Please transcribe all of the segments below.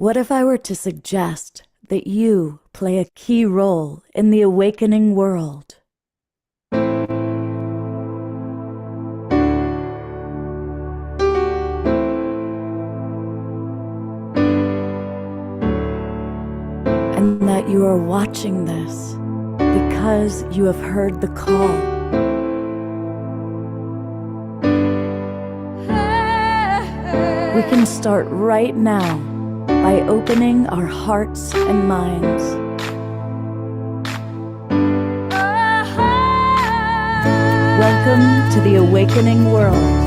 What if I were to suggest that you play a key role in the awakening world? And that you are watching this because you have heard the call. We can start right now by opening our hearts and minds. Welcome to the awakening world.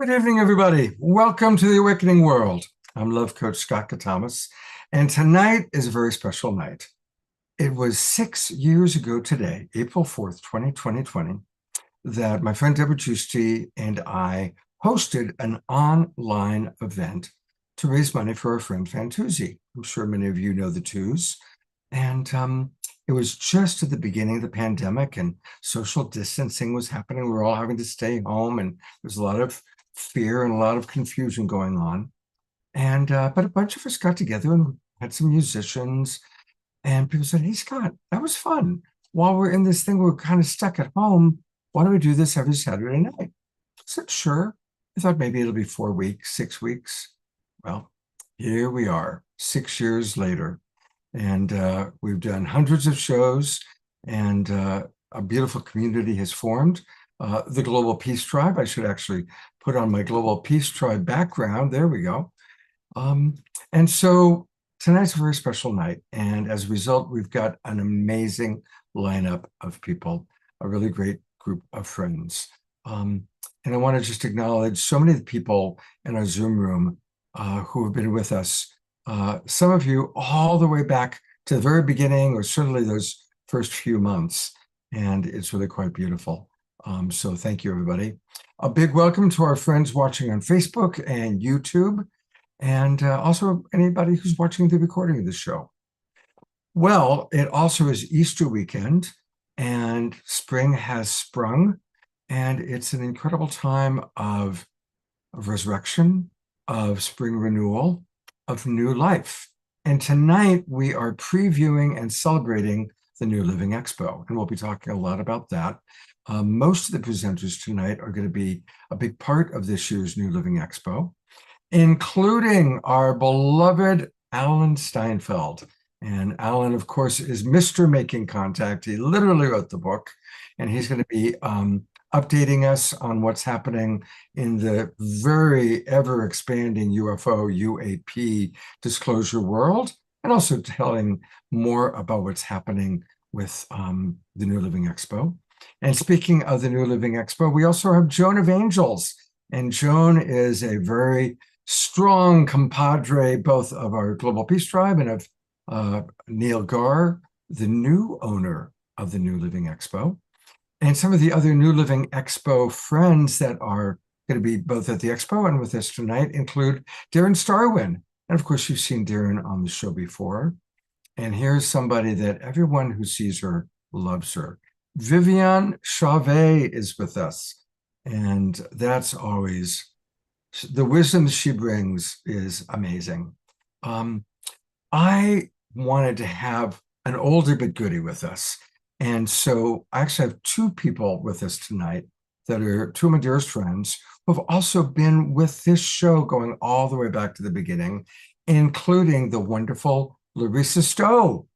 Good evening, everybody. Welcome to the Awakening World. I'm Love Coach Scott Thomas, and tonight is a very special night. It was 6 years ago today, April 4th, 2020, that my friend Deborah Giusti and I hosted an online event to raise money for our friend Fantuzzi. I'm sure many of you know the twos. And it was just at the beginning of the pandemic, and social distancing was happening. We were all having to stay home, and there's a lot of fear and a lot of confusion going on. And but a bunch of us got together and had some musicians, and people said, "Hey, Scott, that was fun. While we're in this thing, we're kind of stuck at home. Why don't we do this every Saturday night?" I said, "Sure." I thought maybe it'll be 4 weeks, 6 weeks. Well, here we are, 6 years later. And we've done hundreds of shows, and a beautiful community has formed. The Global Peace Tribe. I should actually put on my Global Peace Tribe background. There we go. And so tonight's a very special night. And as a result, we've got an amazing lineup of people, a really great group of friends. And I want to just acknowledge so many of the people in our Zoom room who have been with us. Some of you all the way back to the very beginning, or certainly those first few months. And it's really quite beautiful. So thank you, everybody. A big welcome to our friends watching on Facebook and YouTube, and also anybody who's watching the recording of the show. Well, it also is Easter weekend, and spring has sprung, and it's an incredible time of resurrection, of spring renewal, of new life. And tonight we are previewing and celebrating the New Living Expo, and we'll be talking a lot about that. Most of the presenters tonight are going to be a big part of this year's New Living Expo, including our beloved Alan Steinfeld. And Alan, of course, is Mr. Making Contact. He literally wrote the book, and he's going to be updating us on what's happening in the very ever-expanding UAP disclosure world, and also telling more about what's happening with the New Living Expo. And speaking of the New Living Expo, we also have Joan of Angels. And Joan is a very strong compadre, both of our Global Peace Tribe and of Neil Gar, the new owner of the New Living Expo. And some of the other New Living Expo friends that are going to be both at the Expo and with us tonight include Darren Starwin. And of course, you've seen Darren on the show before. And here's somebody that everyone who sees her loves her. Viviane Chauvet is with us. And that's always, the wisdom she brings is amazing. I wanted to have an older but goodie with us. And so I actually have two people with us tonight that are two of my dearest friends who have also been with this show going all the way back to the beginning, including the wonderful Larissa Stowe.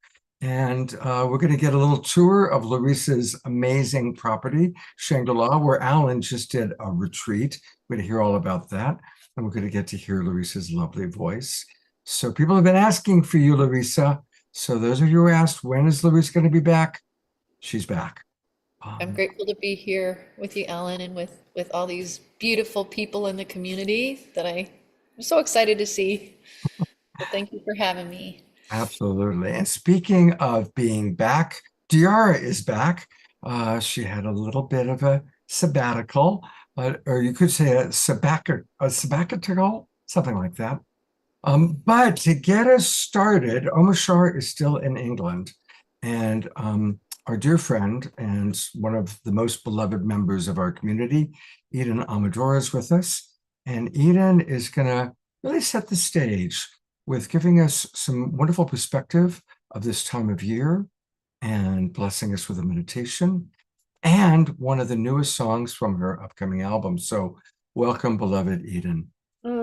And we're going to get a little tour of Larissa's amazing property, Shangri-La, where Alan just did a retreat. We're going to hear all about that. And we're going to get to hear Larissa's lovely voice. So people have been asking for you, Larissa. So those of you who asked, when is Larissa going to be back? She's back. I'm grateful to be here with you, Ellen, and with all these beautiful people in the community that I'm so excited to see. So thank you for having me. Absolutely. And speaking of being back, Diara is back. She had a little bit of a sabbatical, or you could say a sabbatical, something like that. But to get us started, Omashar is still in England, and our dear friend and one of the most beloved members of our community, Eden Amador, is with us. And Eden is going to really set the stage with giving us some wonderful perspective of this time of year and blessing us with a meditation and one of the newest songs from her upcoming album. So welcome, beloved Eden.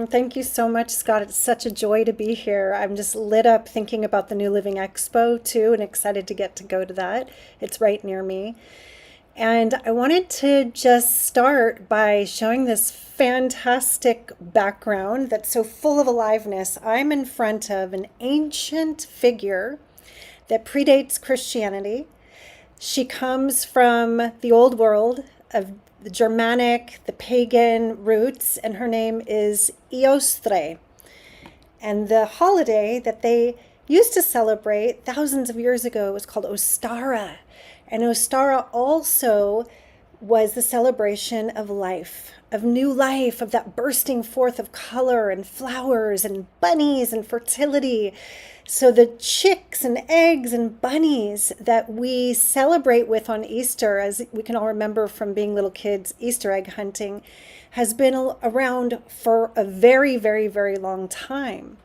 Thank you so much, Scott. It's such a joy to be here. I'm just lit up thinking about the New Living Expo too, and excited to get to go to that. It's right near me. And I wanted to just start by showing this fantastic background that's so full of aliveness. I'm in front of an ancient figure that predates Christianity. She comes from the old world of the Germanic, the pagan roots, and her name is Eostre. And the holiday that they used to celebrate thousands of years ago was called Ostara. And Ostara also was the celebration of life, of new life, of that bursting forth of color and flowers and bunnies and fertility. So the chicks and eggs and bunnies that we celebrate with on Easter, as we can all remember from being little kids, Easter egg hunting, has been around for a very, very, very long time.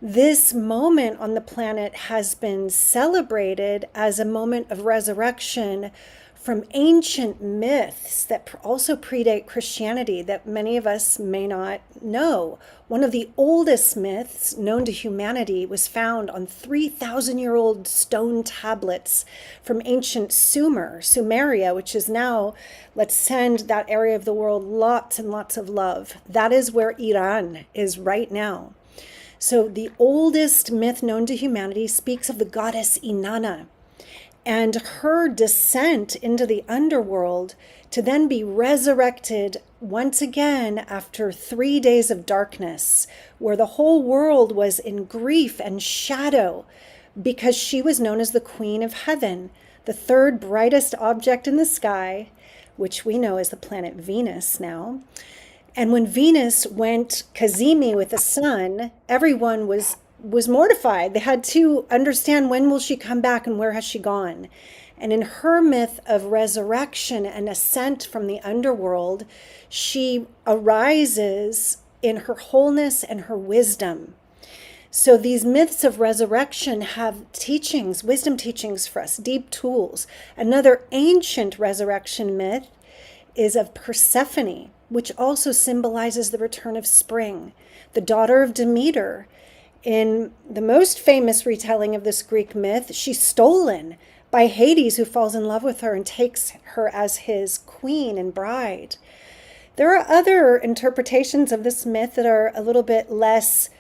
This moment on the planet has been celebrated as a moment of resurrection from ancient myths that also predate Christianity that many of us may not know. One of the oldest myths known to humanity was found on 3,000-year-old stone tablets from ancient Sumeria, which is now, let's send that area of the world lots and lots of love. That is where Iran is right now. So the oldest myth known to humanity speaks of the goddess Inanna and her descent into the underworld to then be resurrected once again after 3 days of darkness, where the whole world was in grief and shadow because she was known as the Queen of Heaven, the third brightest object in the sky, which we know as the planet Venus now. And when Venus went Kazemi with the sun, everyone was mortified. They had to understand, when will she come back and where has she gone? And in her myth of resurrection and ascent from the underworld, she arises in her wholeness and her wisdom. So these myths of resurrection have teachings, wisdom teachings for us, deep tools. Another ancient resurrection myth is of Persephone, which also symbolizes the return of spring, the daughter of Demeter. In the most famous retelling of this Greek myth, she's stolen by Hades, who falls in love with her and takes her as his queen and bride. There are other interpretations of this myth that are a little bit less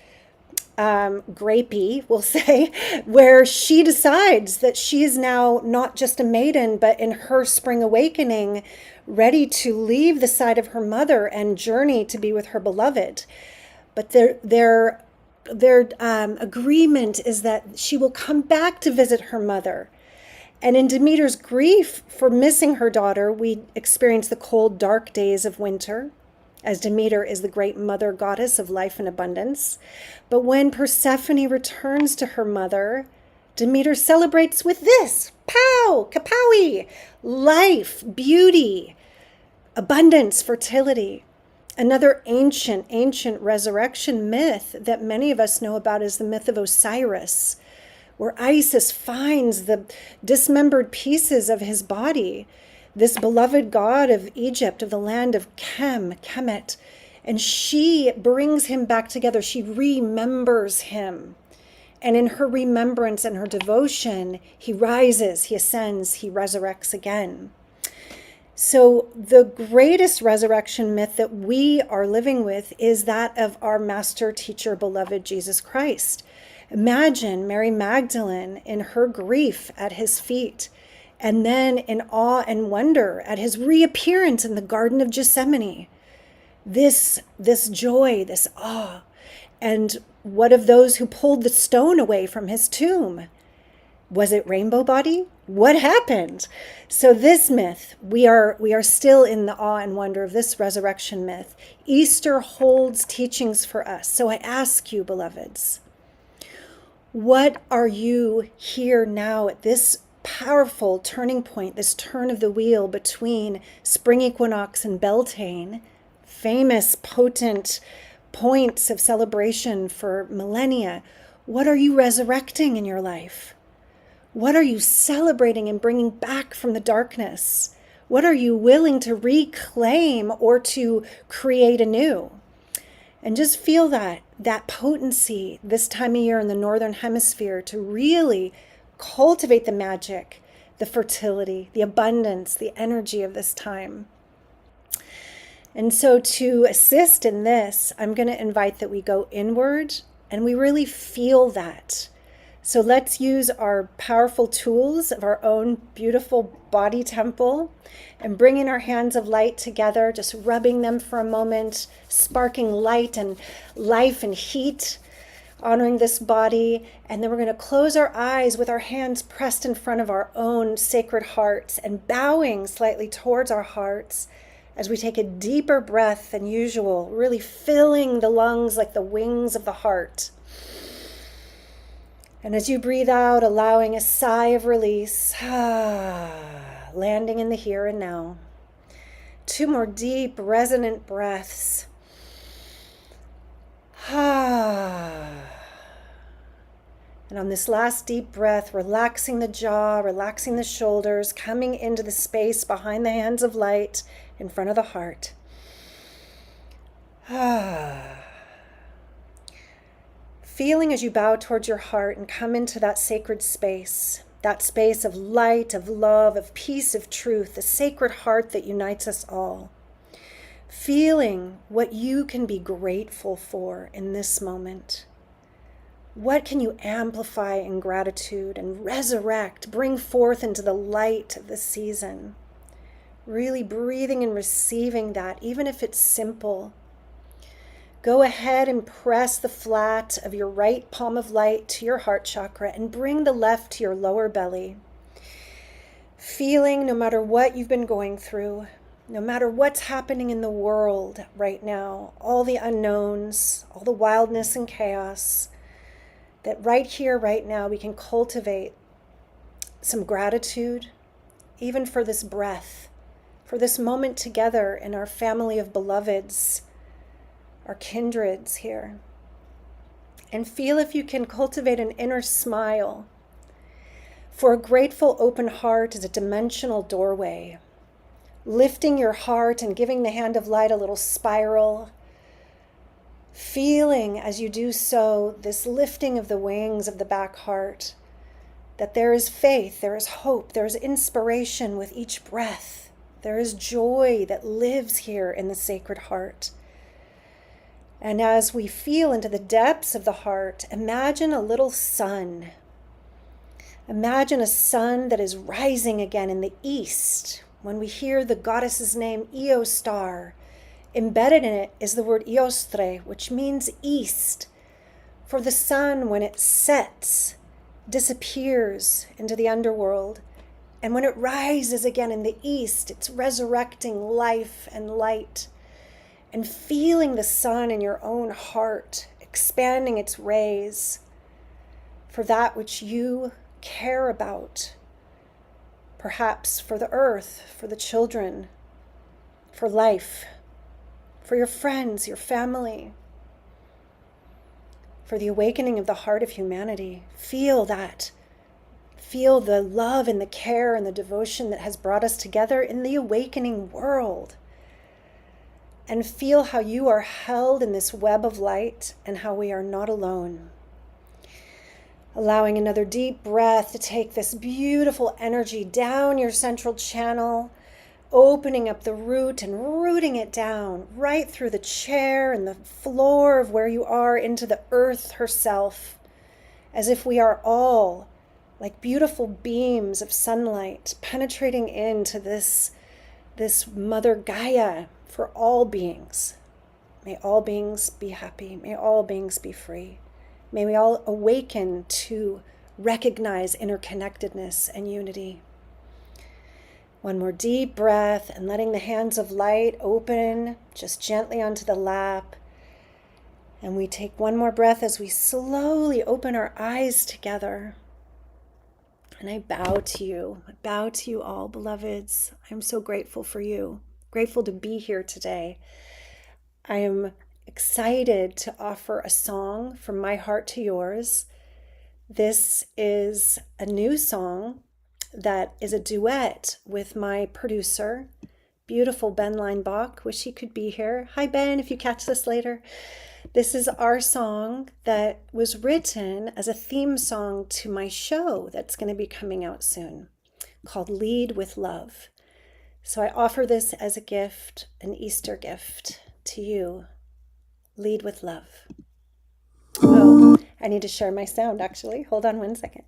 grapey, we'll say, where she decides that she is now not just a maiden, but in her spring awakening, ready to leave the side of her mother and journey to be with her beloved. But their agreement is that she will come back to visit her mother. And in Demeter's grief for missing her daughter, we experience the cold, dark days of winter, as Demeter is the great mother goddess of life and abundance. But when Persephone returns to her mother, Demeter celebrates with this: pow, kapowie, life, beauty, abundance, fertility. Another ancient resurrection myth that many of us know about is the myth of Osiris, where Isis finds the dismembered pieces of his body this beloved god of Egypt, of the land of Kemet, and she brings him back together. She remembers him. And in her remembrance and her devotion, he rises, he ascends, he resurrects again. So the greatest resurrection myth that we are living with is that of our master, teacher, beloved Jesus Christ. Imagine Mary Magdalene in her grief at his feet, and then in awe and wonder at his reappearance in the Garden of Gethsemane. This joy, this awe. And what of those who pulled the stone away from his tomb? Was it rainbow body? What happened? So this myth, we are still in the awe and wonder of this resurrection myth. Easter holds teachings for us. So I ask you, beloveds, what are you here now at this powerful turning point, this turn of the wheel between spring equinox and Beltane, famous, potent points of celebration for millennia? What are you resurrecting in your life? What are you celebrating and bringing back from the darkness? What are you willing to reclaim or to create anew? And just feel that potency this time of year in the Northern Hemisphere to really cultivate the magic, the fertility, the abundance, the energy of this time. And so to assist in this, I'm going to invite that we go inward and we really feel that. So let's use our powerful tools of our own beautiful body temple and bringing our hands of light together, just rubbing them for a moment, sparking light and life and heat, honoring this body. And then we're going to close our eyes with our hands pressed in front of our own sacred hearts and bowing slightly towards our hearts as we take a deeper breath than usual, really filling the lungs like the wings of the heart. And as you breathe out, allowing a sigh of release, landing in the here and now. 2 more deep, resonant breaths. And on this last deep breath, relaxing the jaw, relaxing the shoulders, coming into the space behind the hands of light in front of the heart. Feeling as you bow towards your heart and come into that sacred space, that space of light, of love, of peace, of truth, the sacred heart that unites us all. Feeling what you can be grateful for in this moment. What can you amplify in gratitude and resurrect, bring forth into the light of the season? Really breathing and receiving that, even if it's simple. Go ahead and press the flat of your right palm of light to your heart chakra and bring the left to your lower belly. Feeling no matter what you've been going through, no matter what's happening in the world right now, all the unknowns, all the wildness and chaos, that right here, right now, we can cultivate some gratitude, even for this breath, for this moment together in our family of beloveds, our kindreds here. And feel if you can cultivate an inner smile. For a grateful open heart is a dimensional doorway. Lifting your heart and giving the hand of light a little spiral. Feeling as you do so, this lifting of the wings of the back heart, that there is faith, there is hope, there is inspiration with each breath. There is joy that lives here in the sacred heart. And as we feel into the depths of the heart, imagine a little sun. Imagine a sun that is rising again in the east. When we hear the goddess's name, Io star, embedded in it is the word Iostre, which means east. For the sun, when it sets, disappears into the underworld. And when it rises again in the east, it's resurrecting life and light. And feeling the sun in your own heart, expanding its rays for that which you care about. Perhaps for the earth, for the children, for life, for your friends, your family, for the awakening of the heart of humanity. Feel that Feel the love and the care and the devotion that has brought us together in the awakening world. And feel how you are held in this web of light and how we are not alone. Allowing another deep breath to take this beautiful energy down your central channel, opening up the root and rooting it down right through the chair and the floor of where you are into the earth herself, as if we are all like beautiful beams of sunlight penetrating into this Mother Gaia for all beings. May all beings be happy. May all beings be free. May we all awaken to recognize interconnectedness and unity. One more deep breath and letting the hands of light open just gently onto the lap. And we take one more breath as we slowly open our eyes together. And I bow to you. I bow to you all, beloveds. I'm so grateful for you. Grateful to be here today. I am excited to offer a song from my heart to yours. This is a new song that is a duet with my producer, beautiful Ben Leinbach. Wish he could be here. Hi, Ben, if you catch this later. This is our song that was written as a theme song to my show that's going to be coming out soon, called Lead with Love. So I offer this as a gift, an Easter gift to you. Lead with love. Oh, I need to share my sound actually. Hold on one second.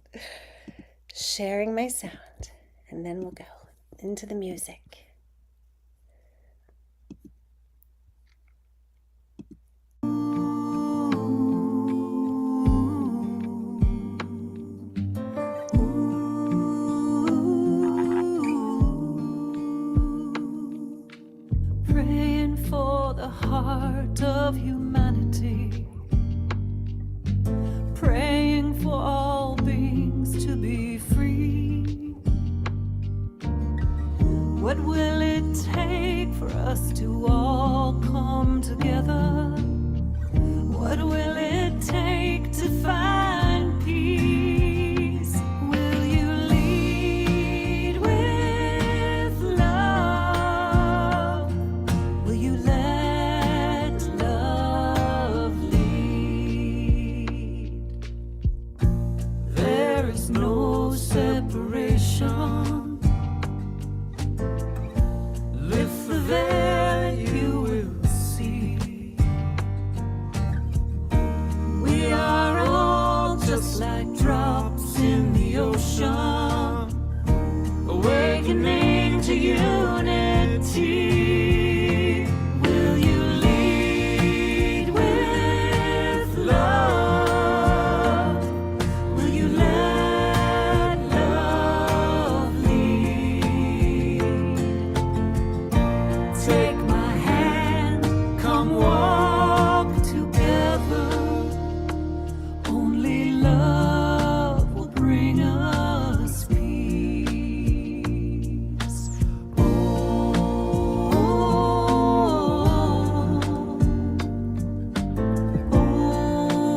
Sharing my sound, and then we'll go into the music. Praying for the heart of humanity, praying for all beings to be free. What will it take for us to all come together? What will it take to find peace? Will you lead with love? Will you let love lead? There is no separation. Lift the veil, you will see. We are all just like drops in the ocean, awakening to unity. Will you lead with love? Will you let love lead? Take my hand, come walk together. Only love will bring us peace.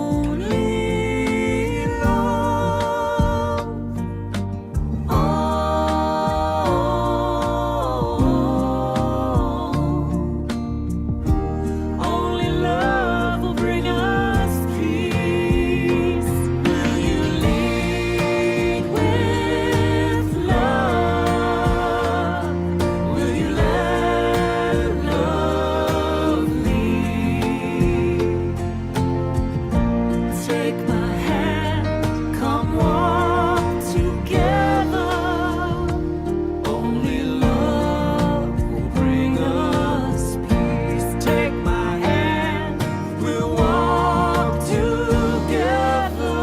Only love. Only love will bring us peace. Will you lead with love? Will you let love lead? Take my hand, come walk together. Only love will bring us peace. Take my hand, we'll walk together.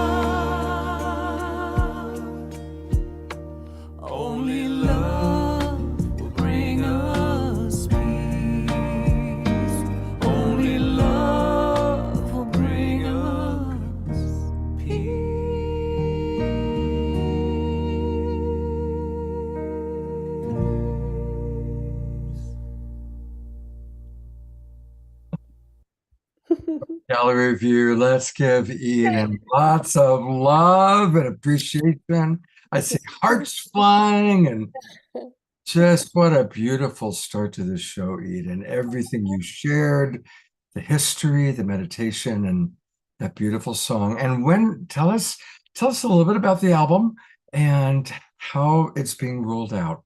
Only love will bring us peace. Only love will bring us peace. Gallery view. Let's give Eden lots of love and appreciation. I see hearts flying, and just what a beautiful start to this show, Eden. Everything you shared, the history, the meditation, and that beautiful song. And tell us a little bit about the album and how it's being rolled out.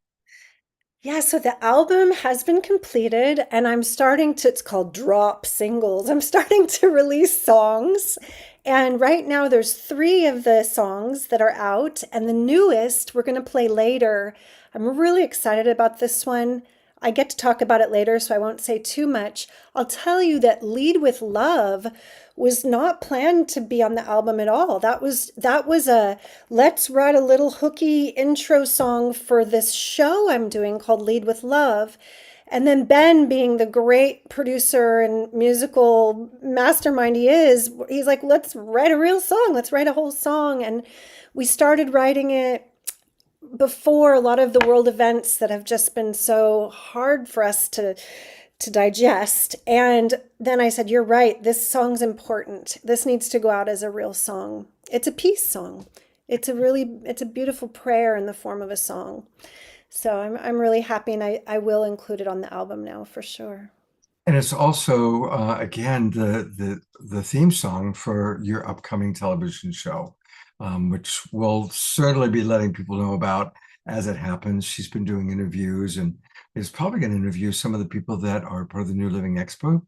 Yeah, so the album has been completed and I'm starting to, it's called drop singles. I'm starting to release songs. And right now there's three of the songs that are out, and the newest we're going to play later. I'm really excited about this one. I get to talk about it later, so I won't say too much. I'll tell you that Lead with Love was not planned to be on the album at all. That was a let's write a little hooky intro song for this show I'm doing called Lead with Love. And then Ben, being the great producer and musical mastermind he is, he's like, let's write a real song. Let's write a whole song. And we started writing it before a lot of the world events that have just been so hard for us to digest. And then I said, you're right, this song's important. This needs to go out as a real song. It's a peace song. It's a beautiful prayer in the form of a song. So I'm really happy, and I will include it on the album now for sure. And it's also, again, the theme song for your upcoming television show, which we'll certainly be letting people know about as it happens. She's been doing interviews and is probably going to interview some of the people that are part of the New Living Expo,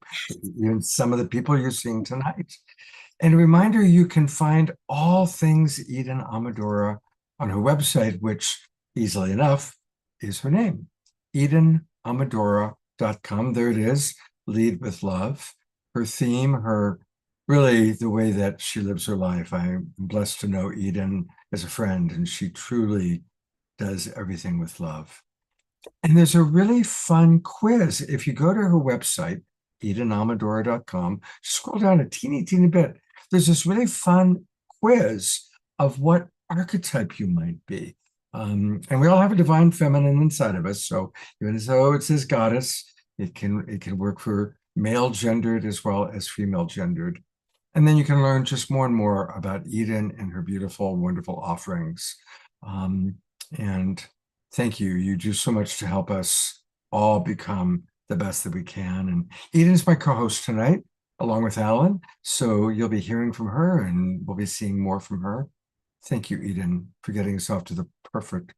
even some of the people you're seeing tonight. And a reminder, you can find all things Eden Amadora on her website, which easily enough is her name, EdenAmadora.com. There it is, Lead with Love. Her theme, her really the way that she lives her life. I'm blessed to know Eden as a friend, and she truly does everything with love. And there's a really fun quiz. If you go to her website, EdenAmadora.com, scroll down a teeny bit. There's this really fun quiz of what archetype you might be. And we all have a divine feminine inside of us. So even though it says goddess, it can work for male gendered as well as female gendered. And then you can learn just more and more about Eden and her beautiful, wonderful offerings. And thank you. You do so much to help us all become the best that we can. And Eden's my co-host tonight, along with Alan. So you'll be hearing from her, and we'll be seeing more from her. Thank you, Eden, for getting us off to the perfect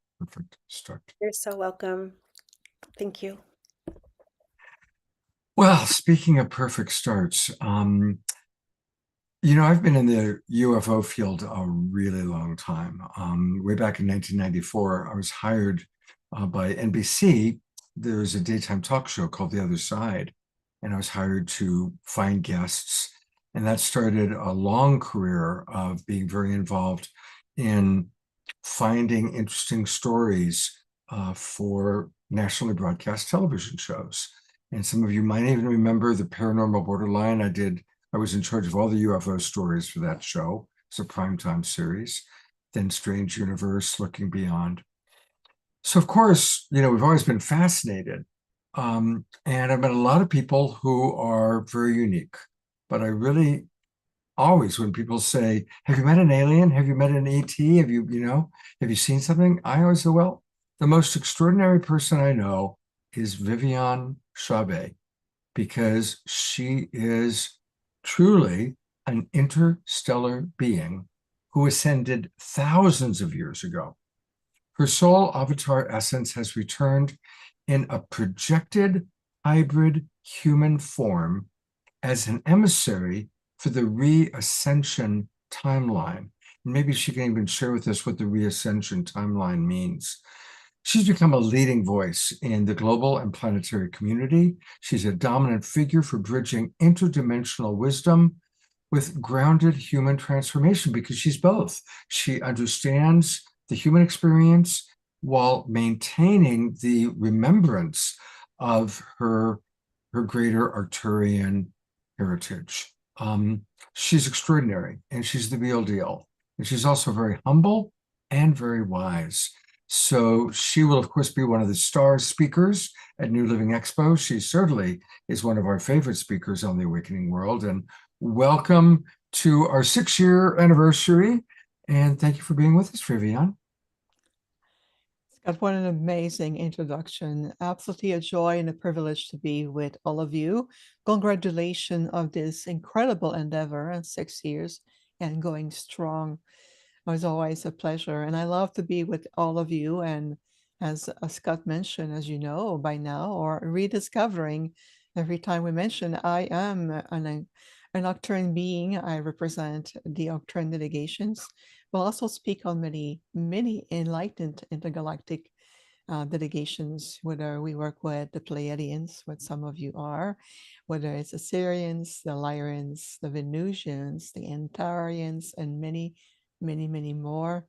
start. You're so welcome. Thank you. Well, speaking of perfect starts, I've been in the UFO field a really long time. Way back in 1994, I was hired by NBC. There's a daytime talk show called The Other Side, and I was hired to find guests. And that started a long career of being very involved in finding interesting stories for nationally broadcast television shows. And some of you might even remember the Paranormal Borderline. I was in charge of all the UFO stories for that show. It's a primetime series. Then Strange Universe, Looking Beyond. So of course, we've always been fascinated. And I've met a lot of people who are very unique. But I really always, when people say, have you met an alien? Have you met an ET? Have you seen something? I always say, well, the most extraordinary person I know is Viviane Chabet, because she is truly an interstellar being who ascended thousands of years ago. Her soul avatar essence has returned in a projected hybrid human form as an emissary for the reascension timeline. And maybe she can even share with us what the reascension timeline means. She's become a leading voice in the global and planetary community. She's a dominant figure for bridging interdimensional wisdom with grounded human transformation, because she's both. She understands the human experience while maintaining the remembrance of her greater Arcturian heritage. She's extraordinary, and she's the real deal. And she's also very humble and very wise. So she will, of course, be one of the star speakers at New Living Expo. She certainly is one of our favorite speakers on the Awakening World. And welcome to our 6-year anniversary. And thank you for being with us, Viviane. God, what an amazing introduction. Absolutely a joy and a privilege to be with all of you. Congratulations on this incredible endeavor and 6 years and going strong. It was always a pleasure. And I love to be with all of you. And as Scott mentioned, as you know by now, or rediscovering every time we mention, I am an Octarian being. I represent the Octarian delegations. We'll also speak on many enlightened intergalactic delegations, whether we work with the Pleiadians, what some of you are, whether it's the Syrians, the Lyrians, the Venusians, the Antarians, and many more.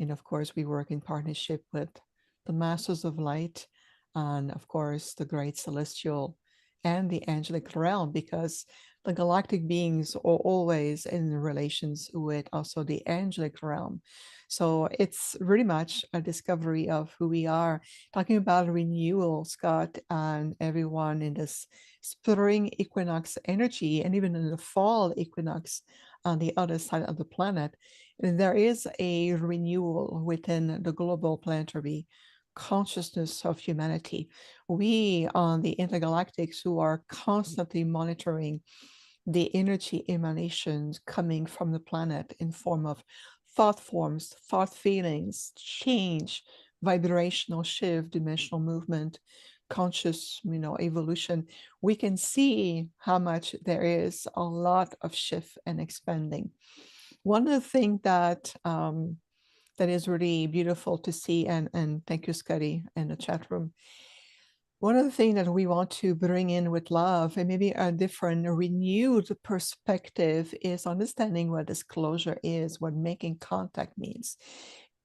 And of course, we work in partnership with the Masters of Light, and of course, the Great Celestial and the Angelic Realm, because the galactic beings are always in relations with also the angelic realm. So it's really much a discovery of who we are. Talking about renewal, Scott, and everyone in this spring equinox energy, and even in the fall equinox on the other side of the planet, there is a renewal within the global planetary consciousness of humanity. We on the intergalactics who are constantly monitoring the energy emanations coming from the planet in form of thought forms, thought feelings, change, vibrational shift, dimensional movement, conscious, evolution. We can see how much there is a lot of shift and expanding. One of the things that is really beautiful to see, and thank you, Scotty, in the chat room, one of the things that we want to bring in with love and maybe a different, renewed perspective is understanding what disclosure is, what making contact means.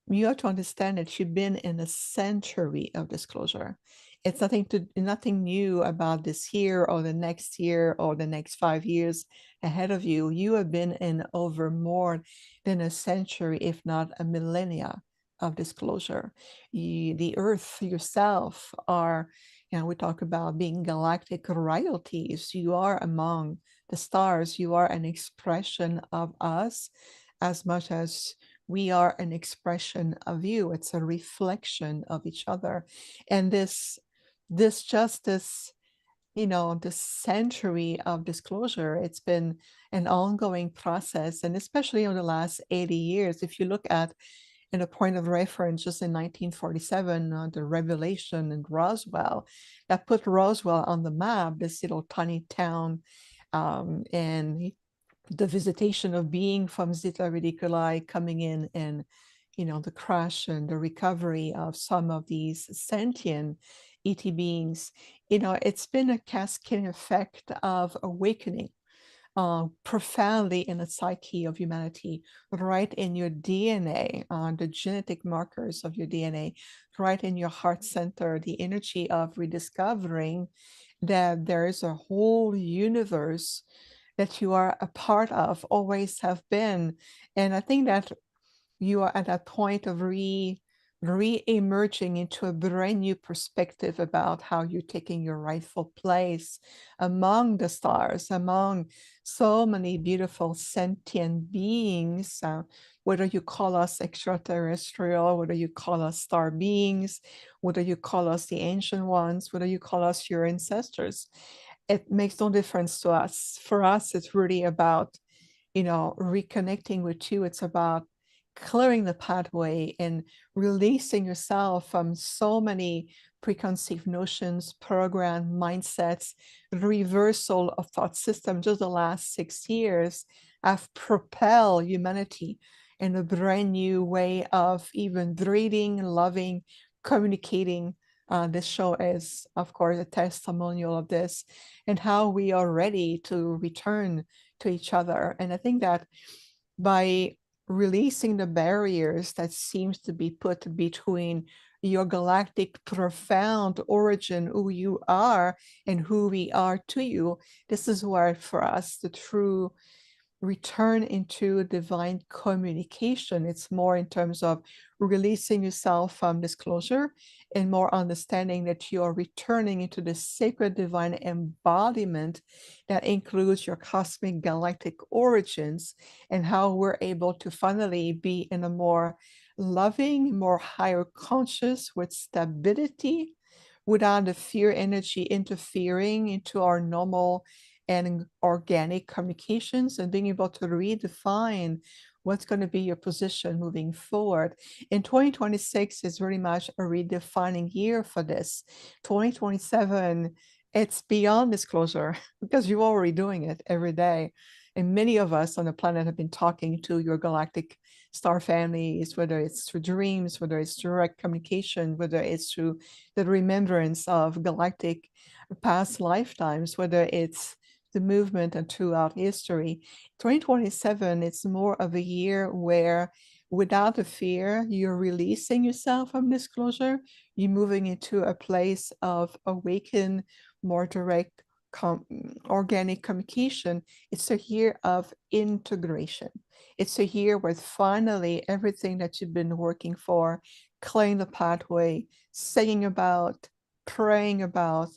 You have to understand that you've been in a century of disclosure. It's nothing new about this year or the next year or the next 5 years ahead of you. You have been in over more than a century, if not a millennia of disclosure. The earth yourself are, we talk about being galactic royalties. You are among the stars. You are an expression of us as much as we are an expression of you. It's a reflection of each other. And this justice, this century of disclosure, it's been an ongoing process. And especially in the last 80 years, if you look at in a point of reference, just in 1947, the revelation in Roswell, that put Roswell on the map, this little tiny town, and the visitation of being from Zeta Reticuli coming in, and the crash and the recovery of some of these sentient ET beings. It's been a cascading effect of awakening profoundly in the psyche of humanity, right in your DNA, the genetic markers of your DNA, right in your heart center, the energy of rediscovering that there is a whole universe that you are a part of, always have been. And I think that you are at that point of re-emerging into a brand new perspective about how you're taking your rightful place among the stars, among so many beautiful sentient beings, whether you call us extraterrestrial, whether you call us star beings, whether you call us the ancient ones, whether you call us your ancestors. It makes no difference to us. For us, it's really about, reconnecting with you. It's about clearing the pathway and releasing yourself from so many preconceived notions, program mindsets, reversal of thought system. Just the last 6 years have propelled humanity in a brand new way of even breathing, loving, communicating. This show is, of course, a testimonial of this and how we are ready to return to each other. And I think that by releasing the barriers that seems to be put between your galactic profound origin, who you are and who we are to you, this is where for us the true return into divine communication. It's more in terms of releasing yourself from disclosure and more understanding that you are returning into the sacred divine embodiment that includes your cosmic galactic origins, and how we're able to finally be in a more loving, more higher conscious with stability without the fear energy interfering into our normal and organic communications, and being able to redefine what's going to be your position moving forward. In 2026 is very much a redefining year for this. 2027, it's beyond disclosure because you're already doing it every day. And many of us on the planet have been talking to your galactic star families, whether it's through dreams, whether it's direct communication, whether it's through the remembrance of galactic past lifetimes, whether it's the movement and throughout history. 2027, it's more of a year where without the fear, you're releasing yourself from disclosure, you're moving into a place of awakened, more direct organic communication. It's a year of integration. It's a year where finally everything that you've been working for, clearing the pathway, saying about, praying about,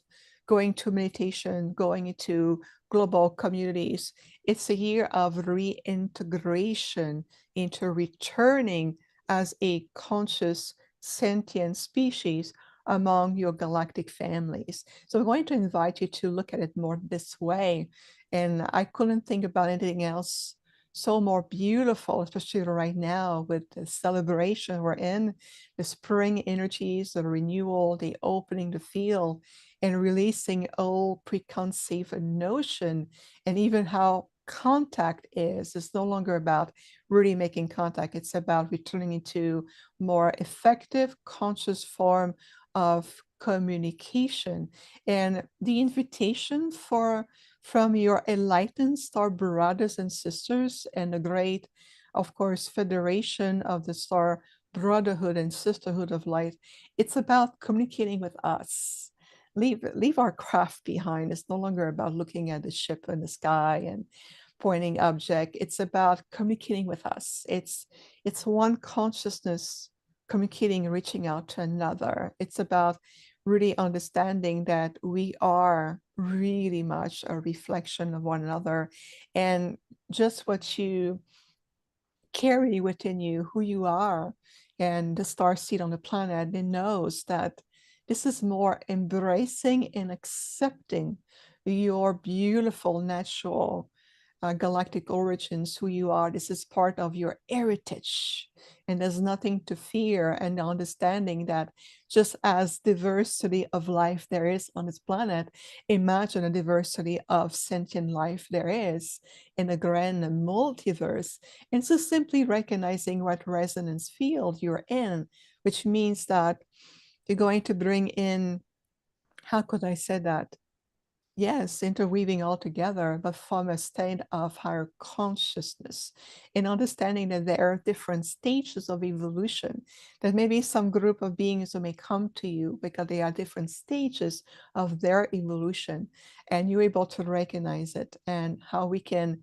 going to meditation, going into global communities. It's a year of reintegration into returning as a conscious sentient species among your galactic families. So I'm going to invite you to look at it more this way. And I couldn't think about anything else so more beautiful, especially right now with the celebration we're in, the spring energies, the renewal, the opening the field, and releasing old preconceived notion, and even how contact is. It's no longer about really making contact. It's about returning into more effective, conscious form of communication. And the invitation from your enlightened star brothers and sisters and the great, of course, Federation of the Star Brotherhood and Sisterhood of Light, it's about communicating with us. Leave our craft behind. It's no longer about looking at the ship in the sky and pointing object. It's about communicating with us. It's one consciousness communicating, reaching out to another. It's about really understanding that we are really much a reflection of one another, and just what you carry within you, who you are, and the star seed on the planet, it knows that this is more embracing and accepting your beautiful natural galactic origins, who you are. This is part of your heritage, and there's nothing to fear. And the understanding that just as diversity of life there is on this planet, imagine a diversity of sentient life there is in a grand multiverse. And so simply recognizing what resonance field you're in, which means that you're going to bring in, how could I say that? Yes, interweaving all together, but from a state of higher consciousness, and understanding that there are different stages of evolution. That maybe some group of beings who may come to you because they are different stages of their evolution, and you're able to recognize it, and how we can,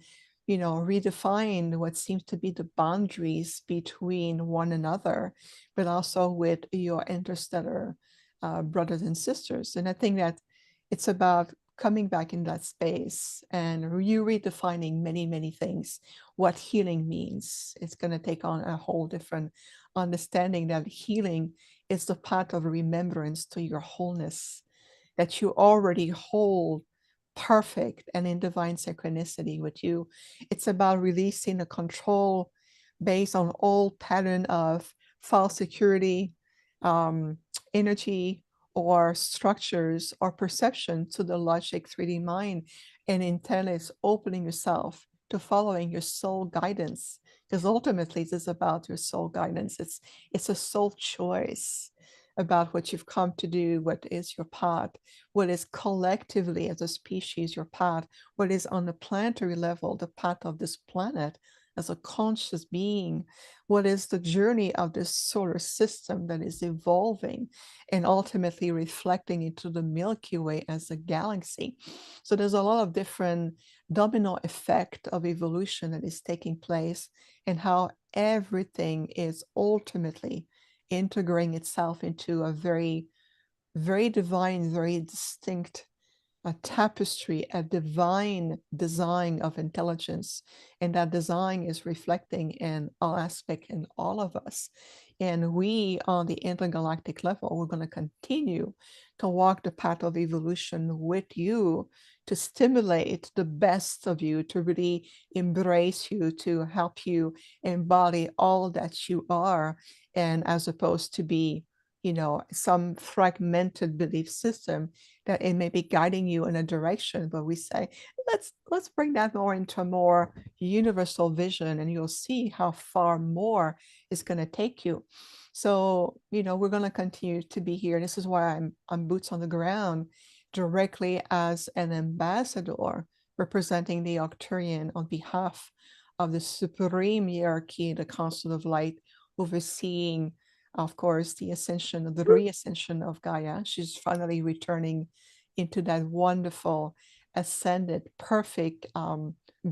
redefine what seems to be the boundaries between one another, but also with your interstellar brothers and sisters. And I think that it's about coming back in that space and you redefining many, many things, what healing means. It's going to take on a whole different understanding that healing is the path of remembrance to your wholeness, that you already hold perfect and in divine synchronicity with you. It's about releasing the control based on old pattern of false security, energy, or structures or perception to the logic 3D mind, and intent is opening yourself to following your soul guidance, because ultimately this is about your soul guidance. It's a soul choice about what you've come to do, what is your path, what is collectively as a species your path, what is on the planetary level the path of this planet as a conscious being, what is the journey of this solar system that is evolving and ultimately reflecting into the Milky Way as a galaxy. So there's a lot of different domino effect of evolution that is taking place, and how everything is ultimately integrating itself into a very, very divine, very distinct a tapestry, a divine design of intelligence. And that design is reflecting in all aspect in all of us. And we on the intergalactic level, we're going to continue to walk the path of evolution with you, to stimulate the best of you, to really embrace you, to help you embody all that you are, and as opposed to be, some fragmented belief system that it may be guiding you in a direction, but we say, let's bring that more into a more universal vision, and you'll see how far more is going to take you. So, we're going to continue to be here. This is why I'm boots on the ground, directly as an ambassador representing the Arcturian on behalf of the supreme hierarchy, the Council of Light, overseeing, of course, the ascension, the reascension of Gaia. She's finally returning into that wonderful, ascended, perfect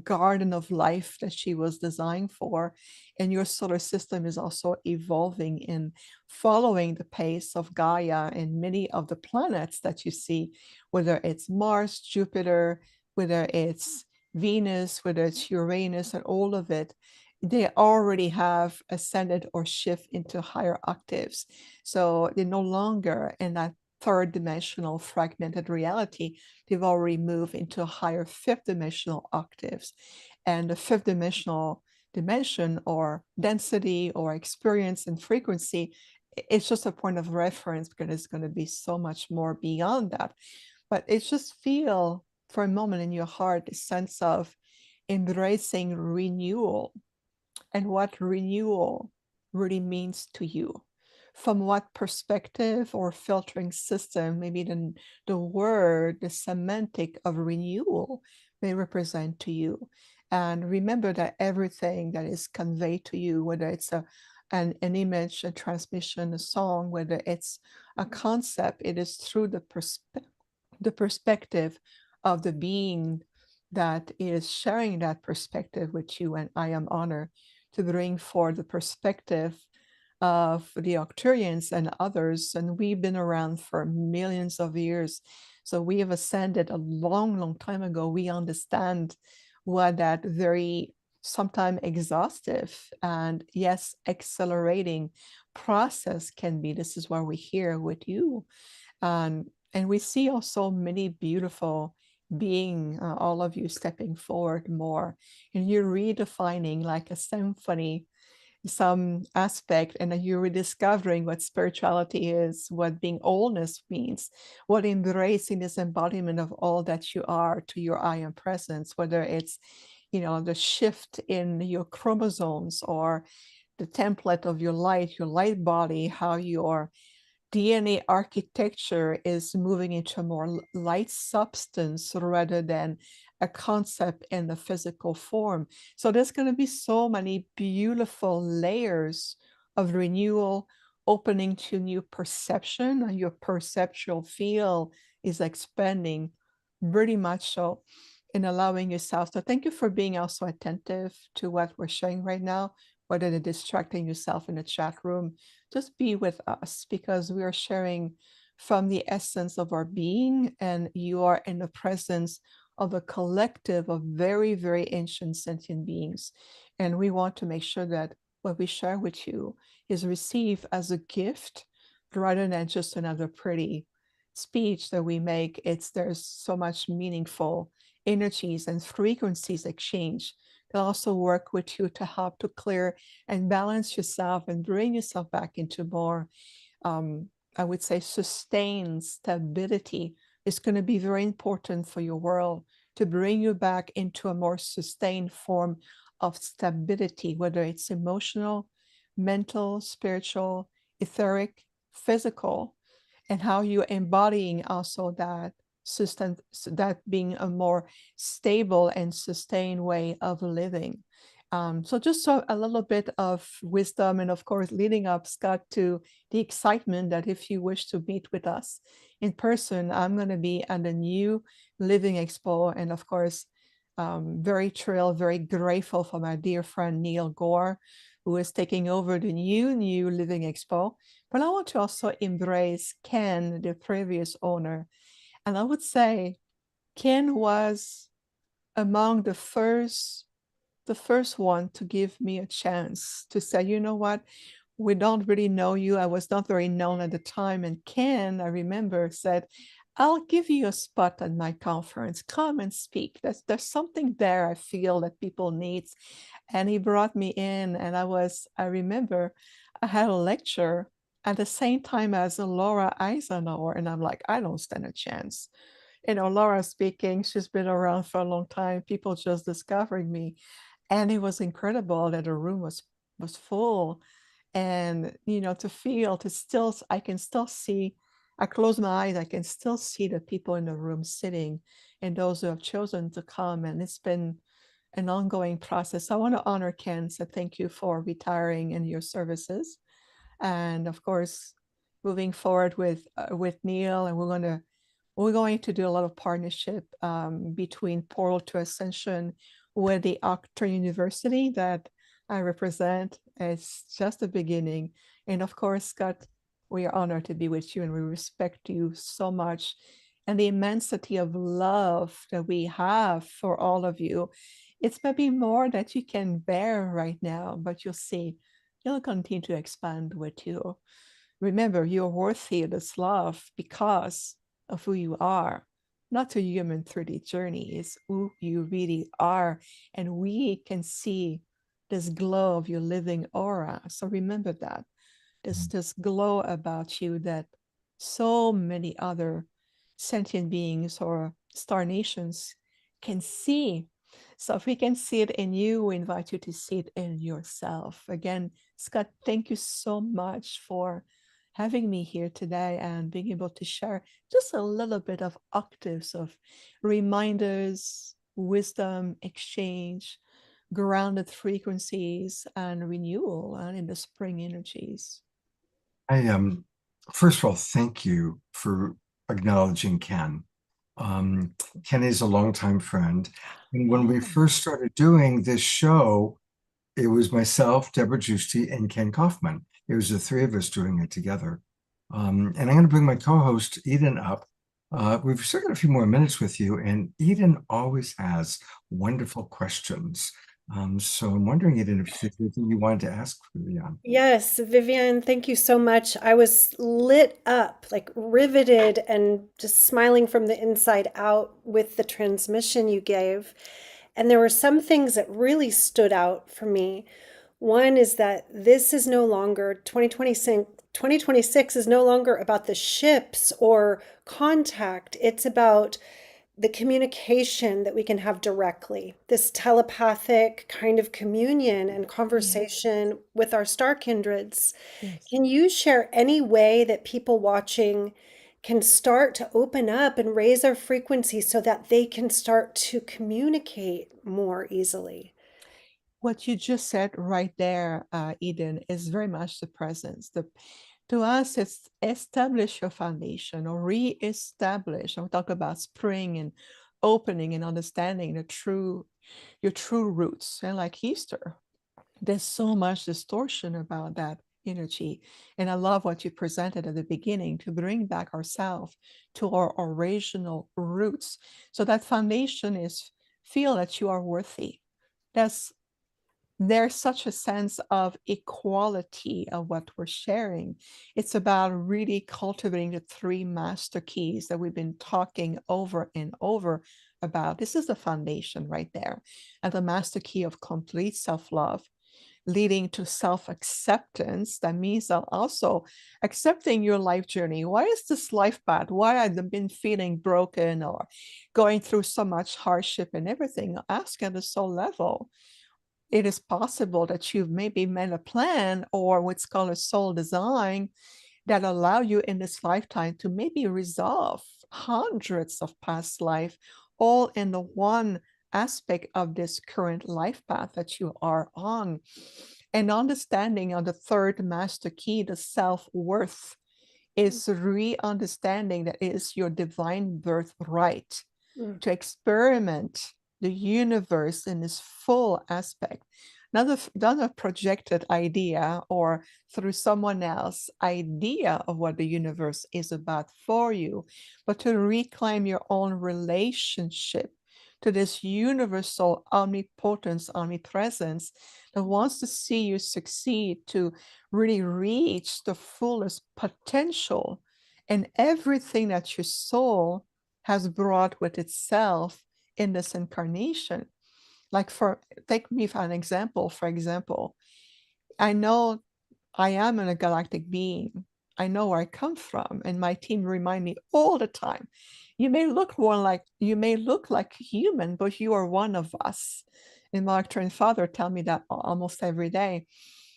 garden of life that she was designed for. And your solar system is also evolving in following the pace of Gaia, and many of the planets that you see, whether it's Mars, Jupiter, whether it's Venus, whether it's Uranus, and all of it, they already have ascended or shift into higher octaves. So they're no longer in that third dimensional fragmented reality. They've already moved into higher fifth dimensional octaves. And the fifth dimensional dimension or density or experience and frequency, it's just a point of reference, because it's going to be so much more beyond that. But it's just feel for a moment in your heart a sense of embracing renewal, and what renewal really means to you. From what perspective or filtering system, maybe the word, the semantic of renewal may represent to you. And remember that everything that is conveyed to you, whether it's an image, a transmission, a song, whether it's a concept, it is through the perspective of the being that is sharing that perspective with you. And I am honored to bring forth the perspective of the Arcturians and others. And we've been around for millions of years. So we have ascended a long, long time ago. We understand what that very sometimes exhaustive and yes, accelerating process can be. This is why we're here with you. And we see also many beautiful being, all of you stepping forward more, and you're redefining like a symphony some aspect, and then you're rediscovering what spirituality is, what being wholeness means, what embracing this embodiment of all that you are to your I am presence, whether it's the shift in your chromosomes or the template of your light body, how your DNA architecture is moving into a more light substance rather than a concept in the physical form. So there's going to be so many beautiful layers of renewal, opening to new perception, and your perceptual field is expanding pretty much so, in allowing yourself. So thank you for being also attentive to what we're sharing right now, whether they're distracting yourself in the chat room. Just be with us, because we are sharing from the essence of our being, and you are in the presence of a collective of very, very ancient sentient beings. And we want to make sure that what we share with you is received as a gift rather than just another pretty speech that we make. There's so much meaningful energies and frequencies exchange that also work with you to help to clear and balance yourself and bring yourself back into more, I would say, sustained stability. Is going to be very important for your world, to bring you back into a more sustained form of stability, whether it's emotional, mental, spiritual, etheric, physical, and how you're embodying also that that being a more stable and sustained way of living. So just a little bit of wisdom, and of course leading up, Scott, to the excitement that if you wish to meet with us in person, I'm going to be at the new Living Expo, and of course very thrilled, very grateful for my dear friend Neil Gore, who is taking over the new Living Expo. But I want to also embrace Ken, the previous owner. And I would say Ken was among the first one to give me a chance to say, you know what, we don't really know you. I was not very known at the time. And Ken, I remember, said, I'll give you a spot at my conference. Come and speak. There's something there I feel that people need. And he brought me in, and I remember I had a lecture at the same time as Laura Eisenhower, and I'm like, I don't stand a chance. Laura speaking, she's been around for a long time, people just discovering me. And it was incredible that the room was full. And to feel, to still, I can still see, I close my eyes, I can still see the people in the room sitting and those who have chosen to come. And it's been an ongoing process. I want to honor Ken, so thank you for retiring and your services. And of course, moving forward with Neil, and we're going to do a lot of partnership between Portal to Ascension with the Octor University that I represent. It's just the beginning. And of course, Scott, we are honored to be with you, and we respect you so much, and the immensity of love that we have for all of you. It's maybe more that you can bear right now, but you'll see, it'll continue to expand with you. Remember, you're worthy of this love because of who you are, not a human 3D journey. It's who you really are. And we can see this glow of your living aura. So remember that. This glow about you that so many other sentient beings or star nations can see. So if we can see it in you, we invite you to see it in yourself. Again, Scott, thank you so much for having me here today and being able to share just a little bit of octaves of reminders, wisdom, exchange, grounded frequencies, and renewal and in the spring energies. I first of all, thank you for acknowledging Ken. Ken is a longtime friend. And when we first started doing this show, it was myself, Deborah Giusti, and Ken Kaufman. It was the three of us doing it together. And I'm going to bring my co-host, Eden, up. We've still got a few more minutes with you, and Eden always has wonderful questions. So I'm wondering, Eden, if there's anything you wanted to ask Vivian. Yes, Vivian, thank you so much. I was lit up, like riveted and just smiling from the inside out with the transmission you gave. And there were some things that really stood out for me. One is that this is no longer 2026 is no longer about the ships or contact. It's about the communication that we can have directly, this telepathic kind of communion and conversation with our star kindreds. Yes. Can you share any way that people watching can start to open up and raise their frequency so that they can start to communicate more easily? What you just said right there, Eden, is very much the presence. To us, it's establish your foundation or re-establish. I talk about spring and opening and understanding your true roots. And like Easter, there's so much distortion about that energy. And I love what you presented at the beginning to bring back ourselves to our original roots. So that foundation is feel that you are worthy. There's such a sense of equality of what we're sharing. It's about really cultivating the three master keys that we've been talking over and over about. This is the foundation right there. And the master key of complete self-love, leading to self-acceptance. That means also accepting your life journey. Why is this life bad? Why have I been feeling broken or going through so much hardship and everything? Ask at the soul level. It is possible that you've maybe made a plan or what's called a soul design that allow you in this lifetime to maybe resolve hundreds of past life, all in the one aspect of this current life path that you are on. And understanding on the third master key, the self-worth, is re-understanding that it is your divine birthright to experiment the universe in its full aspect, not a projected idea or through someone else's idea of what the universe is about for you, but to reclaim your own relationship to this universal omnipotence, omnipresence that wants to see you succeed, to really reach the fullest potential and everything that your soul has brought with itself in this incarnation. Like take me for an example. For example, I know I am a galactic being. I know where I come from, and my team remind me all the time. You may look like human, but you are one of us. And my Mother and Father tell me that almost every day.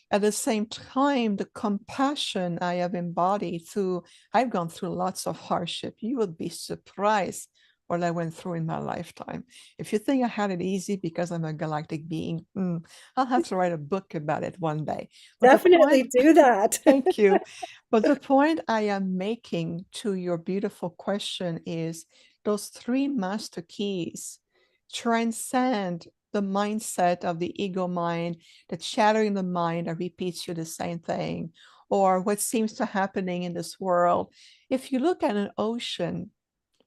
At the same time, the compassion I have embodied through, I've gone through lots of hardship. You would be surprised what I went through in my lifetime. If you think I had it easy because I'm a galactic being, I'll have to write a book about it one day. But the Definitely point, do that. thank you. But the point I am making to your beautiful question is those three master keys transcend the mindset of the ego mind, the chatter in the mind that repeats you the same thing, or what seems to happening in this world. If you look at an ocean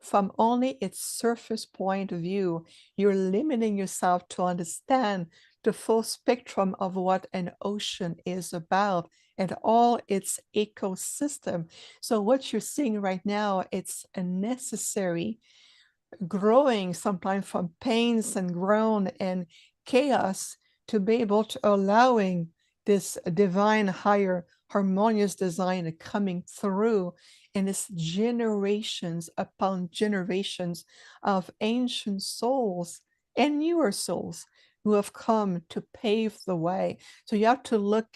from only its surface point of view, you're limiting yourself to understand the full spectrum of what an ocean is about and all its ecosystem. So what you're seeing right now, it's a necessary growing sometimes from pains and groan and chaos to be able to allowing this divine higher harmonious design coming through, and it's generations upon generations of ancient souls and newer souls who have come to pave the way. So you have to look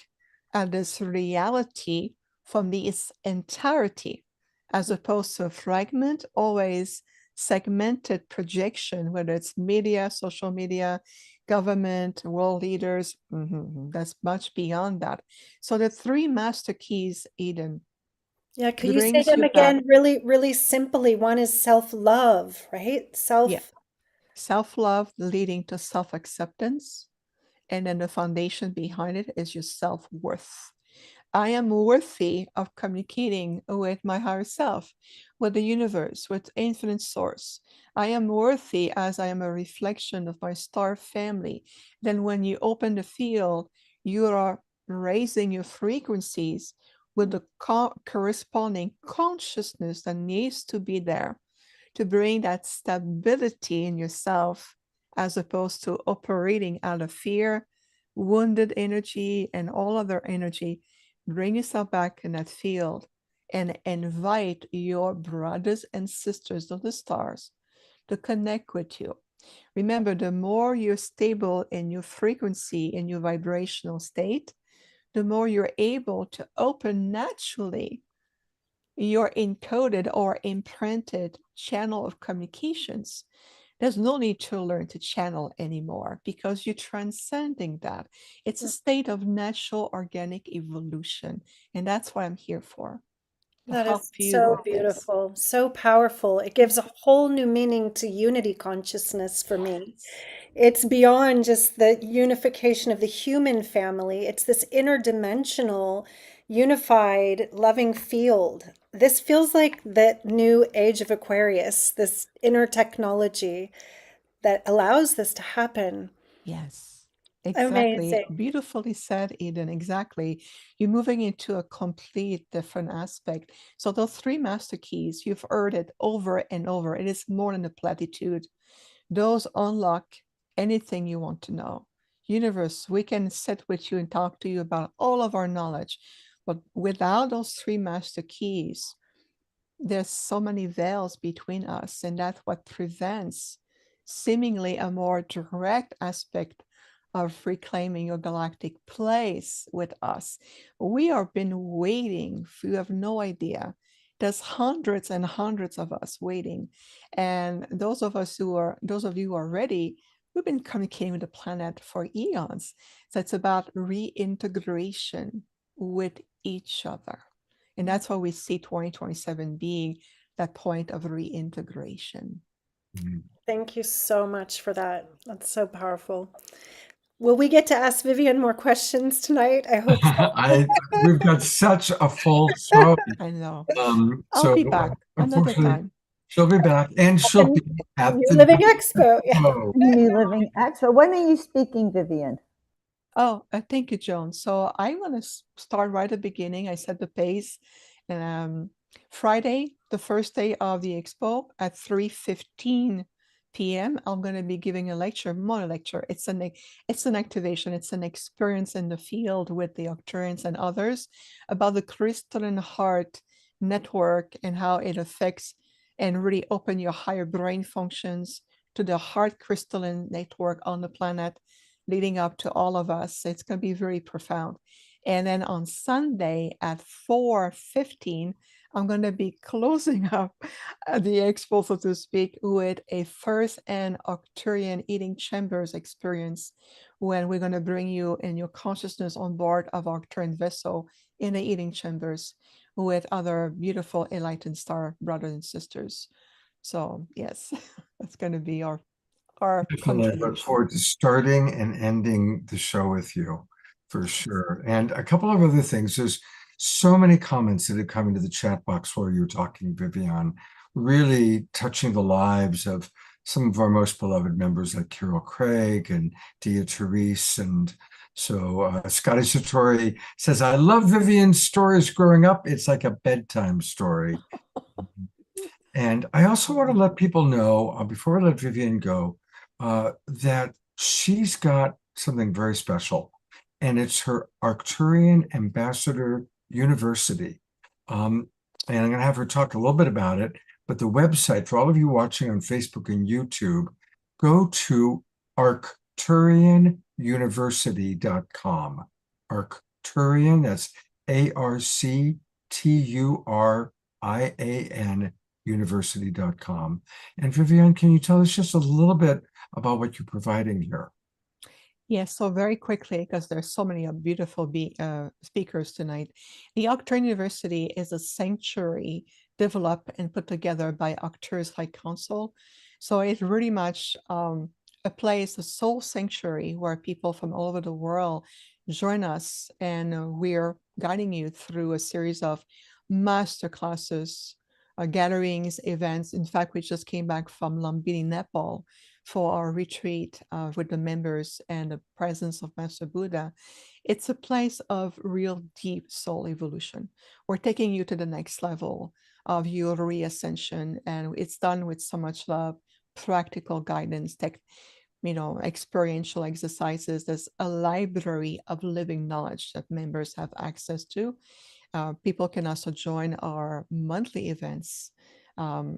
at this reality from its entirety as opposed to a fragment, always segmented projection, whether it's media, social media, government, world leaders. That's much beyond that. So the three master keys, Eden, Yeah, could you say brings them you back. again really, really simply? One is self-love, right? Yeah, self-love leading to self-acceptance. And then the foundation behind it is your self-worth. I am worthy of communicating with my higher self, with the universe, with infinite source. I am worthy as I am a reflection of my star family. Then when you open the field, you are raising your frequencies with the corresponding consciousness that needs to be there to bring that stability in yourself as opposed to operating out of fear, wounded energy, and all other energy. Bring yourself back in that field and invite your brothers and sisters of the stars to connect with you. Remember, the more you're stable in your frequency, in your vibrational state, the more you're able to open naturally your encoded or imprinted channel of communications. There's no need to learn to channel anymore because you're transcending that. It's a state of natural organic evolution. And that's what I'm here for, to That help is you so with this. beautiful, so powerful. It gives a whole new meaning to unity consciousness for me. It's beyond just the unification of the human family. It's this interdimensional, unified, loving field. This feels like the new age of Aquarius, this inner technology that allows this to happen. Yes, exactly. Amazing. Beautifully said, Eden. Exactly. You're moving into a complete different aspect. So those three master keys, you've heard it over and over. It is more than a platitude. Those unlock anything you want to know. Universe, we can sit with you and talk to you about all of our knowledge. But without those three master keys, there's so many veils between us, and that's what prevents seemingly a more direct aspect of reclaiming your galactic place with us. We have been waiting, you have no idea. There's hundreds and hundreds of us waiting. And those of you who are ready, we've been communicating with the planet for eons. So it's about reintegration with each other. And that's why we see 2027 being that point of reintegration. Mhm. Thank you so much for that. That's so powerful. Will we get to ask Vivian more questions tonight? I hope so. We've got such a full show. I know. I'll So be back another unfortunately, time. she'll be back and she'll be at New the Living Expo. Yeah. Expo. New Living Expo. When are you speaking, Vivian? Oh, thank you, Joan. So I want to start right at the beginning. I set the pace. And Friday, the first day of the expo at 3:15 p.m., I'm going to be giving a lecture, more a lecture. It's an activation. It's an experience in the field with the Octurians and others about the crystalline heart network and how it affects and really open your higher brain functions to the heart crystalline network on the planet leading up to all of us. It's going to be very profound. And then on Sunday at 4:15, I'm going to be closing up the expo, so to speak, with a first and Arcturian eating chambers experience when we're going to bring you in your consciousness on board of Arcturian vessel in the eating chambers with other beautiful enlightened star brothers and sisters. So yes, that's going to be our Definitely look contribution. forward to starting and ending the show with you for sure. And a couple of other things. There's so many comments that have come into the chat box while you're talking, Vivian, really touching the lives of some of our most beloved members like Carol Craig and Dia Therese. And so Scotty Satori says, I love Vivian's stories growing up. It's like a bedtime story. And I also want to let people know, before I let Vivian go, that she's got something very special, and it's her Arcturian Ambassador University. And I'm going to have her talk a little bit about it, but the website, for all of you watching on Facebook and YouTube, go to arcturianuniversity.com. Arcturian, that's ARCTURIAN university.com. And Vivian, can you tell us just a little bit about what you're providing here? Yes, so very quickly, because there's so many beautiful speakers tonight. The Arcturian University is a sanctuary developed and put together by Arcturus High Council. So it's really much a place, a soul sanctuary where people from all over the world join us, and we're guiding you through a series of master classes, gatherings, events. In fact, we just came back from Lumbini, Nepal, for our retreat with the members and the presence of Master Buddha. It's a place of real deep soul evolution. We're taking you to the next level of your reascension, and it's done with so much love, practical guidance, experiential exercises. There's a library of living knowledge that members have access to. People can also join our monthly events,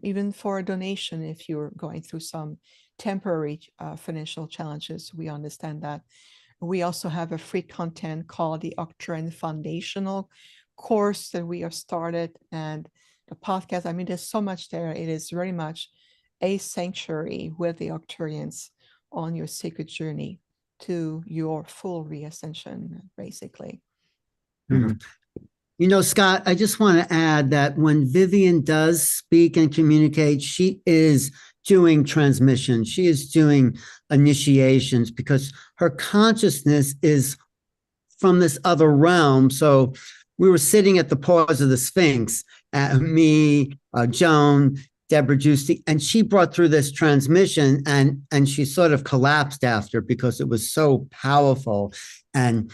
even for a donation if you're going through some temporary financial challenges. We understand that. We also have a free content called the Arcturian Foundational course that we have started, and the podcast. I mean, there's so much there. It is very much a sanctuary with the Arcturians on your sacred journey to your full reascension, basically. Beautiful. You know, Scott, I just want to add that when Vivian does speak and communicate, she is doing transmission. She is doing initiations because her consciousness is from this other realm. So we were sitting at the paws of the Sphinx, me, Joan, Deborah Giusti, and she brought through this transmission, and she sort of collapsed after because it was so powerful and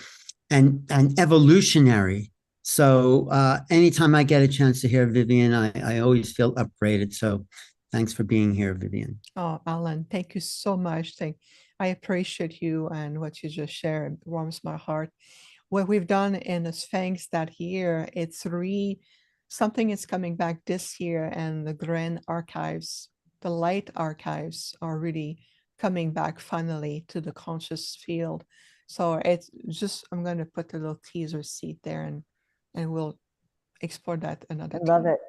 evolutionary. So anytime I get a chance to hear Vivian, I always feel upgraded. So thanks for being here, Vivian. Oh, Alan, thank you so much. I appreciate you and what you just shared. It warms my heart. What we've done in the Sphinx that year, it's something is coming back this year, and the grand archives, the light archives are really coming back finally to the conscious field. So it's just, I'm going to put a little teaser seed there, and we'll explore that another I love time. it.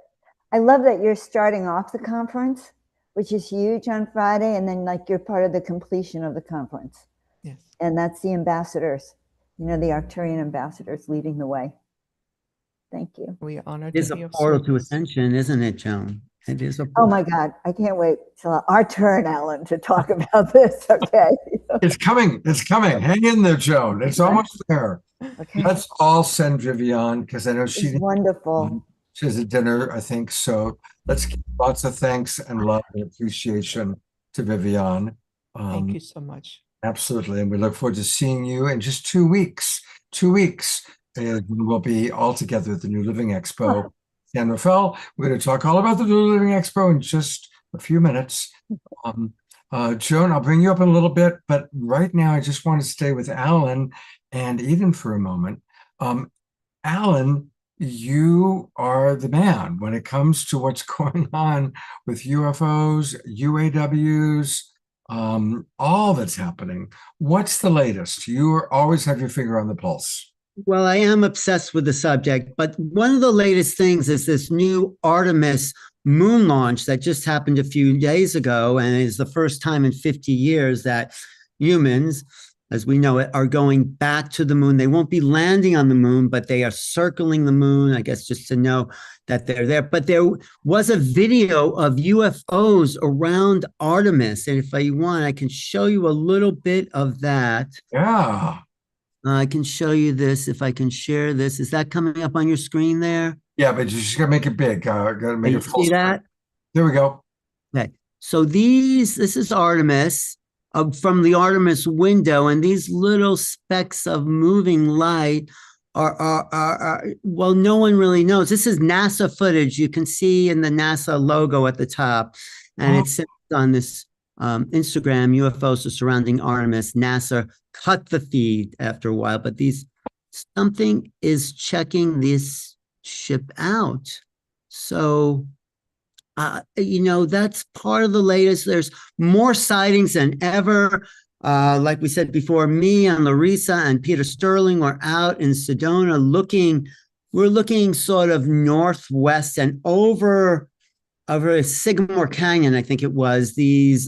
I love that you're starting off the conference, which is huge on Friday, and then like you're part of the completion of the conference. Yes. And that's the ambassadors, the Arcturian ambassadors leading the way. Thank you. We are honored It is to a be of portal to service. ascension, isn't it, Joan? It is a Oh blast. my God, I can't wait till our turn, Alan, to talk about this. Okay. It's coming. It's coming. Hang in there, Joan. It's almost there. Okay. Let's all send Vivian because I know It's she wonderful. she has a dinner, I think. So let's give lots of thanks and love and appreciation to Vivian. Thank you so much. Absolutely. And we look forward to seeing you in just 2 weeks. 2 weeks. And we'll be all together at the New Living Expo, San Rafael. We're going to talk all about the New Living Expo in just a few minutes. Joan, I'll bring you up in a little bit, but right now I just want to stay with Alan and Eden for a moment. Alan, you are the man when it comes to what's going on with UFOs, UAWs, all that's happening. What's the latest? You always have your finger on the pulse. Well, I am obsessed with the subject, but one of the latest things is this new Artemis moon launch that just happened a few days ago, and is the first time in 50 years that humans, as we know it, are going back to the moon. They won't be landing on the moon, but they are circling the moon, I guess, just to know that they're there. But there was a video of UFOs around Artemis, and if I want, I can show you a little bit of that. Yeah. I can show you this if I can share this. Is that coming up on your screen there? Yeah, but you just gotta make it big. Gotta make You it full see screen. that? There we go. Okay. So this is Artemis from the Artemis window, and these little specks of moving light are well, no one really knows. This is NASA footage. You can see in the NASA logo at the top, and it says on this Instagram, UFOs are surrounding Artemis. NASA cut the feed after a while, but something is checking this ship out. So, that's part of the latest. There's more sightings than ever. Like we said before, me and Larissa and Peter Sterling were out in Sedona we're looking sort of northwest and over Sycamore Canyon, I think it was, these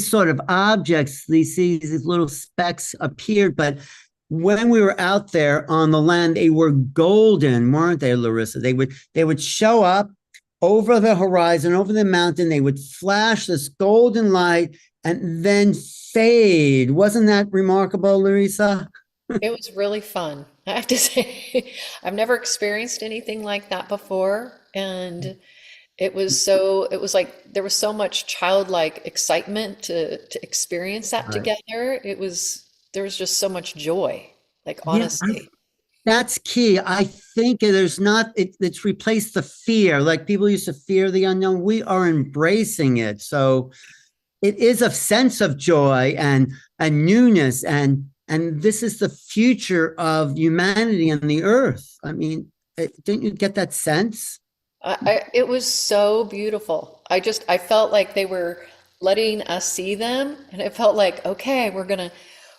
sort of objects, these little specks appeared, but when we were out there on the land, they were golden, weren't they, Larissa? They would show up over the horizon, over the mountain. They would flash this golden light and then fade. Wasn't that remarkable, Larissa? It was really fun. I have to say, I've never experienced anything like that before. And it was like there was so much childlike excitement to experience that Right. together. There was just so much joy, like Yeah, honesty. That's key. I think it's replaced the fear. Like people used to fear the unknown. We are embracing it. So it is a sense of joy and newness. And this is the future of humanity and the earth. I mean, didn't you get that sense? It was so beautiful. I felt like they were letting us see them, and it felt like, okay, we're gonna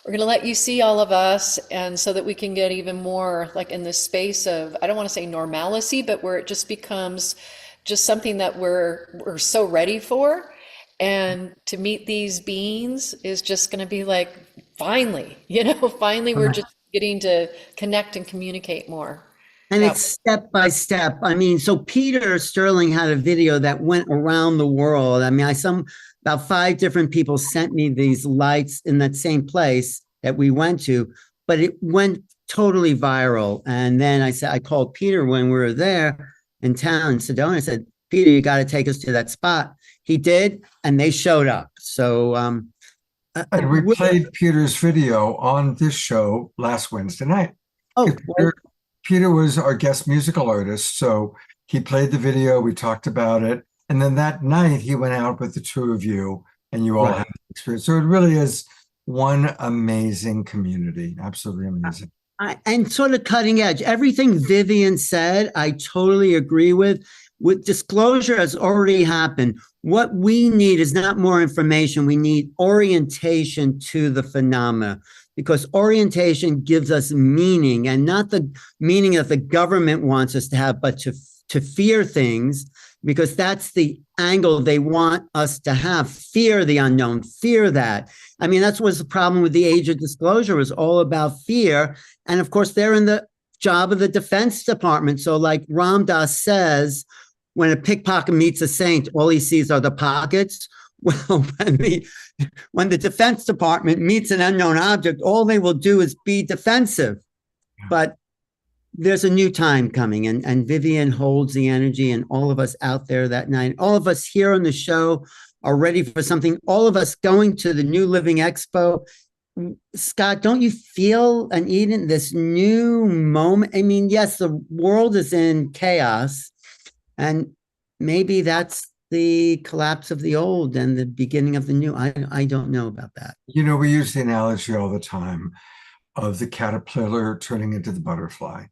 let you see all of us, and so that we can get even more like in this space of, I don't want to say normalcy, but where it just becomes just something that we're so ready for. And to meet these beings is just going to be like, finally, finally we're just getting to connect and communicate more. And Yeah. it's step by step. I mean, so Peter Sterling had a video that went around the world. I mean, about 5 different people sent me these lights in that same place that we went to, but it went totally viral. And then I called Peter when we were there in town in Sedona. I said, Peter, you got to take us to that spot. He did, and they showed up. So, And we played Peter's video on this show last Wednesday night. Oh, Peter was our guest musical artist, so he played the video, we talked about it, and then that night he went out with the 2 of you, and you all had an experience. So it really is one amazing community, absolutely amazing. And sort of cutting edge. Everything Vivian said, I totally agree with. With disclosure has already happened. What we need is not more information. We need orientation to the phenomena, because orientation gives us meaning, and not the meaning that the government wants us to have, but to fear things, because that's the angle they want us to have. Fear the unknown, fear that. I mean, that's what's the problem with the age of disclosure, was all about fear. And of course, they're in the job of the Defense Department. So like Ram Dass says, when a pickpocket meets a saint, all he sees are the pockets. Well, when the Defense Department meets an unknown object, all they will do is be defensive. But there's a new time coming, and Vivian holds the energy, and all of us out there that night, all of us here on the show are ready for something. All of us going to the New Living Expo. Scott, don't you feel, and Eden, this new moment? I mean, yes, the world is in chaos, and maybe that's the collapse of the old and the beginning of the new. I don't know about that. You know, we use the analogy all the time of the caterpillar turning into the butterfly.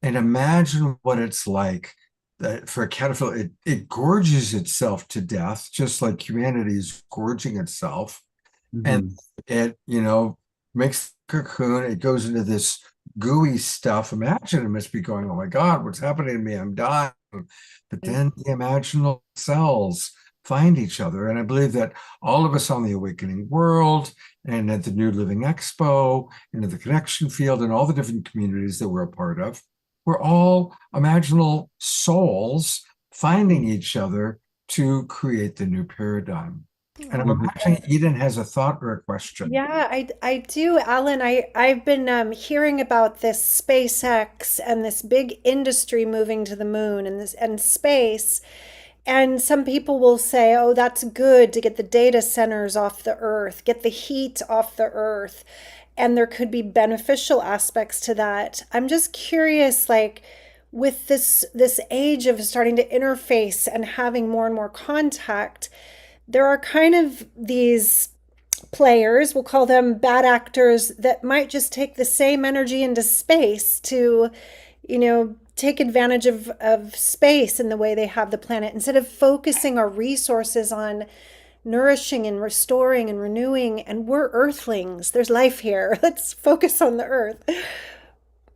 And imagine what it's like that for a caterpillar, it gorges itself to death, just like humanity is gorging itself. And it, you know, makes the cocoon, it goes into this gooey stuff. Imagine it must be going, oh my God, what's happening to me? I'm dying. But then the imaginal cells find each other. And I believe that all of us on the Awakening World and at the New Living Expo and at the Connection Field and all the different communities that we're a part of, we're all imaginal souls finding each other to create the new paradigm. And I'm imagining Eden has a thought or a question. Yeah, I do, Alan. I've been hearing about this SpaceX and this big industry moving to the moon and space. And some people will say, oh, that's good to get the data centers off the earth, get the heat off the earth. And there could be beneficial aspects to that. I'm just curious, like with this age of starting to interface and having more and more contact, there are kind of these players, we'll call them bad actors, that might just take the same energy into space to, take advantage of space and the way they have the planet, instead of focusing our resources on nourishing and restoring and renewing. And we're earthlings. There's life here. Let's focus on the earth.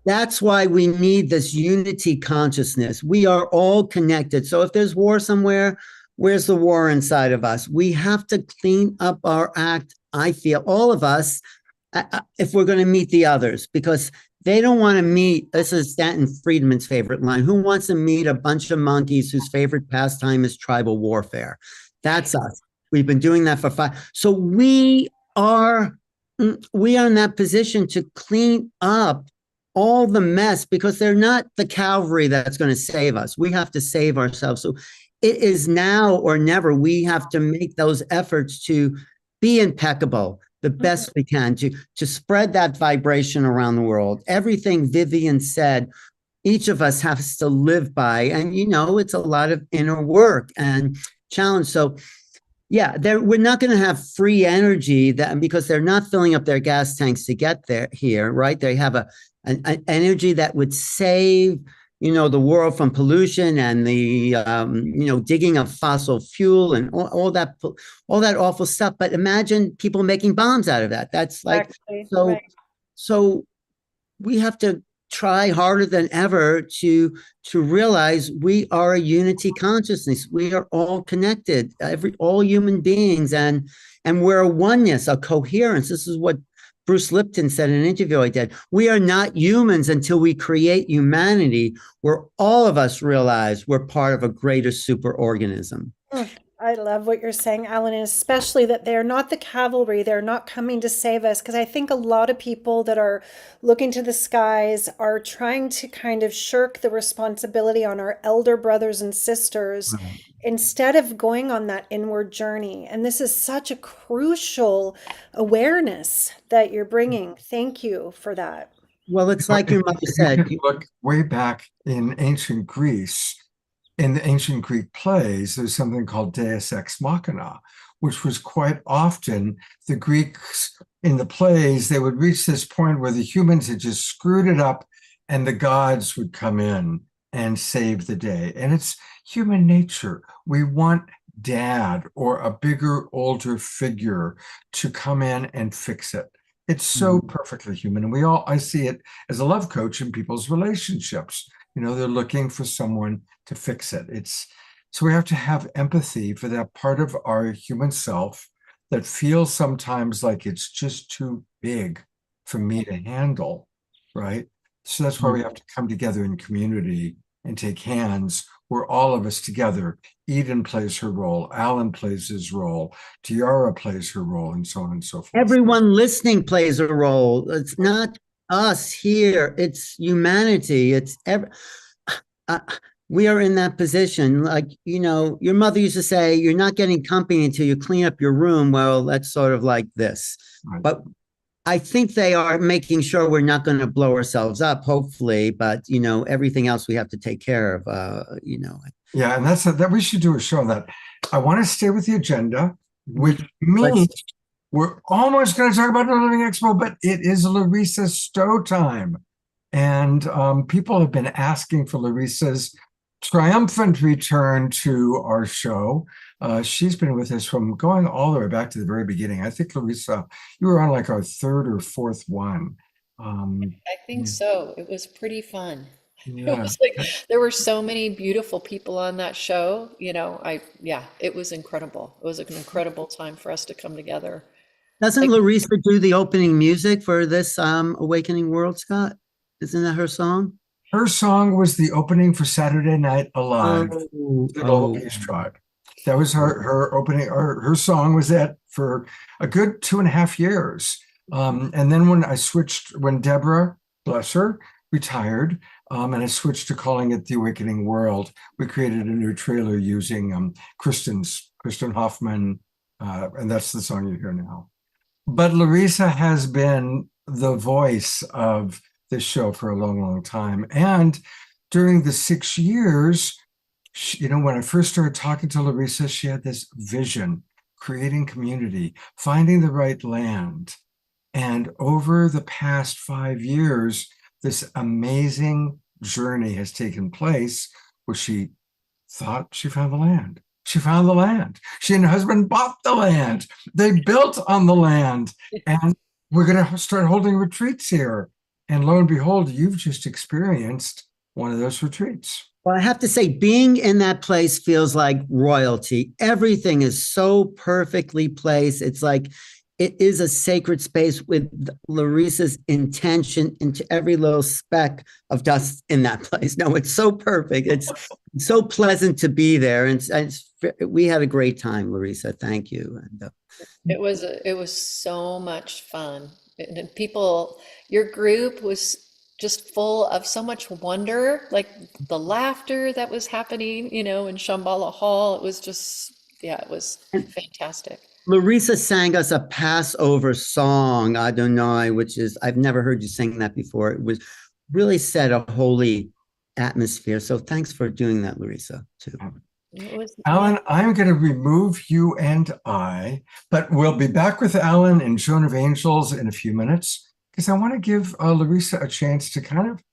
That's why we need this unity consciousness. We are all connected. So if there's war somewhere, where's the war inside of us? We have to clean up our act, I feel, all of us, if we're going to meet the others, because they don't want to meet. This is Stanton Friedman's favorite line. Who wants to meet a bunch of monkeys whose favorite pastime is tribal warfare? That's us. We've been doing that for 5. So we are in that position to clean up all the mess, because they're not the cavalry that's going to save us. We have to save ourselves. So it is now or never. We have to make those efforts to be impeccable, the best we can, to spread that vibration around the world. Everything Vivian said, each of us has to live by. And, it's a lot of inner work and challenge. So, yeah, we're not going to have free energy because they're not filling up their gas tanks to get here, right? They have an energy that would save the world from pollution and the, digging of fossil fuel and all that awful stuff. But imagine people making bombs out of that. That's like, right. So we have to try harder than ever to realize we are a unity consciousness. We are all connected, all human beings, and we're a oneness, a coherence. This is what Bruce Lipton said in an interview I did. We are not humans until we create humanity, where all of us realize we're part of a greater superorganism. I love what you're saying, Alan, and especially that they're not the cavalry. They're not coming to save us, because I think a lot of people that are looking to the skies are trying to kind of shirk the responsibility on our elder brothers and sisters, right, instead of going on that inward journey. And this is such a crucial awareness that you're bringing. Thank you for that. Well, it's like your mother said. Look way back in ancient Greece. In the ancient Greek plays, there's something called Deus Ex Machina, which was quite often the Greeks in the plays, they would reach this point where the humans had just screwed it up and the gods would come in and save the day. And it's human nature. We want dad or a bigger, older figure to come in and fix it. It's so perfectly human. And I see it as a love coach in people's relationships. They're looking for someone to fix it. So we have to have empathy for that part of our human self that feels sometimes like it's just too big for me to handle, right? So that's why we have to come together in community and take hands where all of us together, Eden plays her role, Alan plays his role, Tiara plays her role, and so on and so forth. Everyone listening plays a role. It's not us here, it's humanity. Uh, we are in that position. Like, your mother used to say, you're not getting company until you clean up your room. Well, that's sort of like this. Right. But I think they are making sure we're not going to blow ourselves up, hopefully, but everything else we have to take care of, Yeah, and that we should do a show on that. I want to stay with the agenda, which means we're almost going to talk about the Living Expo, but it is Larissa Stowe time. And people have been asking for Larissa's triumphant return to our show. She's been with us from going all the way back to the very beginning. I think, Larissa, you were on like our third or fourth one. I think so. It was pretty fun. It Yeah. was like there were so many beautiful people on that show. It was incredible. It was an incredible time for us to come together. Doesn't Like- Larissa do the opening music for this Awakening World, Scott? Isn't that her song? Her song was the opening for Saturday Night Alive, the Global Peace Tribe. That was her opening. Her song was that for a good 2.5 years. And then when Deborah, bless her, retired, and I switched to calling it The Awakening World, we created a new trailer using Kristen Hoffman, and that's the song you hear now. But Larissa has been the voice of this show for a long, long time. And during the 6 years, when I first started talking to Larissa, she had this vision, creating community, finding the right land. And over the past 5 years, this amazing journey has taken place where she thought she found the land. She found the land. She and her husband bought the land. They built on the land. And we're going to start holding retreats here. And lo and behold, you've just experienced one of those retreats. Well, I have to say, being in that place feels like royalty. Everything is so perfectly placed. It's like it is a sacred space with Larissa's intention into every little speck of dust in that place. No, it's so perfect. It's so pleasant to be there. And we had a great time, Larissa. Thank you. And, It was so much fun. And people, your group was just full of so much wonder, like the laughter that was happening, in Shambhala Hall. It was just, it was fantastic. Larissa sang us a Passover song, Adonai, which is, I've never heard you sing that before. It was really set a holy atmosphere. So thanks for doing that, Larissa, too. Alan, I'm going to remove you and I, but we'll be back with Alan and Joan of Angels in a few minutes, because I want to give Larissa a chance to kind of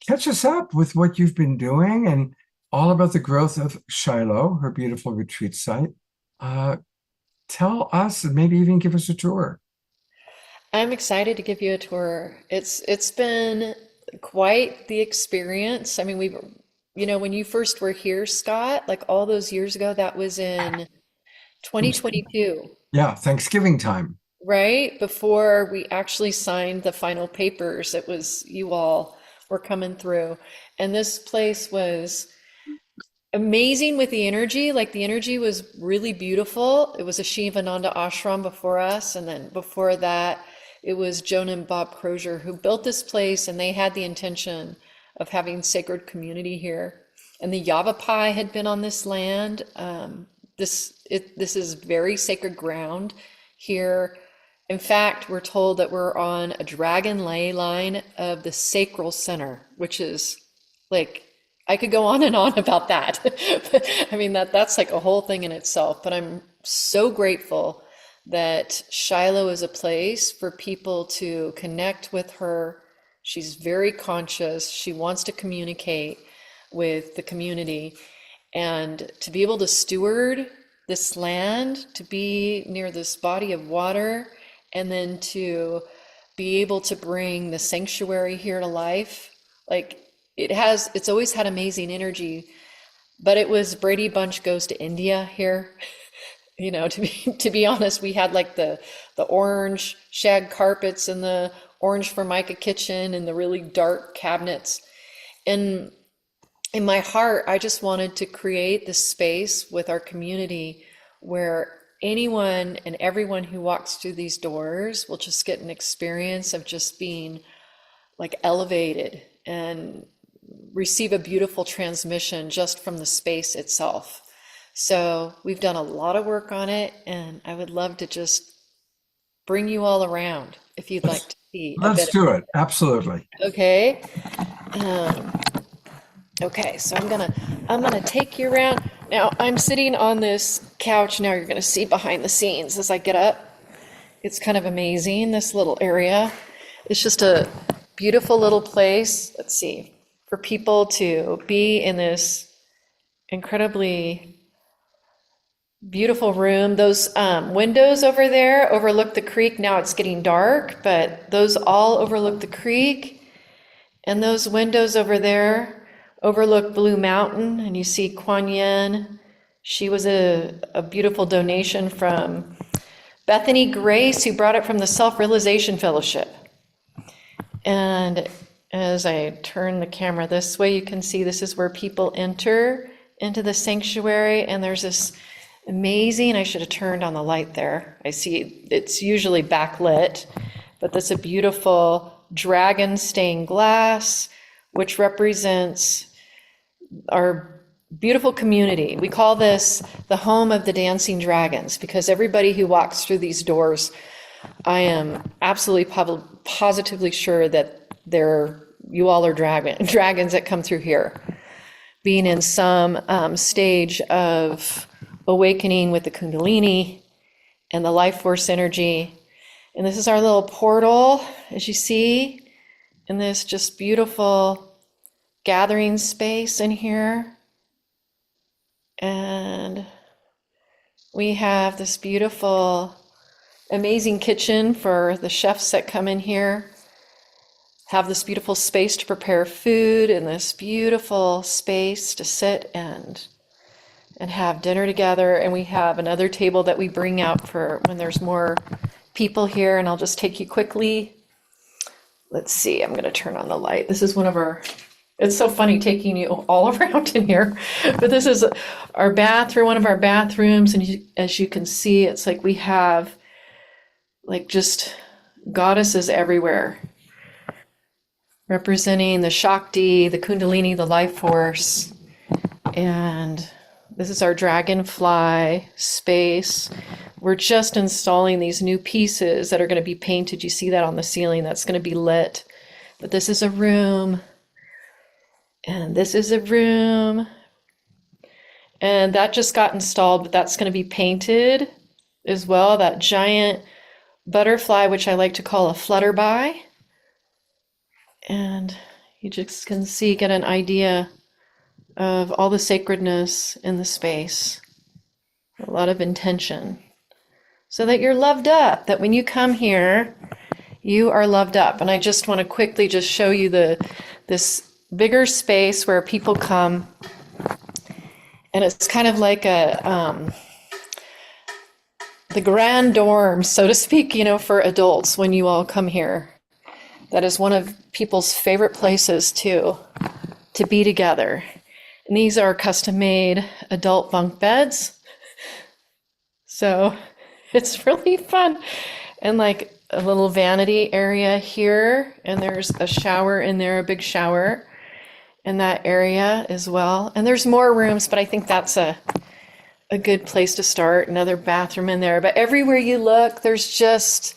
catch us up with what you've been doing and all about the growth of Shiloh, her beautiful retreat site. Tell us and maybe even give us a tour. I'm excited to give you a tour. It's been quite the experience. I mean, when you first were here, Scott, like all those years ago, that was in 2022. Yeah, Thanksgiving time. Right? Before we actually signed the final papers, it was you all were coming through. And this place was amazing with the energy. Like the energy was really beautiful. It was a Shivananda ashram before us. And then before that, it was Joan and Bob Crozier who built this place, and they had the intention of having sacred community here. And the Yavapai had been on this land. This is very sacred ground here. In fact, we're told that we're on a dragon ley line of the sacral center, which is like, I could go on and on about that. I mean, that's like a whole thing in itself, but I'm so grateful that Shiloh is a place for people to connect with her. She's very conscious. She wants to communicate with the community, and to be able to steward this land, to be near this body of water, and then to be able to bring the sanctuary here to life. Like it's always had amazing energy, but it was Brady Bunch Goes to India here. To be honest, we had like the orange shag carpets and the orange Formica kitchen and the really dark cabinets. And in my heart, I just wanted to create this space with our community where anyone and everyone who walks through these doors will just get an experience of just being like elevated and receive a beautiful transmission just from the space itself. So we've done a lot of work on it, and I would love to just bring you all around if you'd like to see a Let's bit do it. Absolutely. of, okay? Um, okay, so I'm gonna take you around. Now I'm sitting on this couch. Now you're gonna see behind the scenes as I get up. It's kind of amazing, this little area. It's just a beautiful little place, let's see, for people to be in this incredibly beautiful room. Those windows over there overlook the creek. Now it's getting dark, but those all overlook the creek. And those windows over there overlook Blue Mountain, and you see Kuan Yin. She was a beautiful donation from Bethany Grace, who brought it from the Self-Realization Fellowship. And as I turn the camera this way, you can see this is where people enter into the sanctuary, and there's this amazing, I should have turned on the light there. I see it's usually backlit, but that's a beautiful dragon stained glass, which represents our beautiful community. We call this the home of the dancing dragons, because everybody who walks through these doors, I am absolutely positively sure that you all are dragons that come through here, being in some stage of awakening with the Kundalini and the life force energy. And this is our little portal, as you see, in this just beautiful gathering space in here. And we have this beautiful, amazing kitchen for the chefs that come in here. Have this beautiful space to prepare food, and this beautiful space to sit and have dinner together. And we have another table that we bring out for when there's more people here. And I'll just take you quickly. Let's see, I'm going to turn on the light. This is one of our, it's so funny taking you all around in here, but this is our bathroom, one of our bathrooms. And as you can see, it's like we have like just goddesses everywhere, representing the Shakti, the Kundalini, the life force. And this is our dragonfly space. We're just installing these new pieces that are going to be painted. You see that on the ceiling, that's going to be lit. But this is a room, and this is a room, and that just got installed, but that's going to be painted as well. That giant butterfly, which I like to call a flutterby. And you just can see, get an idea of all the sacredness in the space, a lot of intention, so that you're loved up, that when you come here, you are loved up. And I just want to quickly just show you this bigger space where people come, and it's kind of like the grand dorm, so to speak, for adults when you all come here. That is one of people's favorite places to be together. And these are custom-made adult bunk beds. So it's really fun. And like a little vanity area here, and there's a shower in there, a big shower in that area as well. And there's more rooms, but I think that's a good place to start. Another bathroom in there. But everywhere you look, there is just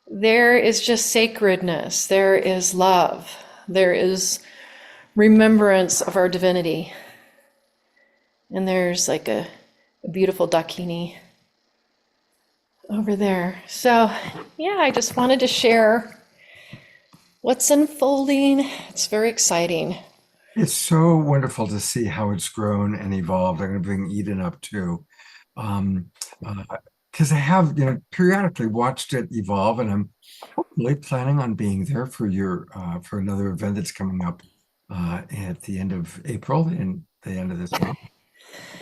sacredness. There is love. There is remembrance of our divinity. And there's like a beautiful dakini over there. So yeah, I just wanted to share what's unfolding. It's very exciting. It's so wonderful to see how it's grown and evolved. I'm going to bring Eden up too. Because I have, periodically watched it evolve, and I'm hopefully planning on being there for for another event that's coming up at the end of April, and the end of this month.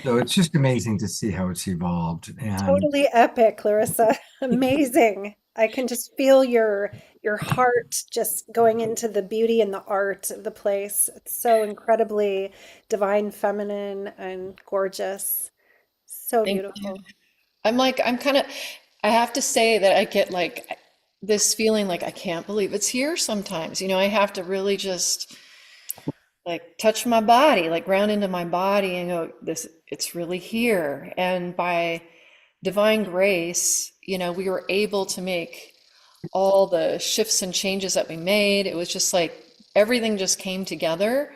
So it's just amazing to see how it's evolved. And Totally epic, Clarissa. Amazing. I can just feel your your heart just going into the beauty and the art of the place. It's so incredibly divine, feminine, and gorgeous. So Thank you. beautiful. I'm kind of, I have to say that I get like this feeling like I can't believe it's here sometimes. I have to really just like touch my body, like ground into my body and go, it's really here. And by divine grace, we were able to make all the shifts and changes that we made. It was just like everything just came together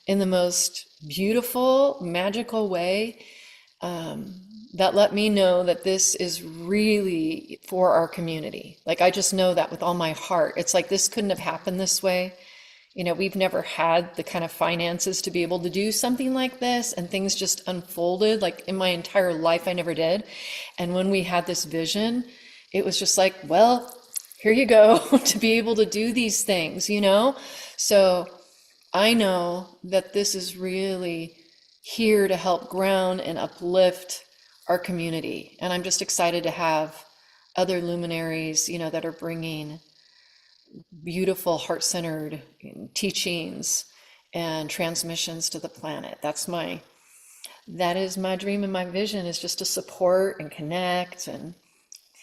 in the most beautiful, magical way, that let me know that this is really for our community. Like, I just know that with all my heart. It's like this couldn't have happened this way. We've never had the kind of finances to be able to do something like this, and things just unfolded. Like in my entire life, I never did. And when we had this vision, it was just like, well, here you go to be able to do these things. So I know that this is really here to help ground and uplift our community. And I'm just excited to have other luminaries, that are bringing beautiful, heart-centered teachings and transmissions to the planet. That is my dream and my vision, is just to support and connect. And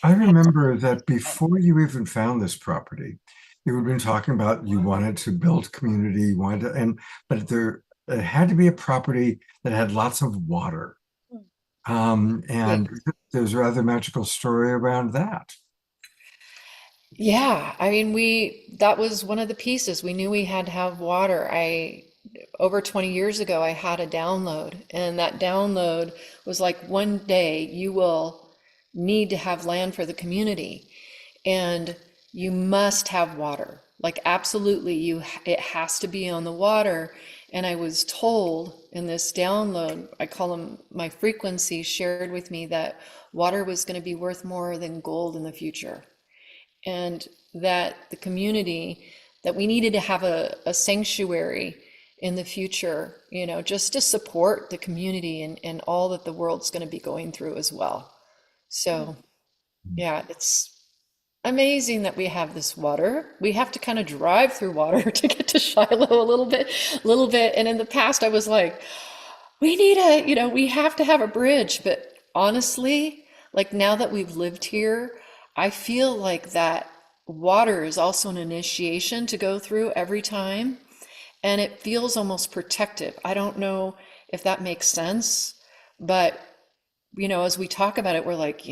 I remember that before you even found this property, you had been talking about you wanted to build community, you wanted to, but it had to be a property that had lots of water. And there's a rather magical story around that. yeah, I mean, that was one of the pieces. We knew we had to have water. Over 20 years ago, I had a download, and that download was like, one day you will need to have land for the community, and you must have water. Like, absolutely, it has to be on the water. And I was told in this download, I call them my frequency, shared with me that water was going to be worth more than gold in the future, and that the community, that we needed to have a sanctuary in the future, just to support the community and all that the world's going to be going through as well. So yeah, it's amazing that we have this water. We have to kind of drive through water to get to Shiloh a little bit. And in the past, I was like, we have to have a bridge. But honestly, like, now that we've lived here, I feel like that water is also an initiation to go through every time. And it feels almost protective. I don't know if that makes sense, but as we talk about it, we're like,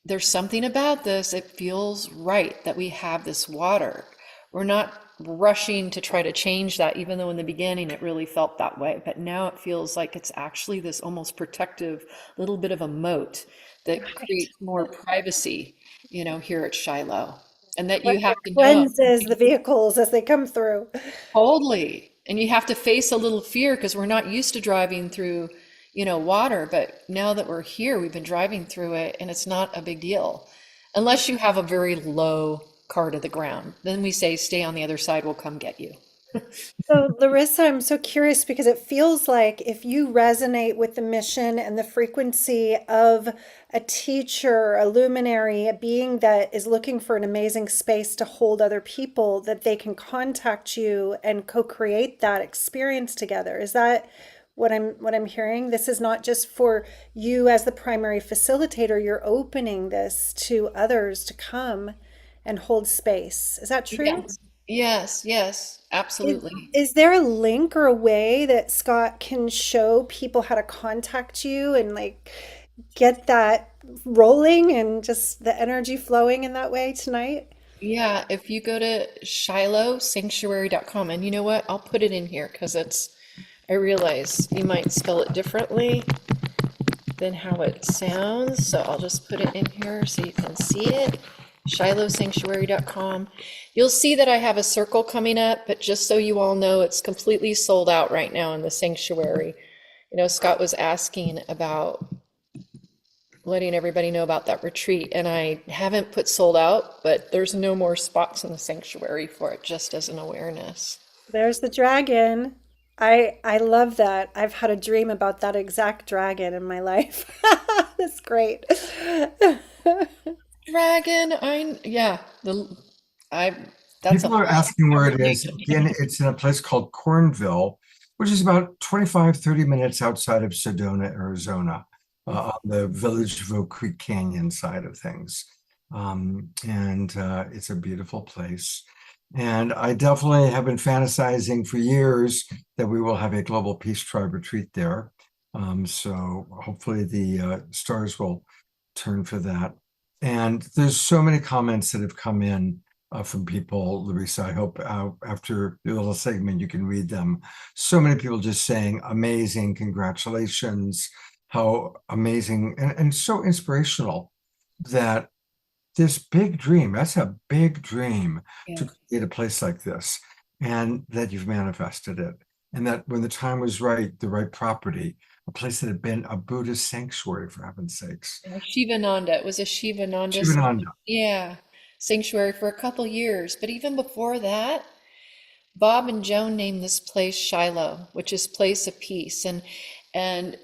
there's something about this. It feels right that we have this water. We're not rushing to try to change that, even though in the beginning it really felt that way. But now it feels like it's actually this almost protective little bit of a moat that creates more privacy, here at Shiloh. And that you have to know. Cleanses the vehicles as they come through. Totally. And you have to face a little fear because we're not used to driving through, water. But now that we're here, we've been driving through it, and it's not a big deal. Unless you have a very low car to the ground. Then we say, stay on the other side, we'll come get you. So, Larissa, I'm so curious because it feels like if you resonate with the mission and the frequency of a teacher, a luminary, a being that is looking for an amazing space to hold other people, that they can contact you and co-create that experience together. Is that what I'm hearing? This is not just for you as the primary facilitator, you're opening this to others to come and hold space. Is that true? Yes, Is, absolutely. is there a link or a way that Scott can show people how to contact you and like get that rolling and just the energy flowing in that way tonight? Yeah, if you go to shilohsanctuary.com, and you know what? I'll put it in here because I realize you might spell it differently than how it sounds. So I'll just put it in here so you can see it. shilohsanctuary.com. You'll see that I have a circle coming up, but just so you all know, it's completely sold out right now in the sanctuary. Scott was asking about letting everybody know about that retreat, and I haven't put sold out, but there's no more spots in the sanctuary for it, just as an awareness. There's the dragon. I love that. I've had a dream about that exact dragon in my life. That's great. Dragon, yeah, I, that's a People are whole asking where it is. conversation. Again, it's in a place called Cornville, which is about 25, 30 minutes outside of Sedona, Arizona, on the Village of Oak Creek Canyon side of things. And it's a beautiful place. And I definitely have been fantasizing for years that we will have a Global Peace Tribe retreat there. So hopefully the stars will turn for that. And there's so many comments that have come in from people, Larissa. I hope after the little segment you can read them. So many people just saying, amazing, congratulations, how amazing, and so inspirational that this big dream, that's a big dream to Yeah. create a place like this, and that you've manifested it. And that when the time was right, the right property, a place that had been a Buddhist sanctuary, for heaven's sakes. Shivananda, it was a Shivananda, Shivananda. yeah, sanctuary for a couple years. But even before that, Bob and Joan named this place Shiloh, which is place of peace. And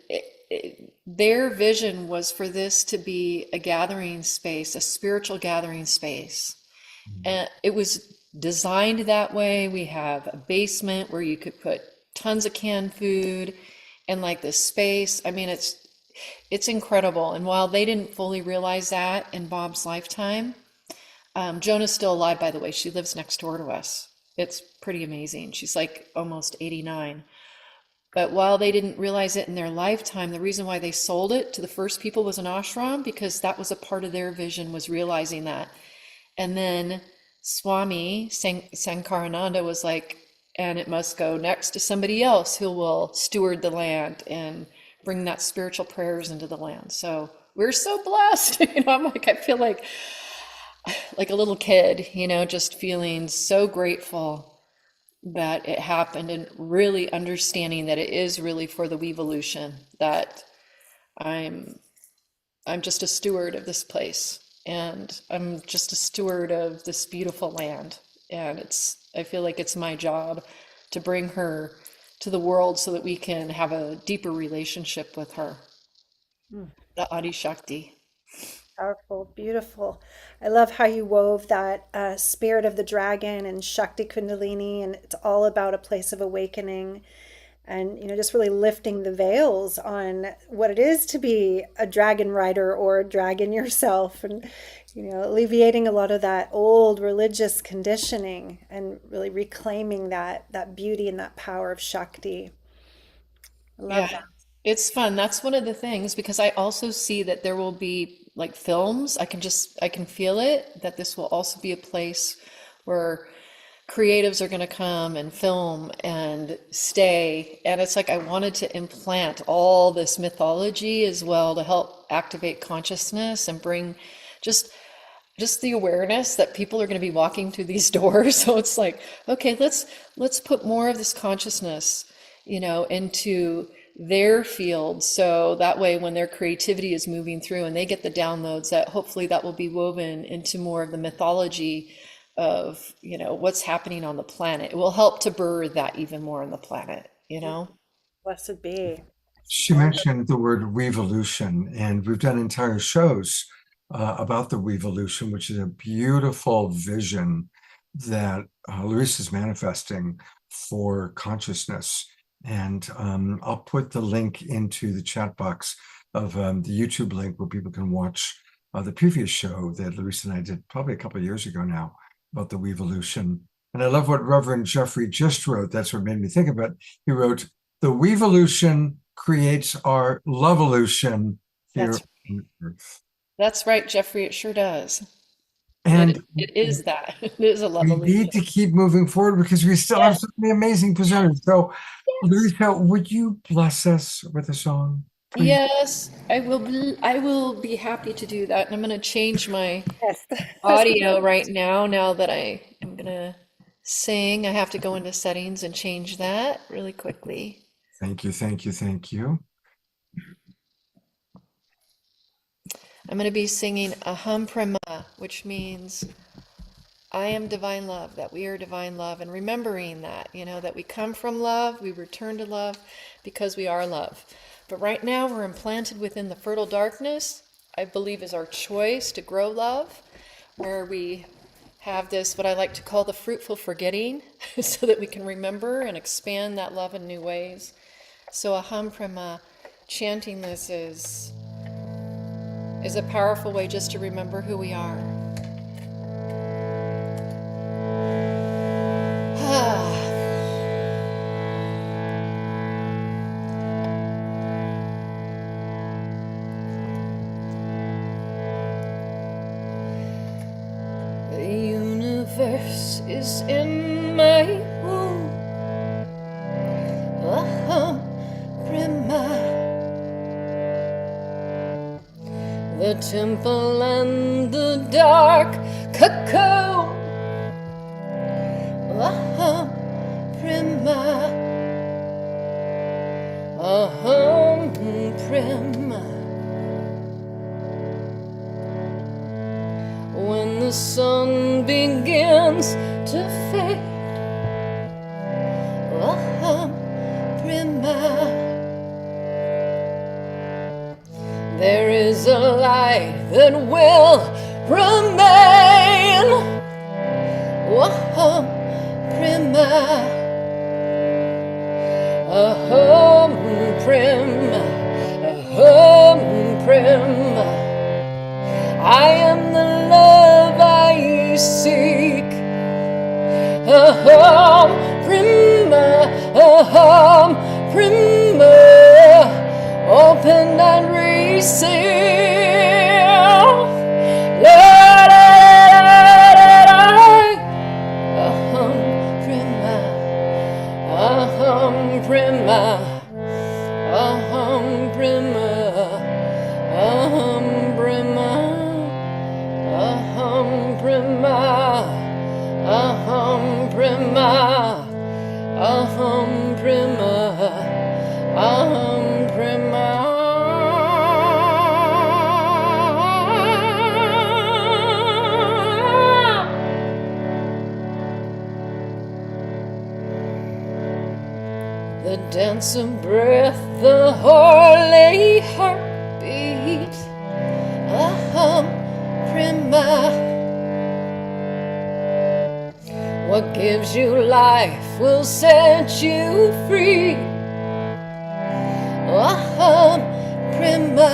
their vision was for this to be a gathering space, a spiritual gathering space. And it was designed that way. We have a basement where you could put tons of canned food and like this space. I mean, it's incredible. And while they didn't fully realize that in Bob's lifetime, Jonah's still alive, by the way. She lives next door to us. It's pretty amazing. She's like almost 89. But while they didn't realize it in their lifetime, the reason why they sold it to the first people was an ashram, because that was a part of their vision, was realizing that. And then Swami Sankarananda was like, and it must go next to somebody else who will steward the land and bring that spiritual prayers into the land. So we're so blessed. I'm like, I feel like a little kid, just feeling so grateful that it happened, and really understanding that it is really for the Weevolution, that I'm I'm just a steward of this place, and I'm just a steward of this beautiful land. And I feel like it's my job to bring her to the world so that we can have a deeper relationship with her, the Adi Shakti. Powerful, beautiful. I love how you wove that spirit of the dragon and Shakti Kundalini, and it's all about a place of awakening and, just really lifting the veils on what it is to be a dragon rider or a dragon yourself, and, alleviating a lot of that old religious conditioning and really reclaiming that beauty and that power of Shakti. I love Yeah, that. it's fun. That's one of the things, because I also see that there will be like films. I can feel it, that this will also be a place where creatives are going to come and film and stay. And it's like I wanted to implant all this mythology as well to help activate consciousness and bring just just the awareness that people are going to be walking through these doors. So it's like, okay, let's put more of this consciousness, into their field. So that way, when their creativity is moving through and they get the downloads, that hopefully that will be woven into more of the mythology of, what's happening on the planet. It will help to birth that even more on the planet. Blessed be. She mentioned the word Weevolution, and we've done entire shows about the Weevolution, which is a beautiful vision that Larissa is manifesting for consciousness. And I'll put the link into the chat box of the YouTube link where people can watch the previous show that Larissa and I did probably a couple of years ago now about the Weevolution. And I love what Reverend Jeffrey just wrote. That's what made me think of it. He wrote, "The Weevolution creates our Lovevolution here That's on Earth." that's right, Jeffrey. It sure does. And It is that. It is a we level. need to keep moving forward because we still have so many amazing presenters. So, Larissa, would you bless us with a song, please? Yes, I will be happy to do that. And I'm going to change my Yes. audio right now that I am going to sing. I have to go into settings and change that really quickly. Thank you, thank you, thank you. I'm going to be singing Aham Prema, which means I am divine love, that we are divine love, and remembering that, that we come from love, we return to love because we are love. But right now we're implanted within the fertile darkness I believe is our choice to grow love, where we have this, what I like to call the fruitful forgetting, so that we can remember and expand that love in new ways. So Aham Prema, chanting this is a powerful way just to remember who we are. The universe is in my womb. Aham Prema. The temple and the dark cocoon. Aham Prema. Aham Prema. When the sun begins to fade, Aham Prema. There is a light that will remain. Aham Prema. Aham Prema. Aham Prema. I am the love I seek. Aham Prema. Aham Prema. Open and receive. Aham Prema. Aham Prema. Aham Prema. Aham Prema. Aham Prema. Aham Prema. Aham Prema. Aham Prema. The dance of breath, the holy heartbeat. Aham Prema. What gives you life will set you free. Aham Prema.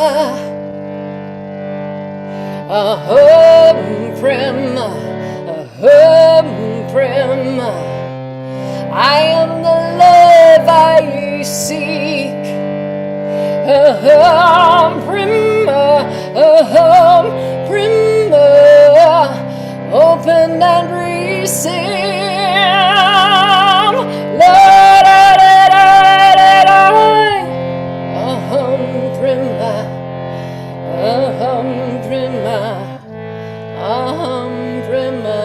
Aham Prema. Aham Prema. I am the love I seek. Aham Prema. Aham Prema. Open and receive. Aham Prema. Aham Prema. Aham Prema.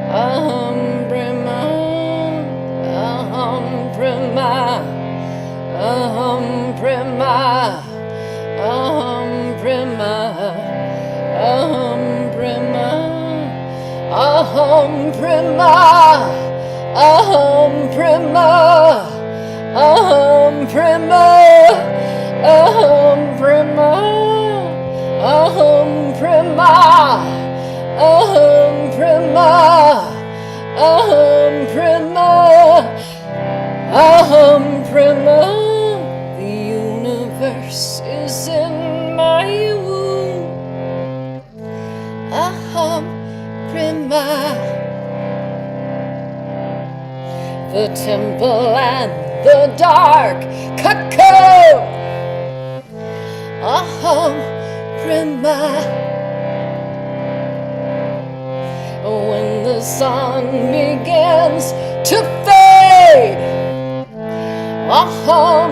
Aham Prema. Aham Prema. Aham Prema. Aham Prema. Aham Prema. Aham Prema. Aham Prema. Aham Prema. Aham Prema. Aham Prema. Aham Prema. Aham Prema. Aham Prema. The universe is in my womb. Aham Prema. The temple and the dark cocoon. Aham Prema. When the sun begins to fade. Aham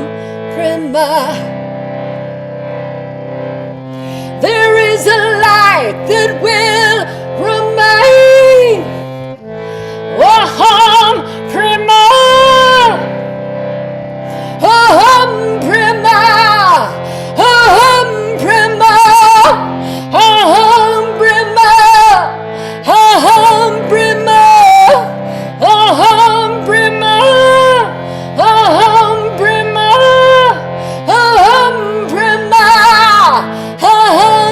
Prema. There is a light that will remain. Aham Prema. Aham Prema. Aham Prema. Aham Prema. Aham Prema. Aham Prema. Aham Prema. Aham Prema. Aham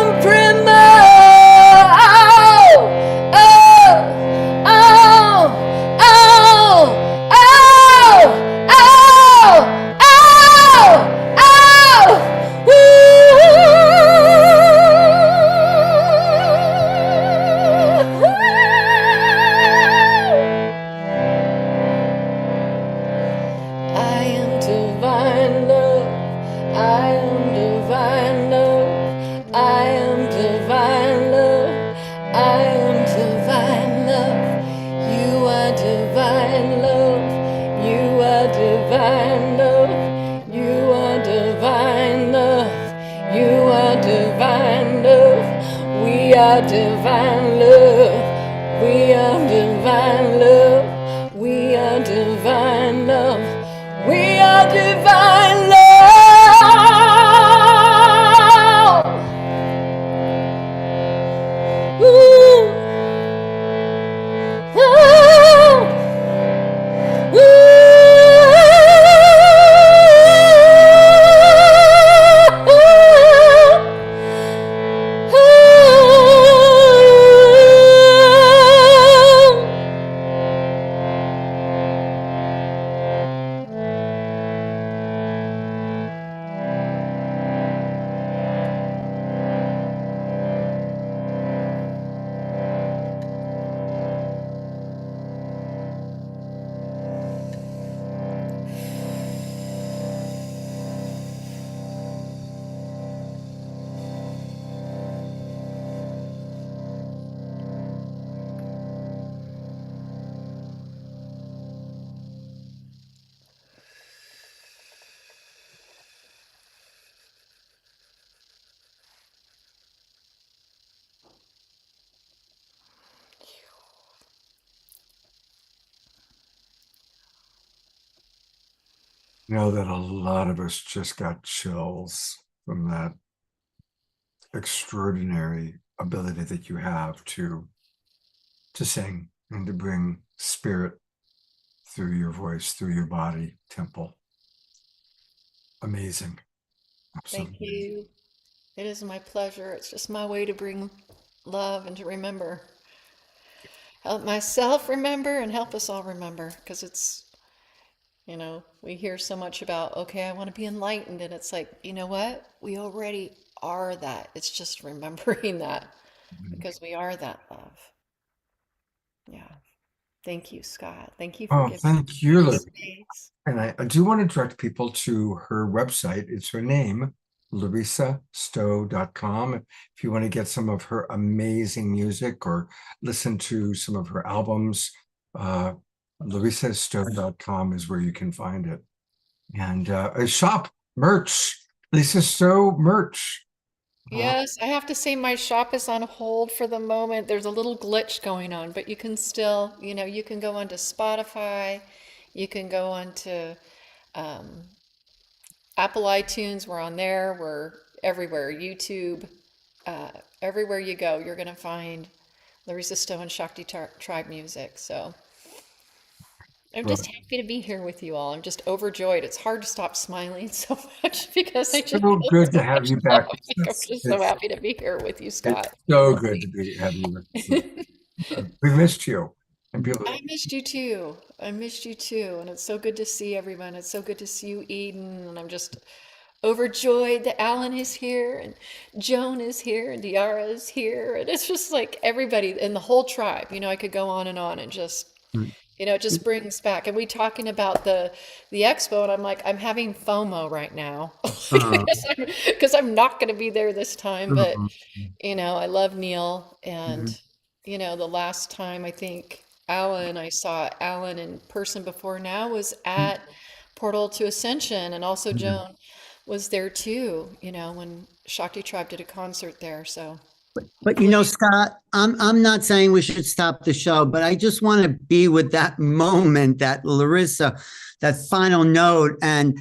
divine love. We are divine love. We are divine love. We are divine love. Ooh. Ooh. Know that a lot of us just got chills from that extraordinary ability that you have to sing and to bring spirit through your voice, through your body, temple. Amazing. Thank Absolutely. you. It is my pleasure. It's just my way to bring love and to remember. Help myself remember and help us all remember, because it's, we hear so much about, okay, I want to be enlightened. And it's like, you know what? We already are that. It's just remembering that, because we are that love. Yeah. Thank you, Scott. Thank you for Oh, giving thank me you, the Lou. space. And I do want to direct people to her website. It's her name, larissastowe.com. If you want to get some of her amazing music or listen to some of her albums, larissastowe.com is where you can find it. And a shop, merch, Lisa Stowe merch. Yes, I have to say my shop is on hold for the moment. There's a little glitch going on, but you can still, you can go onto Spotify, you can go onto um, Apple iTunes, we're on there, we're everywhere, YouTube, uh, everywhere you go, you're going to find Larissa Stowe and Shakti Tribe music. So I'm just happy to be here with you all. I'm just overjoyed. It's hard to stop smiling so much because I just So feel good to so have much you love. back with Like, I'm us. just so happy to be here with you, It's Scott. so good to have you with us. We missed you. And people, I missed you too. I missed you too. And it's so good to see everyone. It's so good to see you, Eden. And I'm just overjoyed that Alan is here and Joan is here and Diara is here. And it's just like everybody and the whole tribe. I could go on and just, it just brings back. And we talking about the expo, and I'm like, I'm having FOMO right now because I'm not going to be there this time. But I love Neil, and the last time I think I saw Alan in person before now was at Portal to Ascension, and also Joan was there too, when Shakti Tribe did a concert there. So But you know, Scott, I'm not saying we should stop the show, but I just want to be with that moment, that Larissa, that final note, and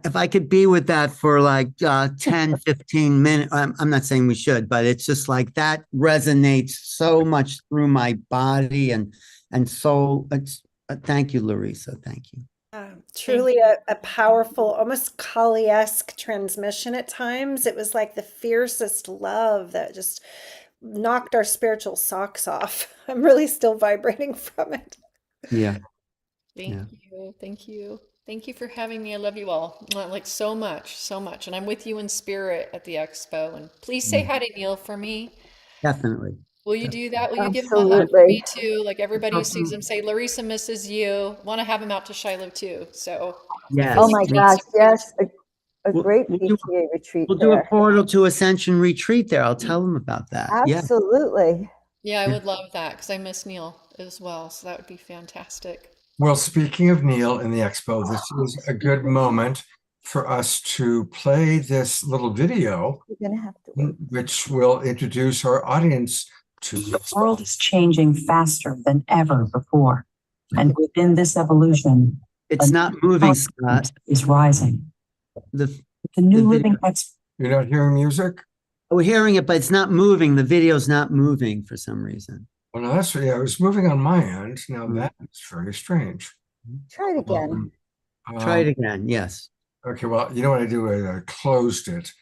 if I could be with that for like 10, 15 minutes, I'm not saying we should, but it's just like that resonates so much through my body and soul. It's thank you, Larissa. Thank you. Truly a powerful, almost Kali-esque transmission at times. It was like the fiercest love that just knocked our spiritual socks off. I'm really still vibrating from it. Yeah. thank you, thank you, thank you for having me. I love you all like so much, so much, and I'm with you in spirit at the expo. And please say hi to Neil for me. Definitely. Will you do that? Will you give him a hug for Absolutely. me too? Like everybody who sees him say, Larissa misses you. Want to have him out to Shiloh too. So I Yes. feel Oh like my we need gosh, some yes, energy. a We'll, great we'll do, PTA retreat we'll do a there. portal to Ascension retreat there. I'll tell them about that. Yeah. Absolutely. Yeah, I would love that because I miss Neil as well. So that would be fantastic. well, speaking of Neil and the expo, this is a good moment for us to play this little video, You're gonna have to wait. which will introduce our audience The world is changing faster than ever before. And within this evolution, It's not moving, Scott. is rising. The, The new the living video, You're not hearing music? we're hearing it, but it's not moving. The video's not moving for some reason. Well, no, that's, yeah, it was moving on my end. Now Hmm. that's very strange. Try it again. Try it again. Yes. Okay, well, you know what I do? I closed it.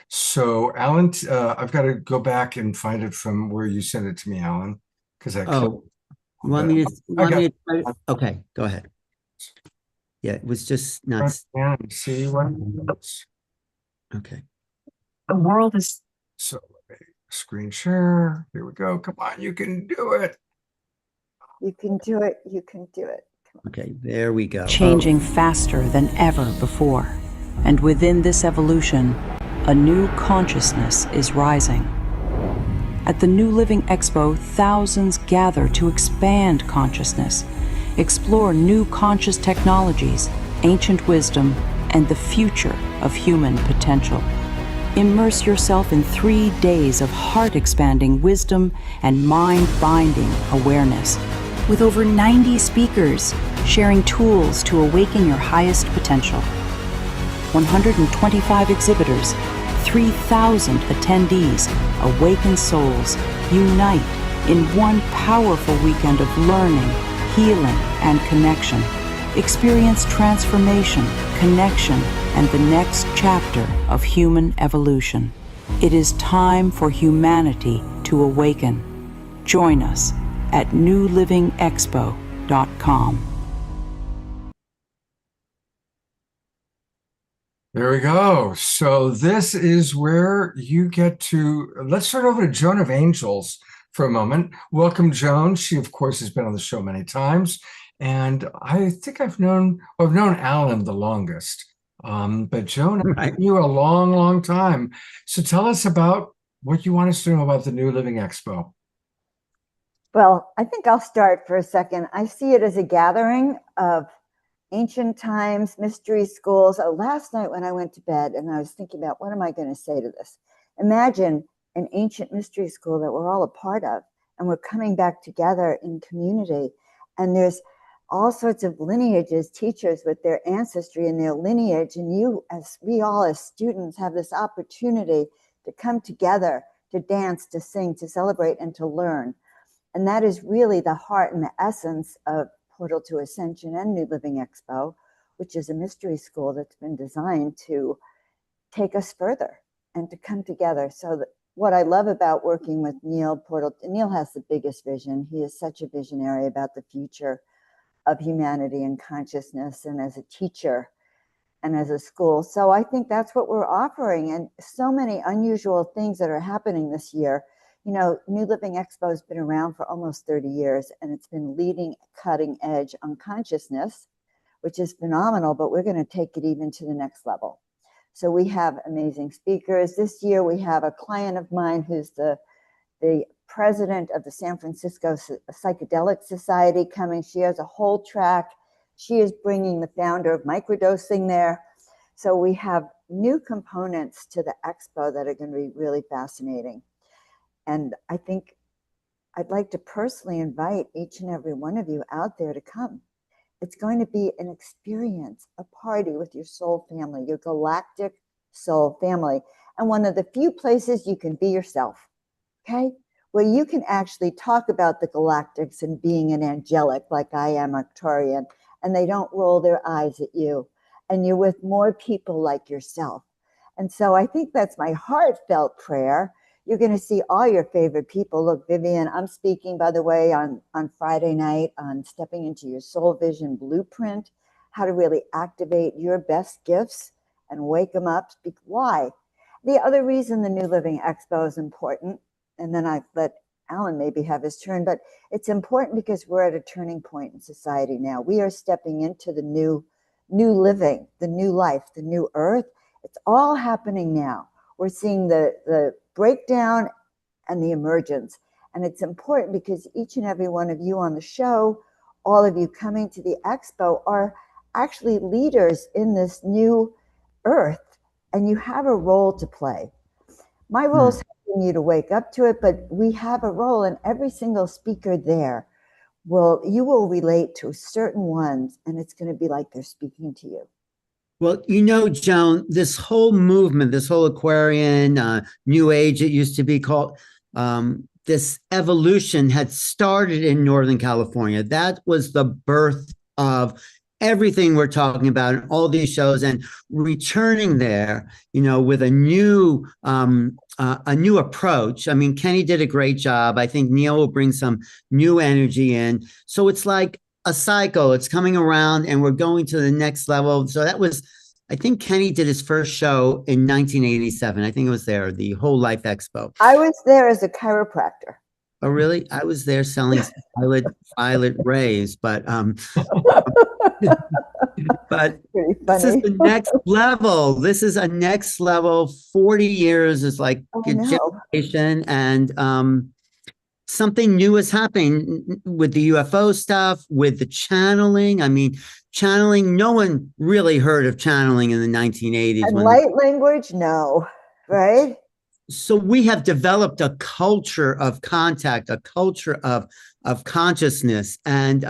So, Alan, I've got to go back and find it from where you sent it to me, Alan, because I Oh, you want me to, okay, go ahead. Yeah, it was just not, and see what. okay. The world is So, screen share. Here we go. Come on, you can do it. You can do it. You can do it. Okay, there we go. changing faster than ever before. And within this evolution, a new consciousness is rising. At the New Living Expo, thousands gather to expand consciousness, explore new conscious technologies, ancient wisdom, and the future of human potential. Immerse yourself in 3 days of heart-expanding wisdom and mind-binding awareness, with over 90 speakers sharing tools to awaken your highest potential. 125 exhibitors, 3,000 attendees, awakened souls unite in one powerful weekend of learning, healing, and connection. Experience transformation, connection, and the next chapter of human evolution. It is time for humanity to awaken. Join us at newlivingexpo.com. There we go. So this is where you get to, let's start over to Joan of Angels for a moment. Welcome, Joan. She, of course, has been on the show many times. And I think I've known Alan the longest. But Joan, I've known you a long, long time. So tell us about what you want us to know about the New Living Expo. Well, I think I'll start for a second. I see it as a gathering of ancient times, mystery schools. Last night when I went to bed and I was thinking about what am I going to say to this? Imagine an ancient mystery school that we're all a part of, and we're coming back together in community. And there's all sorts of lineages, teachers with their ancestry and their lineage. And you, as we all as students, have this opportunity to come together, to dance, to sing, to celebrate, and to learn. And that is really the heart and the essence of Portal to Ascension and New Living Expo, which is a mystery school that's been designed to take us further and to come together. So what I love about working with Neil Neil has the biggest vision. He is such a visionary about the future of humanity and consciousness, and as a teacher and as a school. So I think that's what we're offering, and so many unusual things that are happening this year. You know, New Living Expo has been around for almost 30 years, and it's been leading cutting edge on consciousness, which is phenomenal, but we're going to take it even to the next level. So we have amazing speakers. This year we have a client of mine who's the president of the San Francisco Psychedelic Society coming. She has a whole track. She is bringing the founder of microdosing there. So we have new components to the expo that are going to be really fascinating. And I think I'd like to personally invite each and every one of you out there to come. It's going to be an experience, a party with your soul family, your galactic soul family, and one of the few places you can be yourself, okay? Where you can actually talk about the galactics and being an angelic like I am, Arcturian, and they don't roll their eyes at you, and you're with more people like yourself. And so I think that's my heartfelt prayer. You're going to see all your favorite people. Look, Vivian, I'm speaking, by the way, on Friday night on stepping into your soul vision blueprint, how to really activate your best gifts and wake them up. Why? The other reason the New Living Expo is important, and then I let Alan maybe have his turn, but it's important because we're at a turning point in society now. We are stepping into the new living, the new life, the new earth. It's all happening now. We're seeing the breakdown and the emergence. And it's important because each and every one of you on the show, all of you coming to the expo, are actually leaders in this new earth, and you have a role to play. My role is asking you to wake up to it, but we have a role, and every single speaker there you will relate to certain ones, and it's going to be like they're speaking to you. Well, Joan, this whole movement, this whole Aquarian, New Age, it used to be called, this evolution had started in Northern California. That was the birth of everything we're talking about in all these shows, and returning there, with a new approach. I mean, Kenny did a great job. I think Neil will bring some new energy in. So it's like a cycle. It's coming around, and we're going to the next level. So I think Kenny did his first show in 1987. I think it was there, the Whole Life Expo. I was there as a chiropractor. Oh, really? I was there selling violet rays, but but this is the next level. This is a next level. 40 years is like a generation, and something new is happening with the UFO stuff, with the channeling. I mean, channeling, no one really heard of channeling in the 1980s. And light language, no, right? So we have developed a culture of contact, a culture of consciousness. And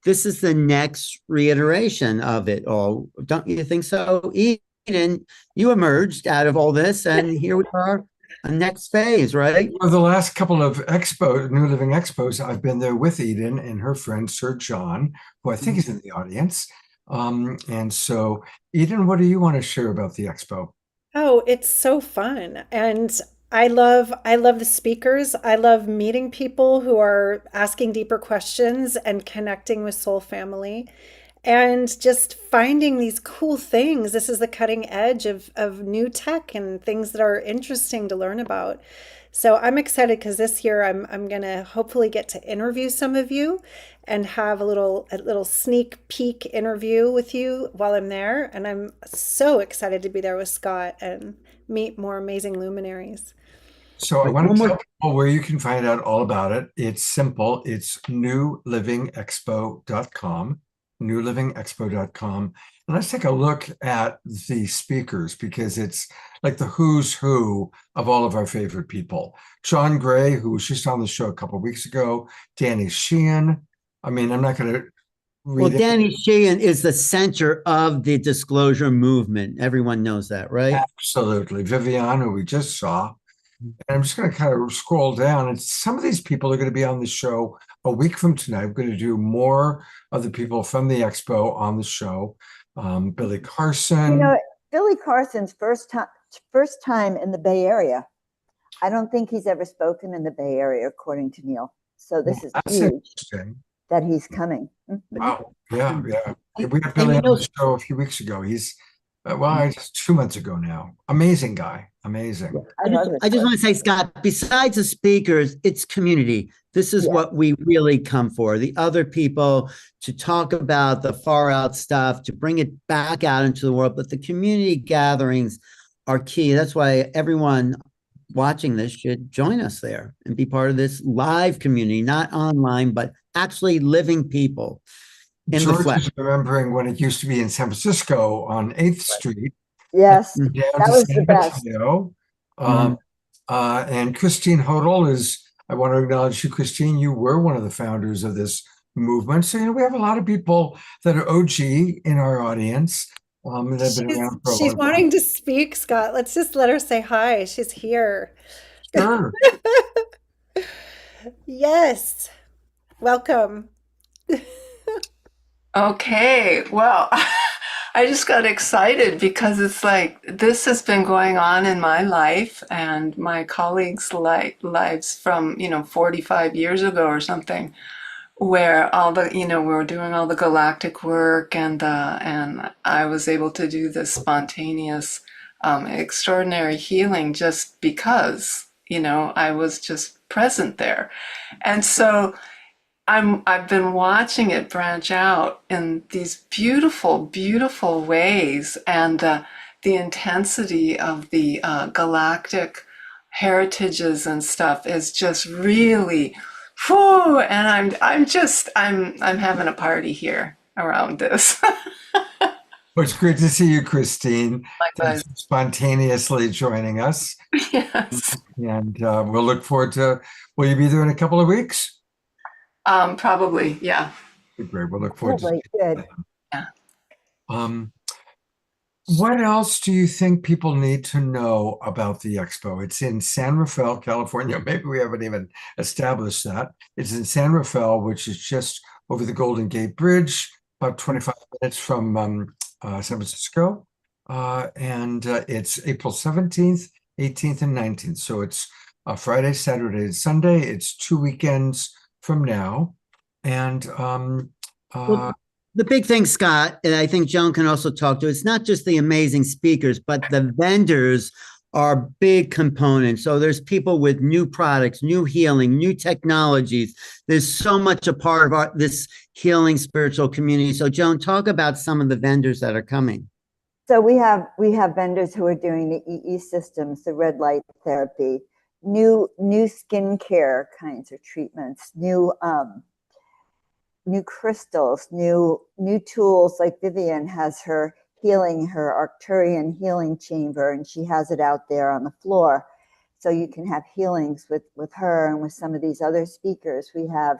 this is the next reiteration of it all. Don't you think so? Eden, you emerged out of all this, and here we are. A next phase, right? For the last couple of New Living Expos, I've been there with Eden and her friend Sir John, who I think is in the audience. And so, Eden, what do you want to share about the Expo? Oh, it's so fun. And I love the speakers. I love meeting people who are asking deeper questions and connecting with Soul Family, and just finding these cool things. This is the cutting edge of new tech and things that are interesting to learn about. So I'm excited because this year I'm gonna hopefully get to interview some of you and have a little sneak peek interview with you while I'm there. And I'm so excited to be there with Scott and meet more amazing luminaries. So I want to tell people where you can find out all about it. It's simple. It's newlivingexpo.com, newlivingexpo.com. And let's take a look at the speakers, because it's like the who's who of all of our favorite people. John Gray, who was just on the show a couple of weeks ago, Danny Sheehan. I mean, I'm not going to read Danny Sheehan is the center of the disclosure movement. Everyone knows that, right? Absolutely. Vivian, who we just saw. And I'm just going to kind of scroll down, and some of these people are going to be on the show a week from tonight. We're going to do more of the people from the Expo on the show. Billy Carson. Billy Carson's first time in the Bay Area. I don't think he's ever spoken in the Bay Area, according to Neil. So this is huge that he's coming. Wow. Yeah. We had Billy on the show a few weeks ago. He's just 2 months ago now. Amazing guy. Amazing. I just want to say, Scott, besides the speakers, it's community. This is what we really come for. The other people to talk about the far out stuff, to bring it back out into the world. But the community gatherings are key. That's why everyone watching this should join us there and be part of this live community, not online, but actually living people. George is remembering when it used to be in San Francisco on 8th Street. Yes, down that to was San the best. Mateo. And Christine Hodel I want to acknowledge you, Christine. You were one of the founders of this movement. So, we have a lot of people that are OG in our audience. That have been around for a She's long wanting time. to speak, Scott. Let's just let her say hi. She's here. Sure. Yes. Welcome. Okay, well, I just got excited because it's like this has been going on in my life and my colleagues' lives from 45 years ago or something, where all the we were doing all the galactic work, and I was able to do this spontaneous, extraordinary healing just because I was just present there, and so. I've been watching it branch out in these beautiful, beautiful ways, and the intensity of the galactic heritages and stuff is just really, whew, and I'm having a party here around this. Well, it's great to see you, Christine. Thanks Likewise. for spontaneously joining us. Yes. And we'll look forward to, will you be there in a couple of weeks? Probably. Yeah. Great. We'll look forward to Lovely, good. Yeah. um, what else do you think people need to know about the expo? It's in San Rafael, California. Maybe we haven't even established that. It's in San Rafael, which is just over the Golden Gate Bridge, about 25 minutes from San Francisco. And it's April 17th, 18th, and 19th. So it's Friday, Saturday, and Sunday. It's 2 weekends from now. And Well, the big thing, Scott, and I think Joan can also talk to, it's not just the amazing speakers, but the vendors are big components. So there's people with new products, new healing, new technologies. There's so much a part of this healing spiritual community. So Joan, talk about some of the vendors that are coming. So we have vendors who are doing the EE systems, the red light therapy, new skincare kinds of treatments, new crystals, new tools. Like Vivian has her Arcturian healing chamber, and she has it out there on the floor. So you can have healings with her and with some of these other speakers. We have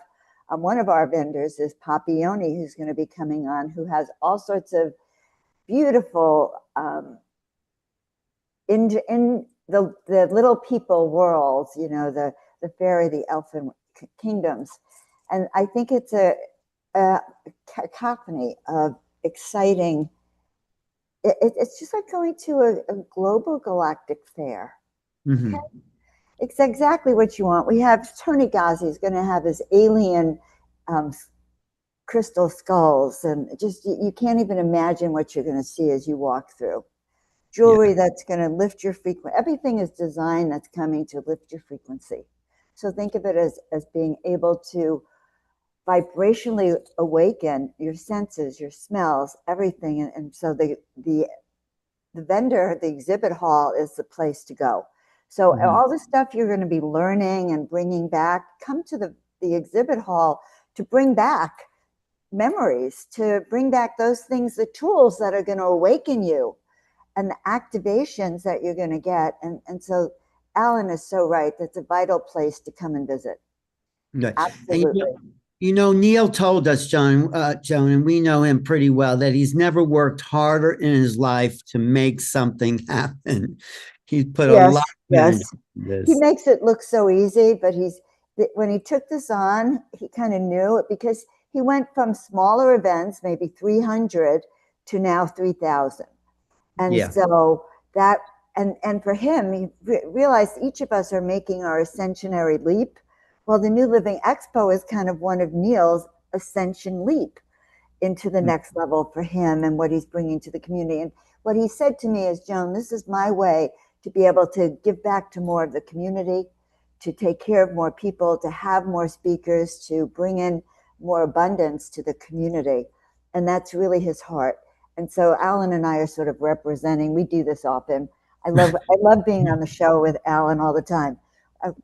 one of our vendors is Papioni, who's going to be coming on, who has all sorts of beautiful in the little people worlds, the fairy, the elfin kingdoms. And I think it's a cacophony of exciting. It's just like going to a global galactic fair. Mm-hmm. Okay? It's exactly what you want. We have Tony Ghazi is going to have his alien crystal skulls, and just you can't even imagine what you're going to see as you walk through. Jewelry that's going to lift your frequency. Everything is designed that's coming to lift your frequency. So think of it as being able to vibrationally awaken your senses, your smells, everything. And so the vendor, the exhibit hall is the place to go. So all the stuff you're going to be learning and bringing back, come to the exhibit hall to bring back memories, to bring back those things, the tools that are going to awaken you and the activations that you're going to get. And so Alan is so right. That's a vital place to come and visit. Right. Absolutely. And Neil told us, Joan, and we know him pretty well, that he's never worked harder in his life to make something happen. He's put a lot of into this. He makes it look so easy, but when he took this on, he kind of knew it, because he went from smaller events, maybe 300, to now 3,000. And so that, and for him, he realized each of us are making our ascensionary leap. Well, the New Living Expo is kind of one of Neil's ascension leap into the next level for him and what he's bringing to the community. And what he said to me is, Joan, this is my way to be able to give back to more of the community, to take care of more people, to have more speakers, to bring in more abundance to the community. And that's really his heart. And so Alan and I are sort of representing, we do this often. I love being on the show with Alan all the time.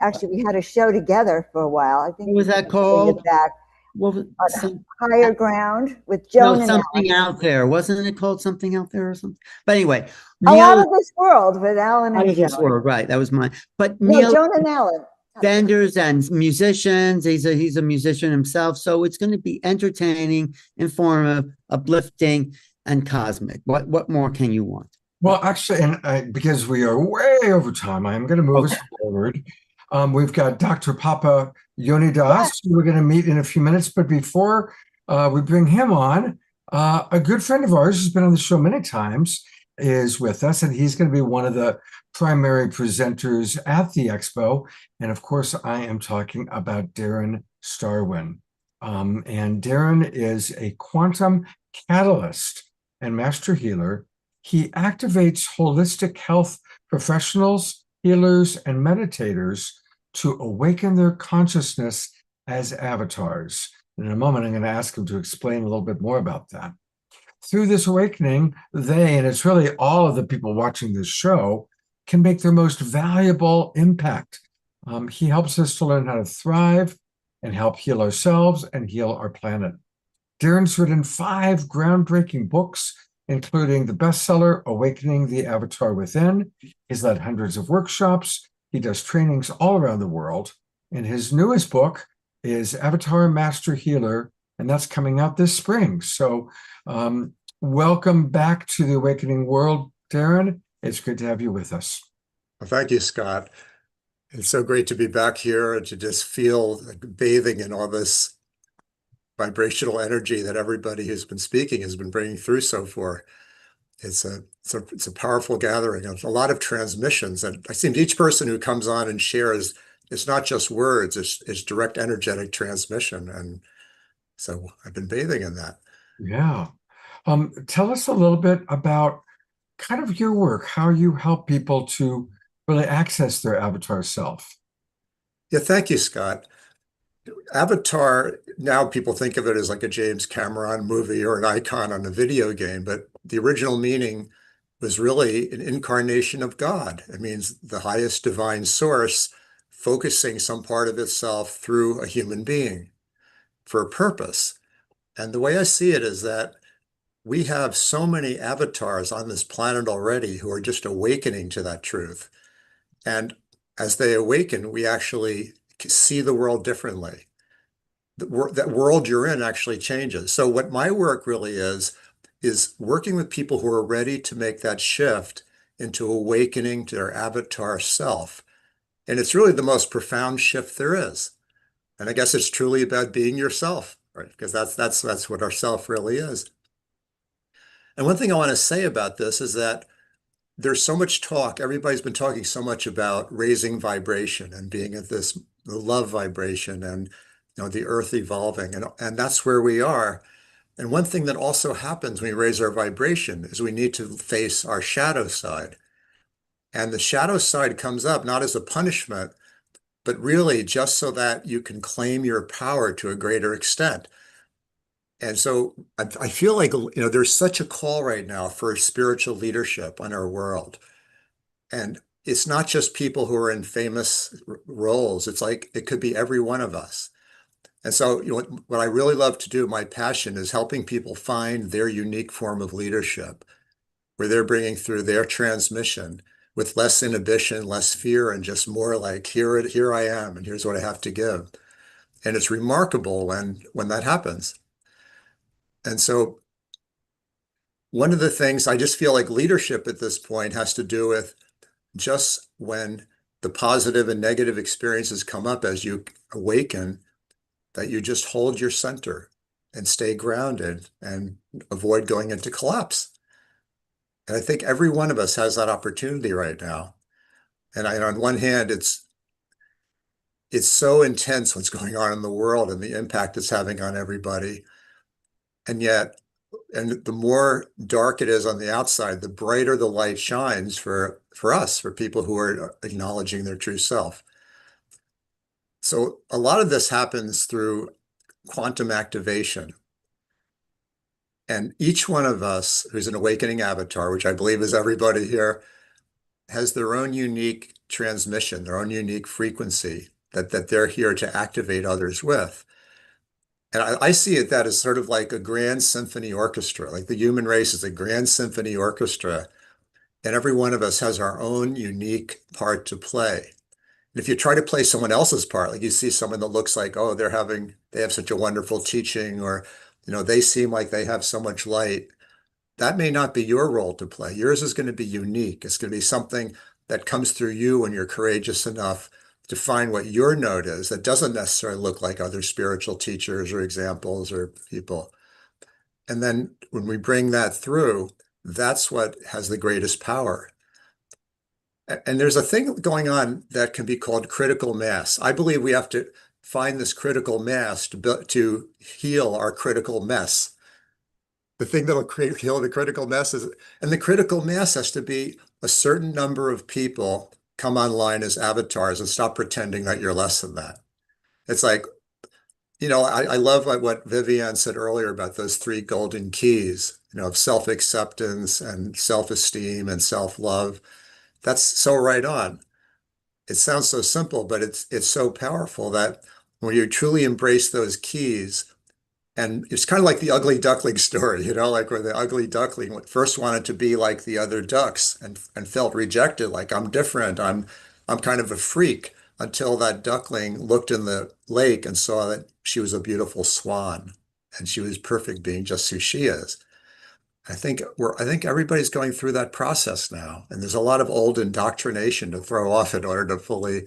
Actually, we had a show together for a while. I think What was that called? Back. What was Higher Ground with Joan and something Alan. out there. Wasn't it called Something Out There or something? But anyway, Neil, Out of This World with Alan and Out of Joan. This World, right? That was mine. But Neil, Joan and Alan, vendors and musicians. He's a musician himself, so it's going to be entertaining, informative, uplifting, and cosmic. What more can you want? Well, actually, and because we are way over time, I am going to move us forward. We've got Dr. Papa Yonidas, who we're going to meet in a few minutes. But before we bring him on, a good friend of ours who's been on the show many times is with us, and he's going to be one of the primary presenters at the expo. And of course, I am talking about Darren Starwin. And Darren is a quantum catalyst and master healer. He activates holistic health professionals, healers, and meditators to awaken their consciousness as avatars. In a moment, I'm going to ask him to explain a little bit more about that. Through this awakening, and it's really all of the people watching this show, can make their most valuable impact. He helps us to learn how to thrive and help heal ourselves and heal our planet. Darren's written 5 groundbreaking books including the bestseller, Awakening the Avatar Within. He's led hundreds of workshops. He does trainings all around the world. And his newest book is Avatar Master Healer, and that's coming out this spring. So welcome back to the Awakening World, Darren. It's good to have you with us. Well, thank you, Scott. It's so great to be back here and to just feel like bathing in all this vibrational energy that everybody who's been speaking has been bringing through so far. It's a powerful gathering of a lot of transmissions. And I seem each person who comes on and shares, it's not just words, it's direct energetic transmission. And so I've been bathing in that. Yeah. Tell us a little bit about kind of your work, how you help people to really access their avatar self. Yeah, thank you, Scott. Avatar, now people think of it as like a James Cameron movie or an icon on a video game, but the original meaning was really an incarnation of God. It means the highest divine source focusing some part of itself through a human being for a purpose. And the way I see it is that we have so many avatars on this planet already who are just awakening to that truth. And as they awaken, we actually see the world differently. That world you're in actually changes. So what my work really is working with people who are ready to make that shift into awakening to their avatar self. And it's really the most profound shift there is. And I guess it's truly about being yourself, right? Because that's what our self really is. And one thing I want to say about this is that there's so much talk. Everybody's been talking so much about raising vibration and being at the love vibration and the earth evolving. And that's where we are. And one thing that also happens when we raise our vibration is we need to face our shadow side. And the shadow side comes up not as a punishment, but really just so that you can claim your power to a greater extent. And so I feel like, there's such a call right now for spiritual leadership on our world. And it's not just people who are in famous roles. It's like it could be every one of us. And so, what I really love to do, my passion is helping people find their unique form of leadership, where they're bringing through their transmission with less inhibition, less fear, and just more like, here I am, and here's what I have to give. And it's remarkable when that happens. And so one of the things I just feel like leadership at this point has to do with just when the positive and negative experiences come up as you awaken, that you just hold your center and stay grounded and avoid going into collapse. And I think every one of us has that opportunity right now. And on one hand, it's so intense what's going on in the world and the impact it's having on everybody. And the more dark it is on the outside, the brighter the light shines for us, for people who are acknowledging their true self. So a lot of this happens through quantum activation. And each one of us who's an awakening avatar, which I believe is everybody here, has their own unique transmission, their own unique frequency that they're here to activate others with. And I see it that as sort of like a grand symphony orchestra, like the human race is a grand symphony orchestra, and every one of us has our own unique part to play. And if you try to play someone else's part, like you see someone that looks like, oh, they have such a wonderful teaching, or, they seem like they have so much light, that may not be your role to play. Yours is going to be unique. It's going to be something that comes through you when you're courageous enough to find what your note is that doesn't necessarily look like other spiritual teachers or examples or people. And then when we bring that through, that's what has the greatest power. And there's a thing going on that can be called critical mass. I believe we have to find this critical mass to heal our critical mess. The thing that'll heal the critical mass and the critical mass has to be a certain number of people come online as avatars and stop pretending that you're less than that. It's like, I love what Vivian said earlier about those three golden keys, of self-acceptance and self-esteem and self-love. That's so right on. It sounds so simple, but it's so powerful that when you truly embrace those keys And it's kind of like the ugly duckling story, like where the ugly duckling first wanted to be like the other ducks and felt rejected, like I'm different, I'm kind of a freak, until that duckling looked in the lake and saw that she was a beautiful swan and she was perfect being just who she is. I think everybody's going through that process now, and there's a lot of old indoctrination to throw off in order to fully,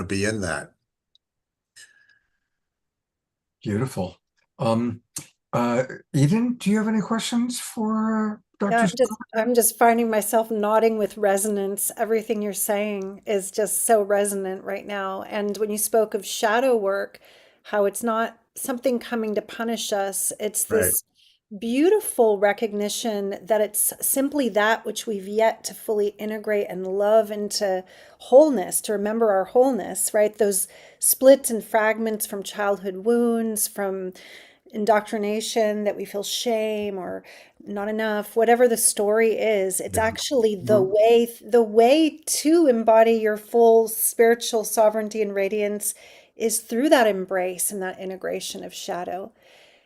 be in that. Beautiful. Um, Eden, do you have any questions for Yeah, Dr. I'm just finding myself nodding with resonance. Everything you're saying is just so resonant right now. And when you spoke of shadow work, how it's not something coming to punish us, it's Right. this beautiful recognition that it's simply that which we've yet to fully integrate and love into wholeness, to remember our wholeness, right? Those splits and fragments from childhood wounds, from indoctrination, that we feel shame or not enough, whatever the story is, it's Yeah. actually Mhm. the way to embody your full spiritual sovereignty and radiance is through that embrace and that integration of shadow.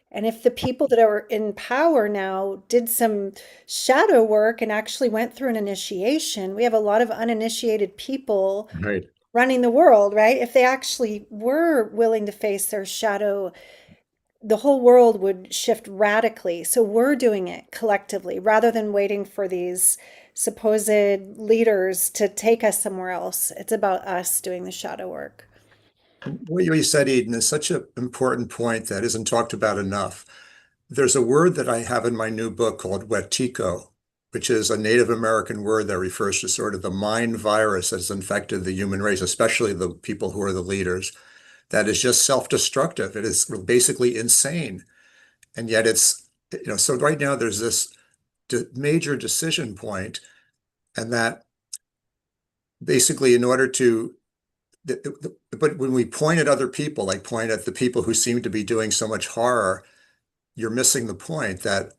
And if the people that are in power now did some shadow work and actually went through an initiation, we have a lot of uninitiated people Right. running the world, right? If they actually were willing to face their shadow, the whole world would shift radically. So we're doing it collectively rather than waiting for these supposed leaders to take us somewhere else. It's about us doing the shadow work. What you said, Eden, is such an important point that isn't talked about enough. There's a word that I have in my new book called wetiko, which is a Native American word that refers to sort of the mind virus that's infected the human race, especially the people who are the leaders, that is just self-destructive. It is basically insane. And yet so right now there's this major decision point, and that basically in order to but when we point at other people, like point at the people who seem to be doing so much horror, you're missing the point that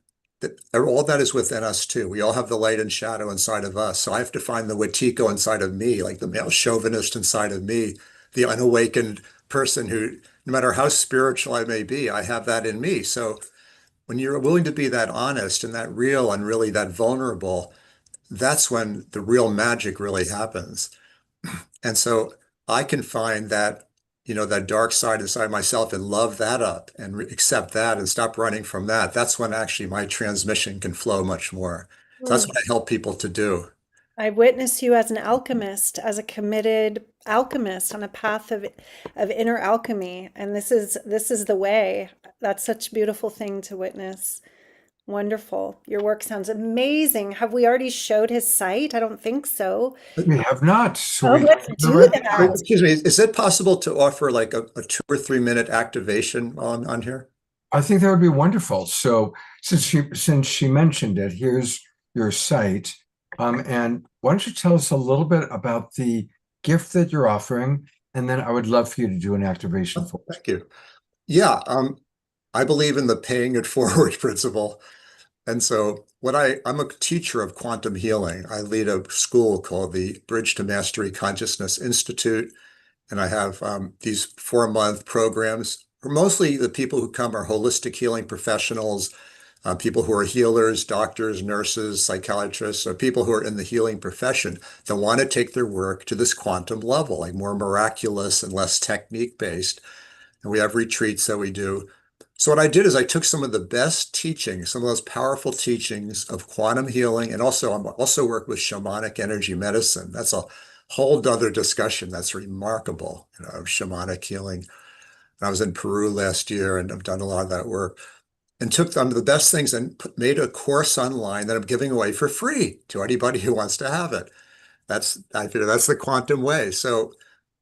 all that is within us too. We all have the light and shadow inside of us. So I have to find the Wetiko inside of me, like the male chauvinist inside of me, the unawakened person who, no matter how spiritual I may be, I have that in me. So when you're willing to be that honest and that real and really that vulnerable, that's when the real magic really happens. And so I can find that, that dark side inside myself and love that up and accept that and stop running from that. That's when actually my transmission can flow much more. So that's Hmm. what I help people to do. I witness you as an alchemist, as a committed alchemist on a path of inner alchemy, and this is the way. That's such a beautiful thing to witness. Wonderful. Your work sounds amazing. Have we already showed his site? I don't think so. We have not, so Oh, we let's can do it do right that. now. Excuse me, is it possible to offer like a 2 or 3 minute activation on here? I think that would be wonderful. So since she mentioned it, here's your site. And why don't you tell us a little bit about the gift that you're offering, and then I would love for you to do an activation Oh, for us. thank you. Yeah, I believe in the paying it forward principle. And so I'm a teacher of quantum healing. I lead a school called the Bridge to Mastery Consciousness Institute. And I have these 4-month programs. Mostly the people who come are holistic healing professionals, people who are healers, doctors, nurses, psychiatrists, or people who are in the healing profession that want to take their work to this quantum level, like more miraculous and less technique based. And we have retreats that we do. So what I did is I took some of the best teachings, some of those powerful teachings of quantum healing, and I'm also work with shamanic energy medicine. That's a whole other discussion. That's remarkable, shamanic healing. And I was in Peru last year, and I've done a lot of that work. And took some of the best things and made a course online that I'm giving away for free to anybody who wants to have it. I figure that's the quantum way. So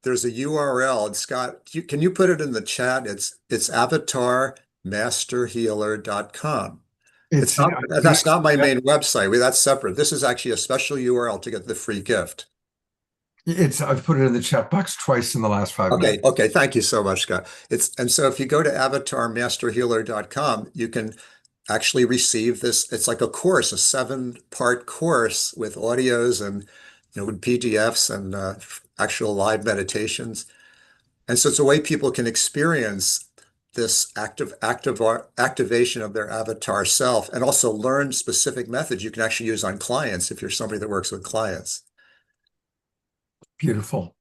there's a URL. And Scott, can you put it in the chat? It's avatarmasterhealer.com. It's in, That's not my main website. That's separate. This is actually a special URL to get the free gift. I've put it in the chat box twice in the last 5 minutes. Okay. Thank you so much, Scott. And so if you go to avatarmasterhealer.com, you can actually receive this. It's like a course, a 7-part course with audios and with PDFs and actual live meditations. And so it's a way people can experience this activation of their avatar self and also learn specific methods you can actually use on clients if you're somebody that works with clients. Beautiful.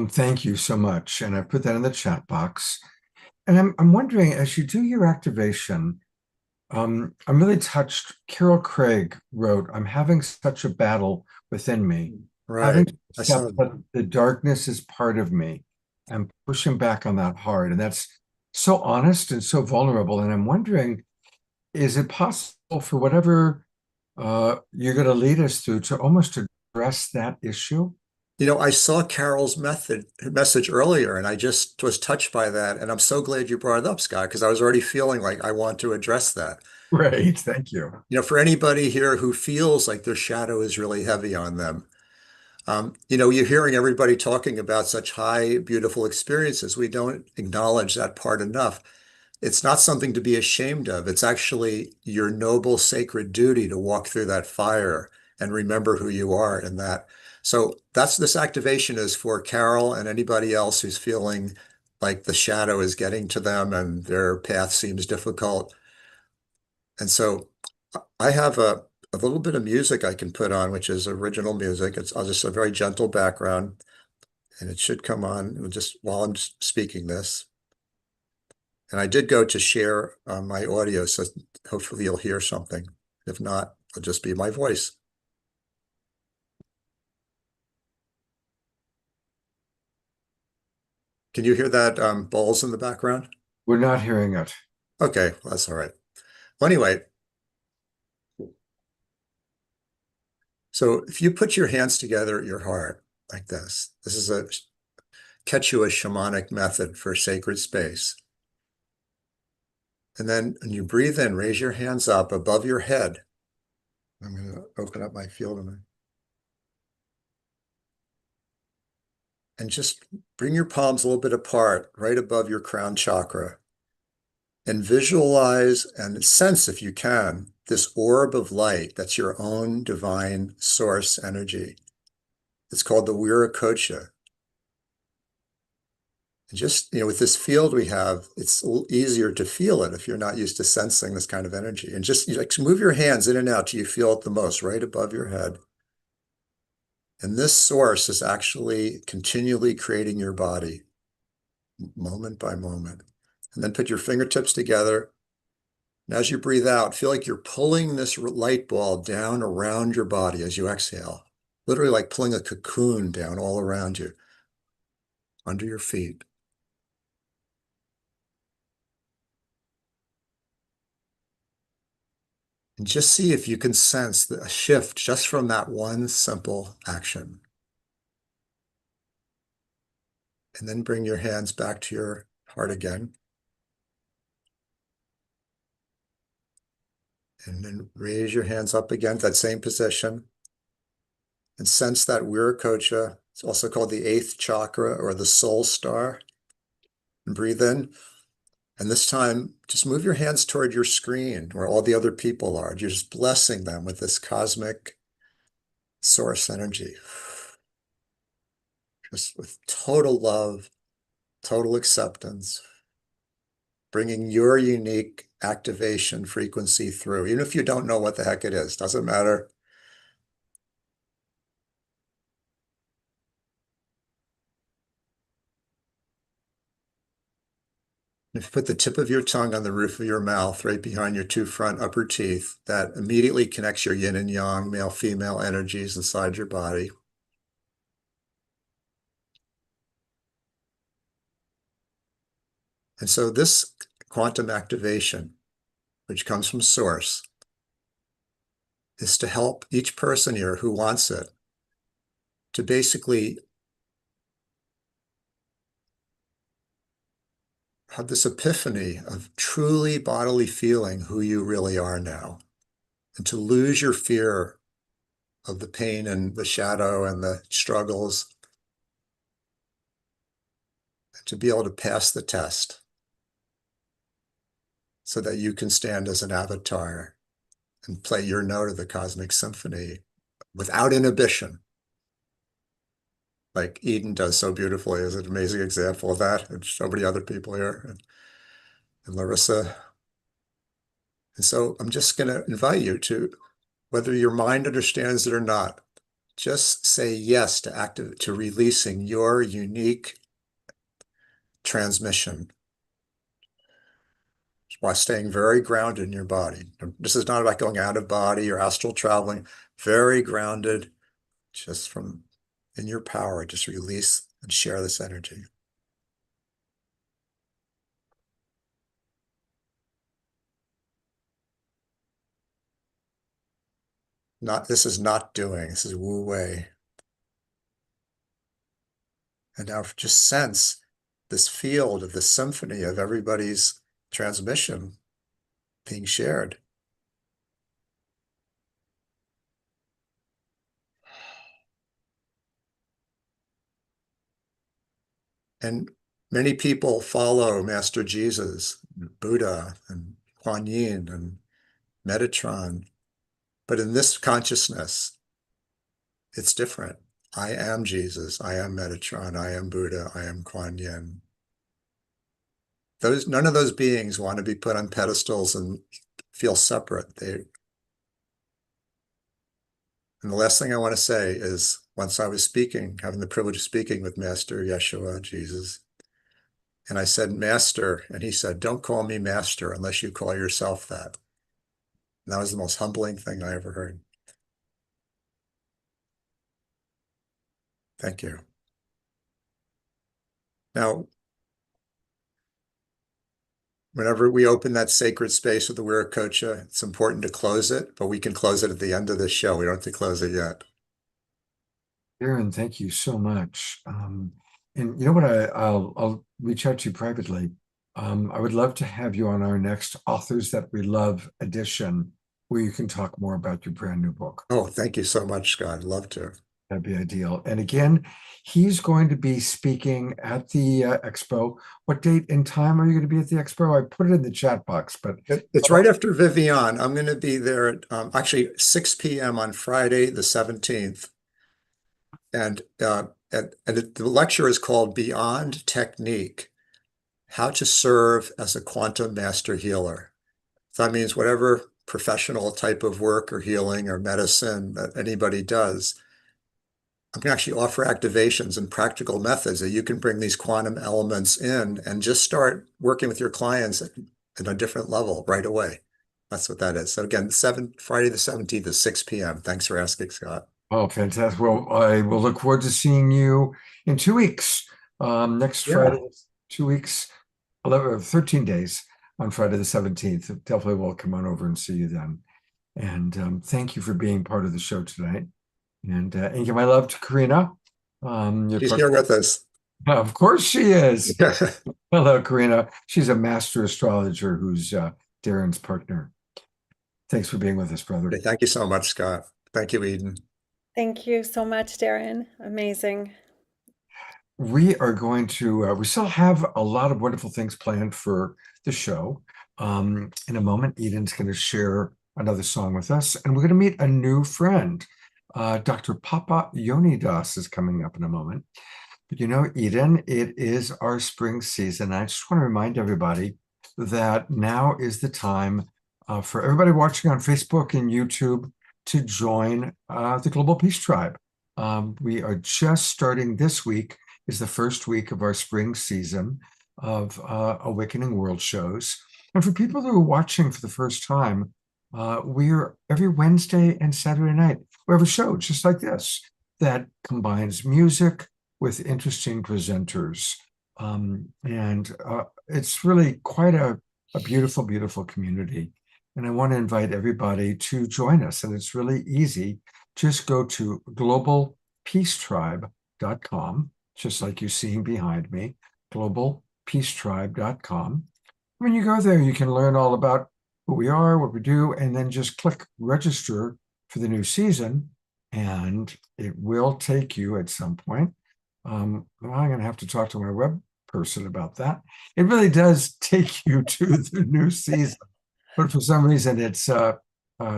Thank you so much. And I put that in the chat box. And I'm wondering, as you do your activation, I'm really touched. Carol Craig wrote, "I'm having such a battle within me, having Right. to I saw accept that the darkness is part of me. I'm pushing back on that hard." And that's so honest and so vulnerable. And I'm wondering, is it possible for whatever you're going to lead us through to almost address that issue? You know, I saw Carol's message earlier, and I just was touched by that. And I'm so glad you brought it up, Scott, because I was already feeling like I want to address that. Right. Thank you. You know, for anybody here who feels like their shadow is really heavy on them, you know, you're hearing everybody talking about such high, beautiful experiences. We don't acknowledge that part enough. It's not something to be ashamed of. It's actually your noble, sacred duty to walk through that fire and remember who you are in that. So that's this activation is for Carol and anybody else who's feeling like the shadow is getting to them and their path seems difficult. And so I have a little bit of music I can put on, which is original music. It's just a very gentle background, and it should come on just while I'm speaking this. And I did go to share my audio, so hopefully you'll hear something. If not, it'll just be my voice. Can you hear that balls in the background? We're not hearing it. Okay, well, that's all right. Well, anyway, so if you put your hands together at your heart like this is a Quechua shamanic method for sacred space. And then when you breathe in, raise your hands up above your head. I'm going to open up my field and just bring your palms a little bit apart, right above your crown chakra. And visualize and sense, if you can, this orb of light that's your own divine source energy. It's called the Viracocha. And just, you know, with this field we have, it's a little easier to feel it if you're not used to sensing this kind of energy. And just like move your hands in and out till you feel it the most, right above your head. And this source is actually continually creating your body, moment by moment. And then put your fingertips together. And as you breathe out, feel like you're pulling this light ball down around your body as you exhale, literally like pulling a cocoon down all around you, under your feet. And just see if you can sense a shift just from that one simple action. And then bring your hands back to your heart again. And then raise your hands up again to that same position. And sense that Viracocha. It's also called the 8th chakra or the soul star. And breathe in. And this time, just move your hands toward your screen where all the other people are. You're just blessing them with this cosmic source energy. Just with total love, total acceptance, bringing your unique activation frequency through, even if you don't know what the heck it is, doesn't matter. If you put the tip of your tongue on the roof of your mouth, right behind your 2 front upper teeth, that immediately connects your yin and yang, male, female energies inside your body. And so this quantum activation, which comes from source, is to help each person here who wants it to basically have this epiphany of truly bodily feeling who you really are now, and to lose your fear of the pain and the shadow and the struggles, and to be able to pass the test so that you can stand as an avatar and play your note of the cosmic symphony without inhibition, like Eden does so beautifully. Is an amazing example of that, and so many other people here. and Larissa. And so I'm just going to invite you to, whether your mind understands it or not, just say yes to releasing your unique transmission while staying very grounded in your body. This is not about going out of body or astral traveling, very grounded, just from in your power, just release and share this energy. This is not doing, this is Wu Wei. And now just sense this field of the symphony of everybody's transmission being shared. And many people follow Master Jesus, Buddha, and Kuan Yin, and Metatron. But in this consciousness, it's different. I am Jesus, I am Metatron, I am Buddha, I am Kuan Yin. None of those beings want to be put on pedestals and feel separate. And the last thing I want to say is, once I was speaking, having the privilege of speaking with Master Yeshua, Jesus, and I said, Master, and he said, don't call me Master unless you call yourself that. And that was the most humbling thing I ever heard. Thank you. Now, whenever we open that sacred space with the Viracocha, it's important to close it, but we can close it at the end of the show. We don't have to close it yet. Aaron, thank you so much. And you know what? I'll reach out to you privately. I would love to have you on our next Authors That We Love edition, where you can talk more about your brand new book. Oh, thank you so much, Scott. I'd love to. That'd be ideal. And again, he's going to be speaking at the Expo. What date and time are you going to be at the Expo? I put it in the chat box, but it's right after Vivian. I'm going to be there at actually 6 p.m. on Friday, the 17th. And the lecture is called Beyond Technique, How to Serve as a Quantum Master Healer. So that means whatever professional type of work or healing or medicine that anybody does, I'm going to actually offer activations and practical methods that you can bring these quantum elements in and just start working with your clients at a different level right away. That's what that is. So again, Friday the 17th at 6 p.m. Thanks for asking, Scott. oh, fantastic. Well, I will look forward to seeing you in 2 weeks. Next Friday, 2 weeks, 11 or 13 days on Friday the 17th. Definitely will come on over and see you then. And thank you for being part of the show tonight. And give my love to Karina. She's here with us. Of course she is. Hello, Karina. She's a master astrologer who's Darren's partner. Thanks for being with us, brother. Thank you so much, Scott. Thank you, Eden. Thank you so much, Darren. Amazing. We are going to, we still have a lot of wonderful things planned for the show. In a moment, Eden's going to share another song with us, and we're going to meet a new friend. Dr. Papa Yonidas is coming up in a moment. But you know, Eden, it is our spring season. I just want to remind everybody that now is the time for everybody watching on Facebook and YouTube to join the Global Peace Tribe. We are just starting this week, is the first week of our spring season of Awakening World shows. And for people who are watching for the first time, we're every Wednesday and Saturday night. We have a show just like this that combines music with interesting presenters. It's really quite a beautiful, beautiful community. And I want to invite everybody to join us. And it's really easy. Just go to globalpeacetribe.com, just like you're seeing behind me, globalpeacetribe.com. When you go there, you can learn all about who we are, what we do, and then just click register for the new season, and it will take you at some point. I'm going to have to talk to my web person about that. It really does take you to the new season, but for some reason it's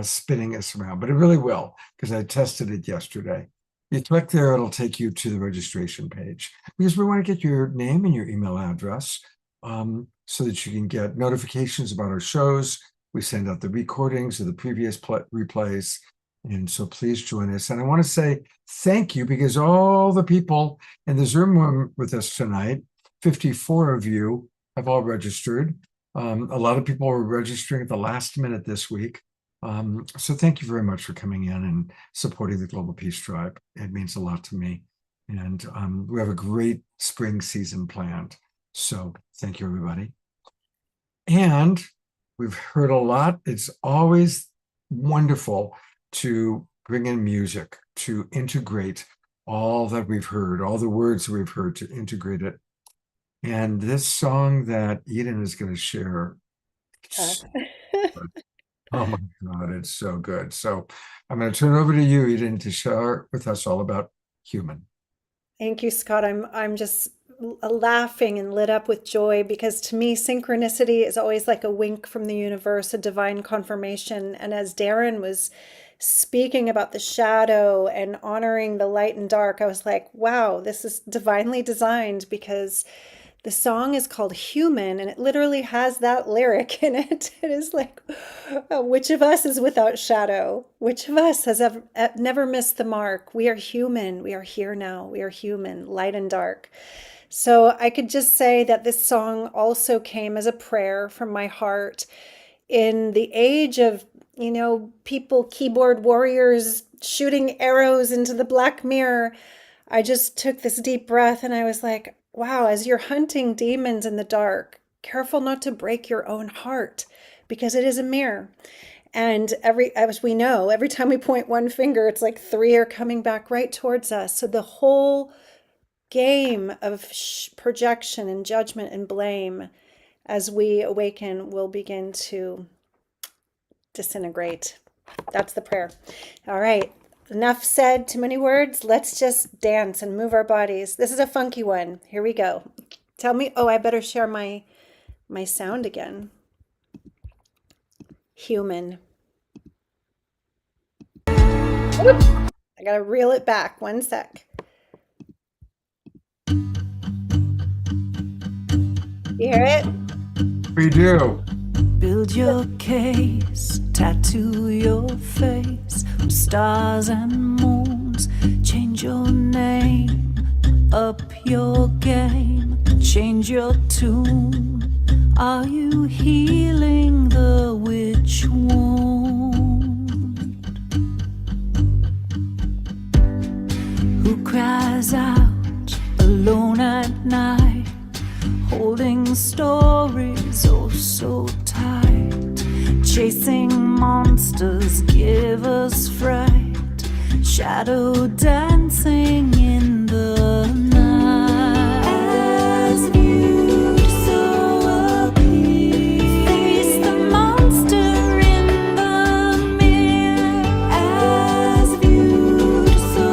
spinning us around, but it really will, because I tested it yesterday. You click there, it'll take you to the registration page, because we want to get your name and your email address so that you can get notifications about our shows. We send out the recordings of the previous replays. And so please join us. And I want to say thank you, because all the people in the Zoom room with us tonight, 54 of you have all registered. A lot of people were registering at the last minute this week. So thank you very much for coming in and supporting the Global Peace Tribe. It means a lot to me. And we have a great spring season planned. So thank you, everybody. And we've heard a lot. It's always wonderful to bring in music, to integrate all that we've heard, all the words we've heard, to integrate it. And this song that Eden is going to share, oh my God, it's so good. So I'm going to turn it over to you, Eden, to share with us all about Human. Thank you, Scott. I'm just laughing and lit up with joy, because to me, synchronicity is always like a wink from the universe, a divine confirmation. And as Darren was speaking about the shadow and honoring the light and dark, I was like, wow, this is divinely designed, because the song is called Human, and it literally has that lyric in it. It is like, which of us is without shadow? Which of us has never missed the mark? We are human. We are here now. We are human, light and dark. So I could just say that this song also came as a prayer from my heart in the age of, people, keyboard warriors shooting arrows into the black mirror. I just took this deep breath and I was like, wow, as you're hunting demons in the dark, careful not to break your own heart, because it is a mirror. And as we know, every time we point one finger, it's like 3 are coming back right towards us. So the whole game of projection and judgment and blame, as we awaken, will begin to disintegrate. That's the prayer. All right. Enough said, too many words. Let's just dance and move our bodies. This is a funky one. Here we go. Tell me, I better share my sound again. Human. Oops. I gotta reel it back. 1 sec. You hear it? We do. Build your case, tattoo your face with stars and moons. Change your name, up your game, change your tune. Are you healing the witch wound? Who cries out alone at night, holding stories oh so tight, chasing monsters give us fright, shadow dancing in the night. As viewed, so appear, face the monster in the mirror. As viewed, so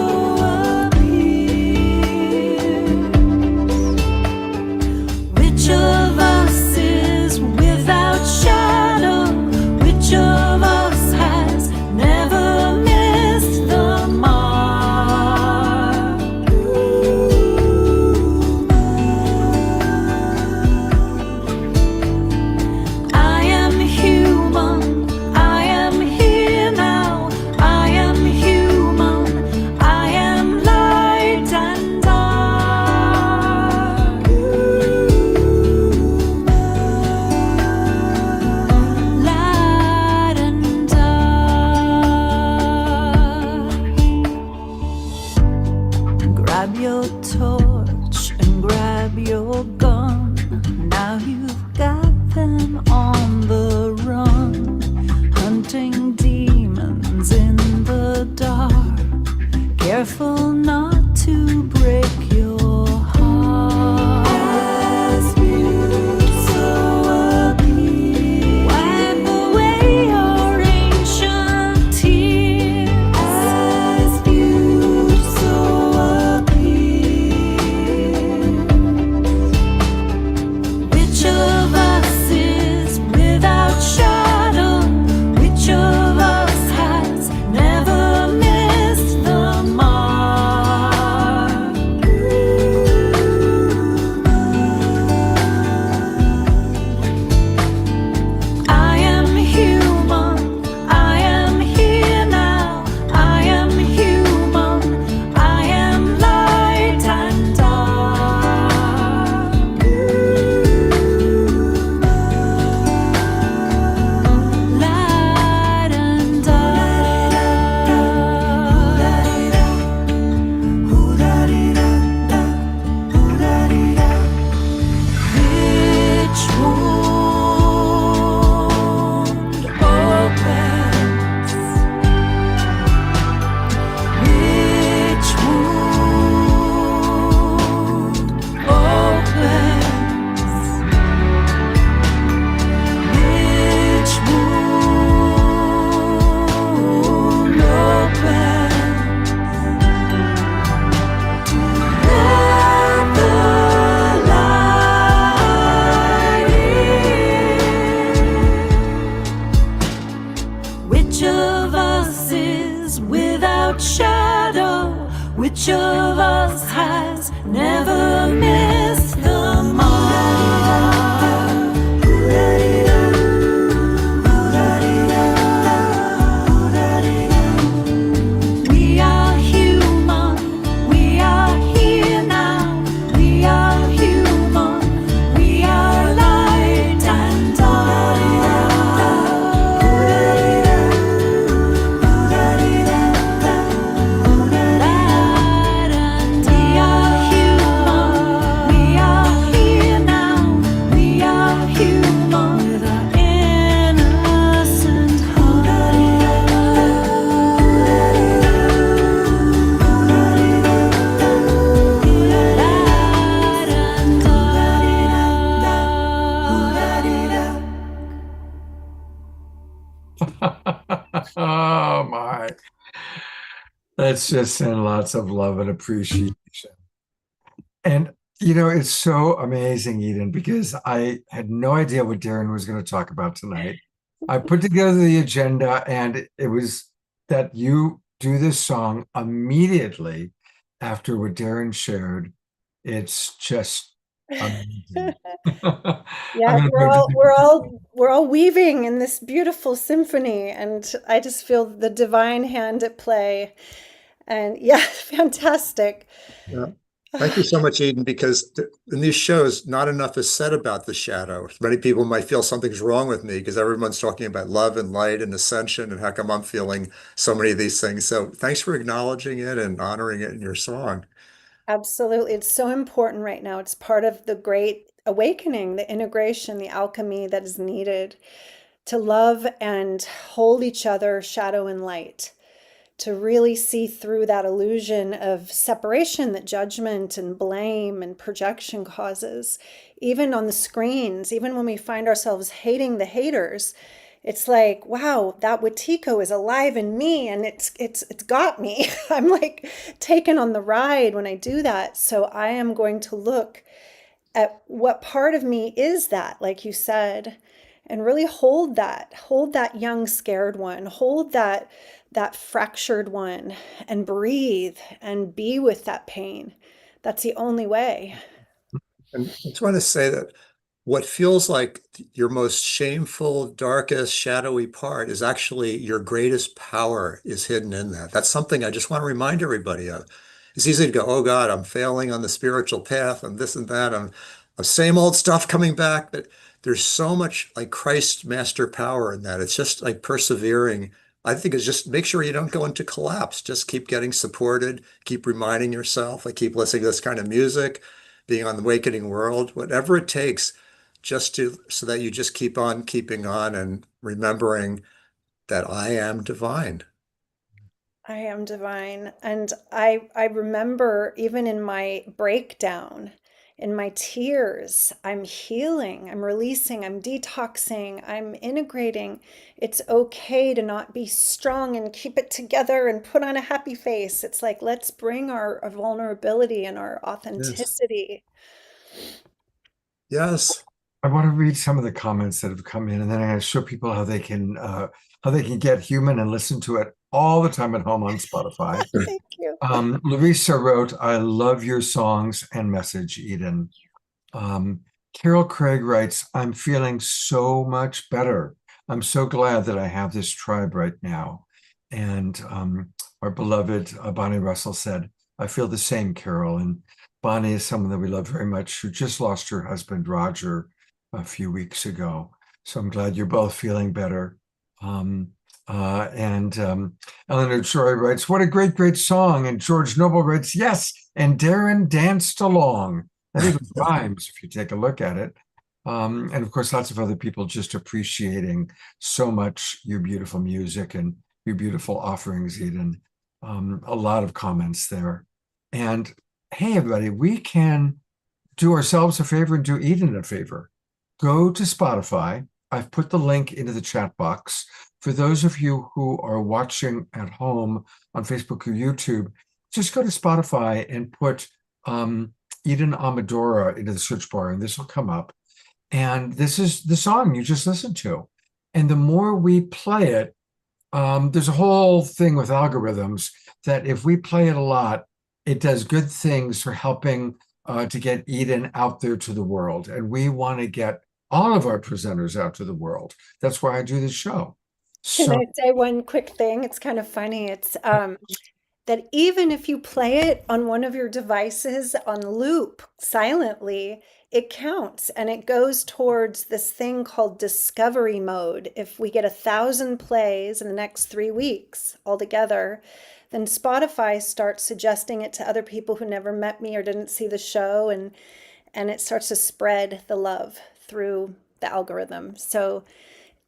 appear. Which of us is without shadow? Which of us has never missed the mark? I am human, I am here now. I am human, I am light and dark. Light and dark. Grab your torch and grab your gun. Now you've got them on the run, hunting demons in the dark. Careful not to break your heart. As viewed, so appear. Wipe away your ancient tears. As viewed, so appear. Which of us is Which of us has never missed the mark? We are human, we are here now. We are human, we are light and dark. Light and dark. We are here now. We are human with our innocent heart. Light and dark. Oh my. Let's just send lots of love and appreciation. And it's so amazing, Eden, because I had no idea what Darren was going to talk about tonight. I put together the agenda, and it was that you do this song immediately after what Darren shared. It's just amazing. Yeah, I'm we're gonna all go we're all we're all weaving in this beautiful symphony, and I just feel the divine hand at play. And yeah, fantastic. Yeah. Thank you so much, Eden, because in these shows, not enough is said about the shadow. Many people might feel something's wrong with me because everyone's talking about love and light and ascension, and how come I'm feeling so many of these things. So thanks for acknowledging it and honoring it in your song. Absolutely. It's so important right now. It's part of the great awakening, the integration, the alchemy that is needed to love and hold each other, shadow and light, to really see through that illusion of separation that judgment and blame and projection causes. Even on the screens, even when we find ourselves hating the haters, it's like, wow, that Watiko is alive in me, and it's got me. I'm like taken on the ride when I do that. So I am going to look at what part of me is that, like you said, and really hold that young scared one, hold that fractured one, and breathe and be with that pain. That's the only way. And I just want to say that what feels like your most shameful, darkest, shadowy part is actually your greatest power is hidden in that. That's something I just want to remind everybody of. It's easy to go, oh God, I'm failing on the spiritual path, I'm this and that, I'm same old stuff coming back, but there's so much like Christ's master power in that. It's just like persevering. I think it's just make sure you don't go into collapse. Just keep getting supported, keep reminding yourself, like keep listening to this kind of music, being on the awakening world, whatever it takes, just to so that you just keep on keeping on and remembering that I am divine. I am divine. And I remember even in my breakdown, in my tears, I'm healing, I'm releasing, I'm detoxing, I'm integrating. It's okay to not be strong and keep it together and put on a happy face. It's like, let's bring our vulnerability and our Yes. authenticity. Yes. I want to read some of the comments that have come in, and then I'm going to show people how they can get human and listen to it all the time at home on Spotify. Thank you. Larissa wrote, "I love your songs and message, Eden." Carol Craig writes, "I'm feeling so much better. I'm so glad that I have this tribe right now." And our beloved Bonnie Russell said, "I feel the same, Carol." And Bonnie is someone that we love very much, who just lost her husband, Roger, a few weeks ago. So I'm glad you're both feeling better. And Eleanor Joy writes, "What a great, great song." And George Noble writes, "Yes, and Darren danced along." That even rhymes if you take a look at it. And of course, lots of other people just appreciating so much your beautiful music and your beautiful offerings, Eden. A lot of comments there. And hey, everybody, we can do ourselves a favor and do Eden a favor. Go to Spotify. I've put the link into the chat box. For those of you who are watching at home on Facebook or YouTube, just go to Spotify and put Eden Amadora into the search bar, and this will come up. And this is the song you just listened to. And the more we play it, there's a whole thing with algorithms that if we play it a lot, it does good things for helping to get Eden out there to the world. And we want to get all of our presenters out to the world. That's why I do this show. Can So I say one quick thing? It's kind of funny. It's that even if you play it on one of your devices on loop silently, it counts and it goes towards this thing called discovery mode. If we get 1,000 plays in the next 3 weeks altogether, then Spotify starts suggesting it to other people who never met me or didn't see the show, and it starts to spread the love through the algorithm. So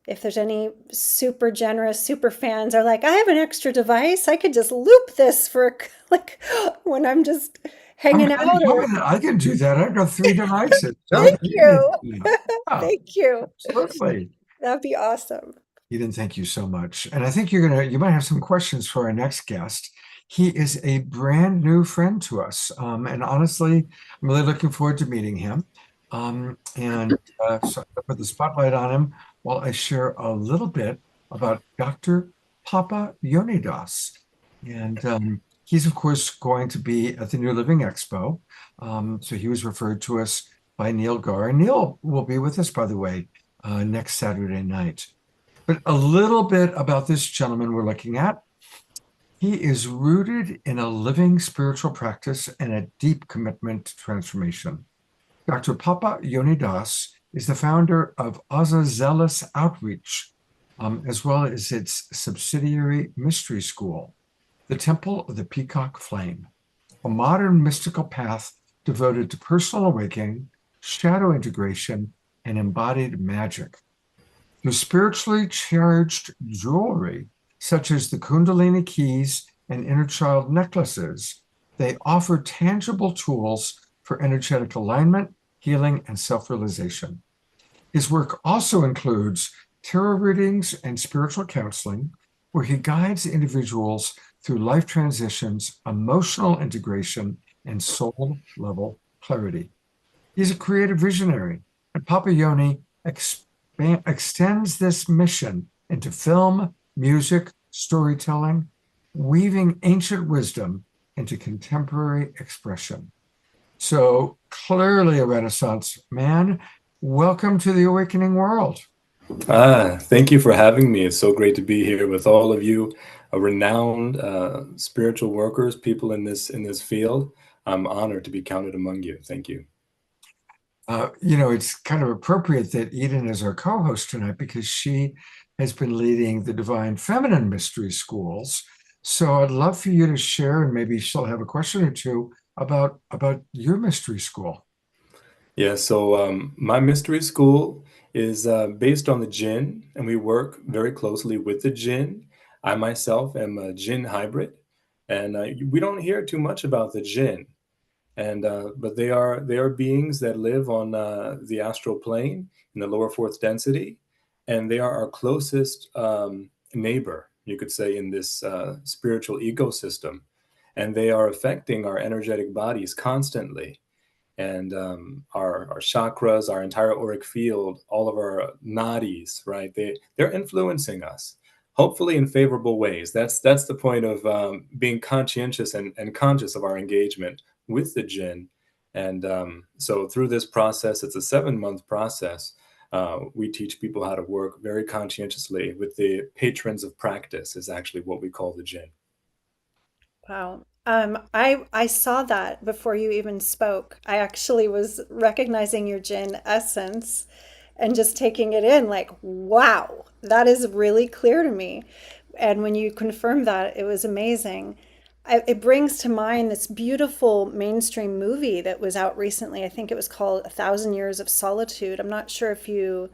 if there's any super generous super fans are like, I have an extra device, I could just loop this for like when I'm just I'm hanging glad out you told or me that. I can do that. I've got 3 devices. So thank yeah, you. yeah, Thank you. absolutely. That'd be awesome. Eden, thank you so much. And I think you might have some questions for our next guest. He is a brand new friend to us. And honestly, I'm really looking forward to meeting him. So I put the spotlight on him while I share a little bit about Dr. Papa Yonidas. And he's, of course, going to be at the New Living Expo. So he was referred to us by Neil Gar. And Neil will be with us, by the way, next Saturday night. But a little bit about this gentleman we're looking at. He is rooted in a living spiritual practice and a deep commitment to transformation. Dr. Papa Yonidas is the founder of Azazelis Outreach, as well as its subsidiary mystery school, the Temple of the Peacock Flame, a modern mystical path devoted to personal awakening, shadow integration, and embodied magic. Through spiritually charged jewelry, such as the Kundalini keys and inner child necklaces, they offer tangible tools for energetic alignment, healing, and self-realization. His work also includes tarot readings and spiritual counseling, where he guides individuals through life transitions, emotional integration, and soul-level clarity. He's a creative visionary, and Papa Yoni extends this mission into film, music, storytelling, weaving ancient wisdom into contemporary expression. So clearly a Renaissance man. Welcome to the awakening world. Thank you for having me. It's so great to be here with all of you, renowned spiritual workers, people in this field. I'm honored to be counted among you. Thank you. It's kind of appropriate that Eden is our co-host tonight because she has been leading the Divine Feminine Mystery Schools. So I'd love for you to share, and maybe she'll have a question or two about your mystery school. Yeah, so my mystery school is based on the jinn, and we work very closely with the jinn. I myself am a jinn hybrid, and we don't hear too much about the jinn. And but they are beings that live on the astral plane in the lower fourth density, and they are our closest neighbor, you could say, in this spiritual ecosystem, and they are affecting our energetic bodies constantly, and our chakras, our entire auric field, all of our nadis, right? They're influencing us, hopefully in favorable ways. That's the point of being conscientious and conscious of our engagement with the jinn. And so through this process, it's a 7-month process. We teach people how to work very conscientiously with the patrons of practice, is actually what we call the jinn. Wow. I saw that before you even spoke. I actually was recognizing your gin essence and just taking it in like, wow, that is really clear to me. And when you confirmed that, it was amazing. It brings to mind this beautiful mainstream movie that was out recently. I think it was called A Thousand Years of Solitude. I'm not sure if you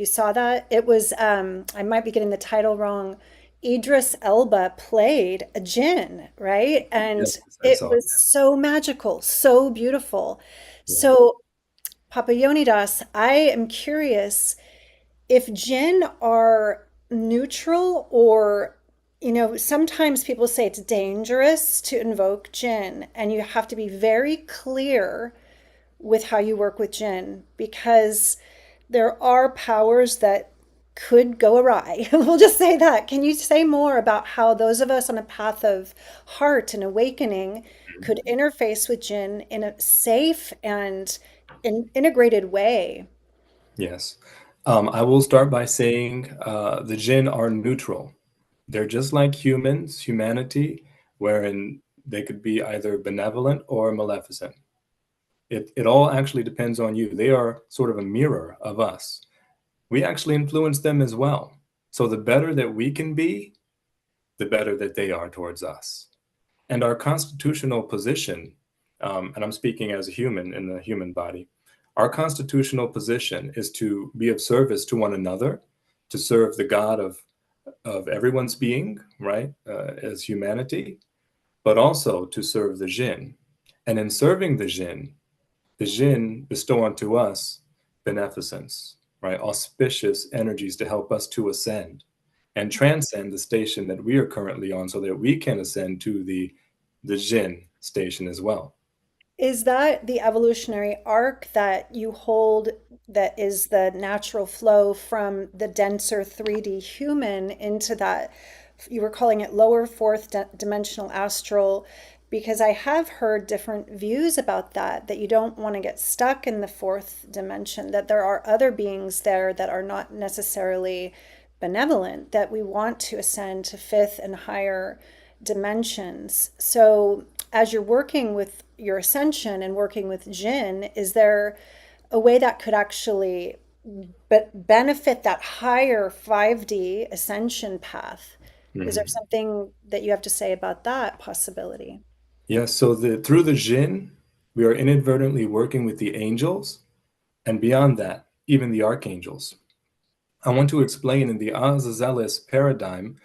saw that? It was, I might be getting the title wrong. Idris Elba played a jinn, right? And Yes, I it saw it. was so magical, so beautiful. Yeah. So, Papa Yonidas, I am curious if jinn are neutral or, sometimes people say it's dangerous to invoke jinn, and you have to be very clear with how you work with jinn because there are powers that could go awry. We'll just say that. Can you say more about how those of us on a path of heart and awakening could interface with Jinn in a safe and integrated way? Yes. I will start by saying the jinn are neutral. They're just like humans, humanity, wherein they could be either benevolent or maleficent. It all actually depends on you. They are sort of a mirror of us. We actually influence them as well. So the better that we can be, the better that they are towards us. And our constitutional position, and I'm speaking as a human in the human body, our constitutional position is to be of service to one another, to serve the God of everyone's being, right, as humanity, but also to serve the jinn. And in serving the jinn bestow unto us beneficence, right, auspicious energies to help us to ascend and transcend the station that we are currently on so that we can ascend to the jinn station as well. Is that the evolutionary arc that you hold that is the natural flow from the denser 3D human into that, you were calling it lower fourth dimensional astral? Because I have heard different views about that, that you don't want to get stuck in the fourth dimension, that there are other beings there that are not necessarily benevolent, that we want to ascend to fifth and higher dimensions. So, as you're working with your ascension and working with Jinn, is there a way that could actually benefit that higher 5D ascension path? Is there Mhm. something that you have to say about that possibility? Yes, so through the jinn, we are inadvertently working with the angels, and beyond that, even the archangels. I want to explain in the Azazelis paradigm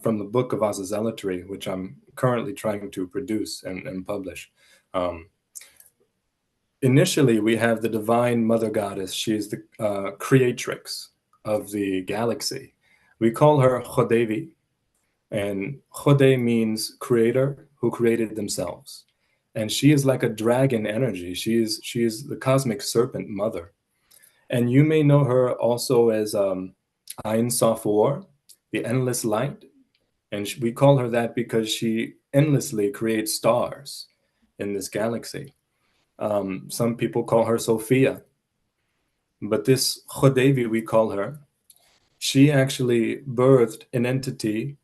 from the book of Azazelatry, which I'm currently trying to produce and publish. Um, Initially, we have the divine mother goddess. She is the creatrix of the galaxy. We call her Khodevi, and Khode means creator who created themselves. And she is like a dragon energy. She is the cosmic serpent mother. And you may know her also as Ein Sof War, the endless light. And we call her that because she endlessly creates stars in this galaxy. Some people call her Sophia. But this Khodevi, we call her, she actually birthed an entity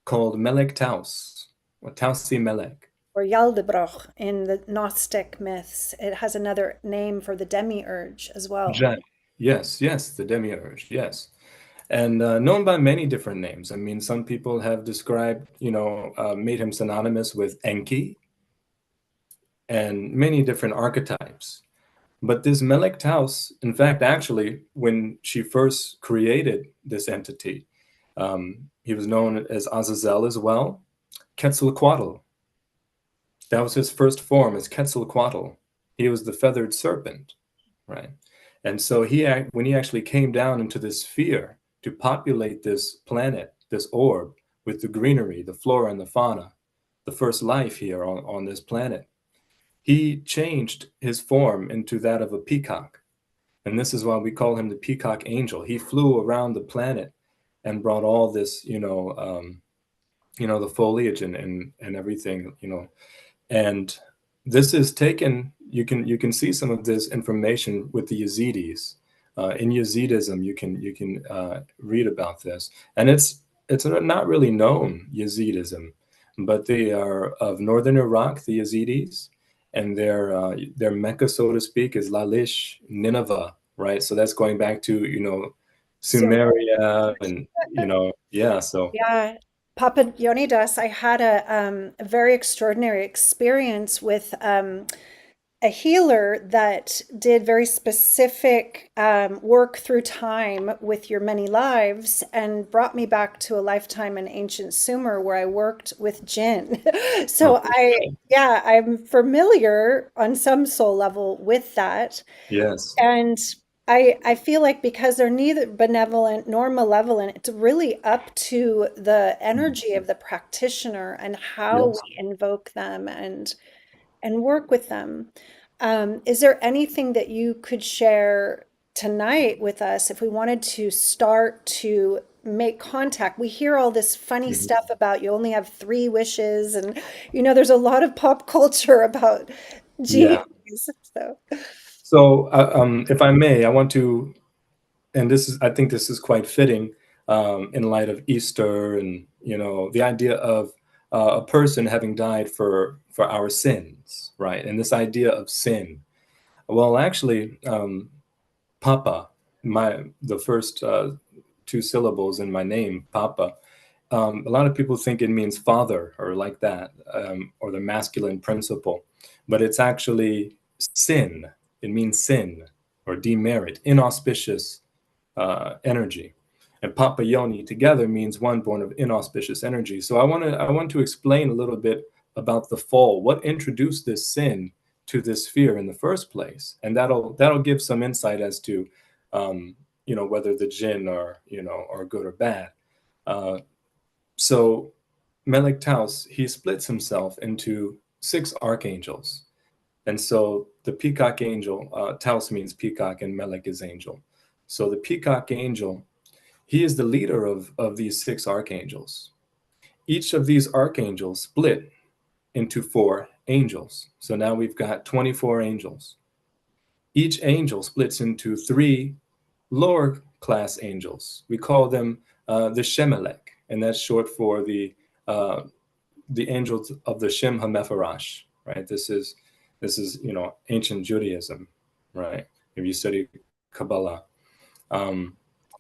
called Melek Taus, or Tausi Melek. Or Yaldebroch in the Gnostic myths. It has another name for the demiurge as well. Jan. Yes, yes, the demiurge, yes. And known by many different names. I mean, some people have described, made him synonymous with Enki and many different archetypes. But this Melek Taus, in fact, actually, when she first created this entity, he was known as Azazel as well, Quetzalcoatl. That was his first form as Quetzalcoatl. He was the feathered serpent, right? And so when he actually came down into this sphere to populate this planet, this orb, with the greenery, the flora and the fauna, the first life here on this planet, he changed his form into that of a peacock. And this is why we call him the peacock angel. He flew around the planet and brought all this, the foliage and everything, and this is taken, you can see some of this information with the Yazidis. In Yazidism, you can read about this, and it's not really known Yazidism, but they are of northern Iraq, the Yazidis, and their Mecca, so to speak, is Lalish, Nineveh, right? So that's going back to So, Sumeria, and yeah. So yeah, Papa Yonidas, I had a very extraordinary experience with a healer that did very specific work through time with your many lives and brought me back to a lifetime in ancient Sumer where I worked with jinn. So yeah, I'm familiar on some soul level with that. yes, And I feel like because they're neither benevolent nor malevolent, it's really up to the energy of the practitioner and how yes. we invoke them and work with them. Is there anything that you could share tonight with us, if we wanted to start to make contact, we hear all this funny stuff about you only have 3 wishes, and there's a lot of pop culture about Yeah. genies. So So, if I may, I want to, and I think this is quite fitting in light of Easter and, the idea of a person having died for our sins, right? And this idea of sin. Well, actually, Papa, the first 2 syllables in my name, Papa. A lot of people think it means father or like that, or the masculine principle, but it's actually sin. It means sin or demerit, inauspicious energy. And Papa Yoni together means one born of inauspicious energy. So I want to explain a little bit about the fall. What introduced this sin to this sphere in the first place? And that'll give some insight as to whether the jinn are good or bad. So Melek Taus, he splits himself into 6 archangels. And so the peacock angel, Taus means peacock and Melek is angel. So the peacock angel, he is the leader of these 6 archangels. Each of these archangels split into 4 angels. So now we've got 24 angels. Each angel splits into 3 lower class angels. We call them the Shemelech, and that's short for the angels of the Shem HaMephorash, right? This is ancient Judaism, right? If you study Kabbalah.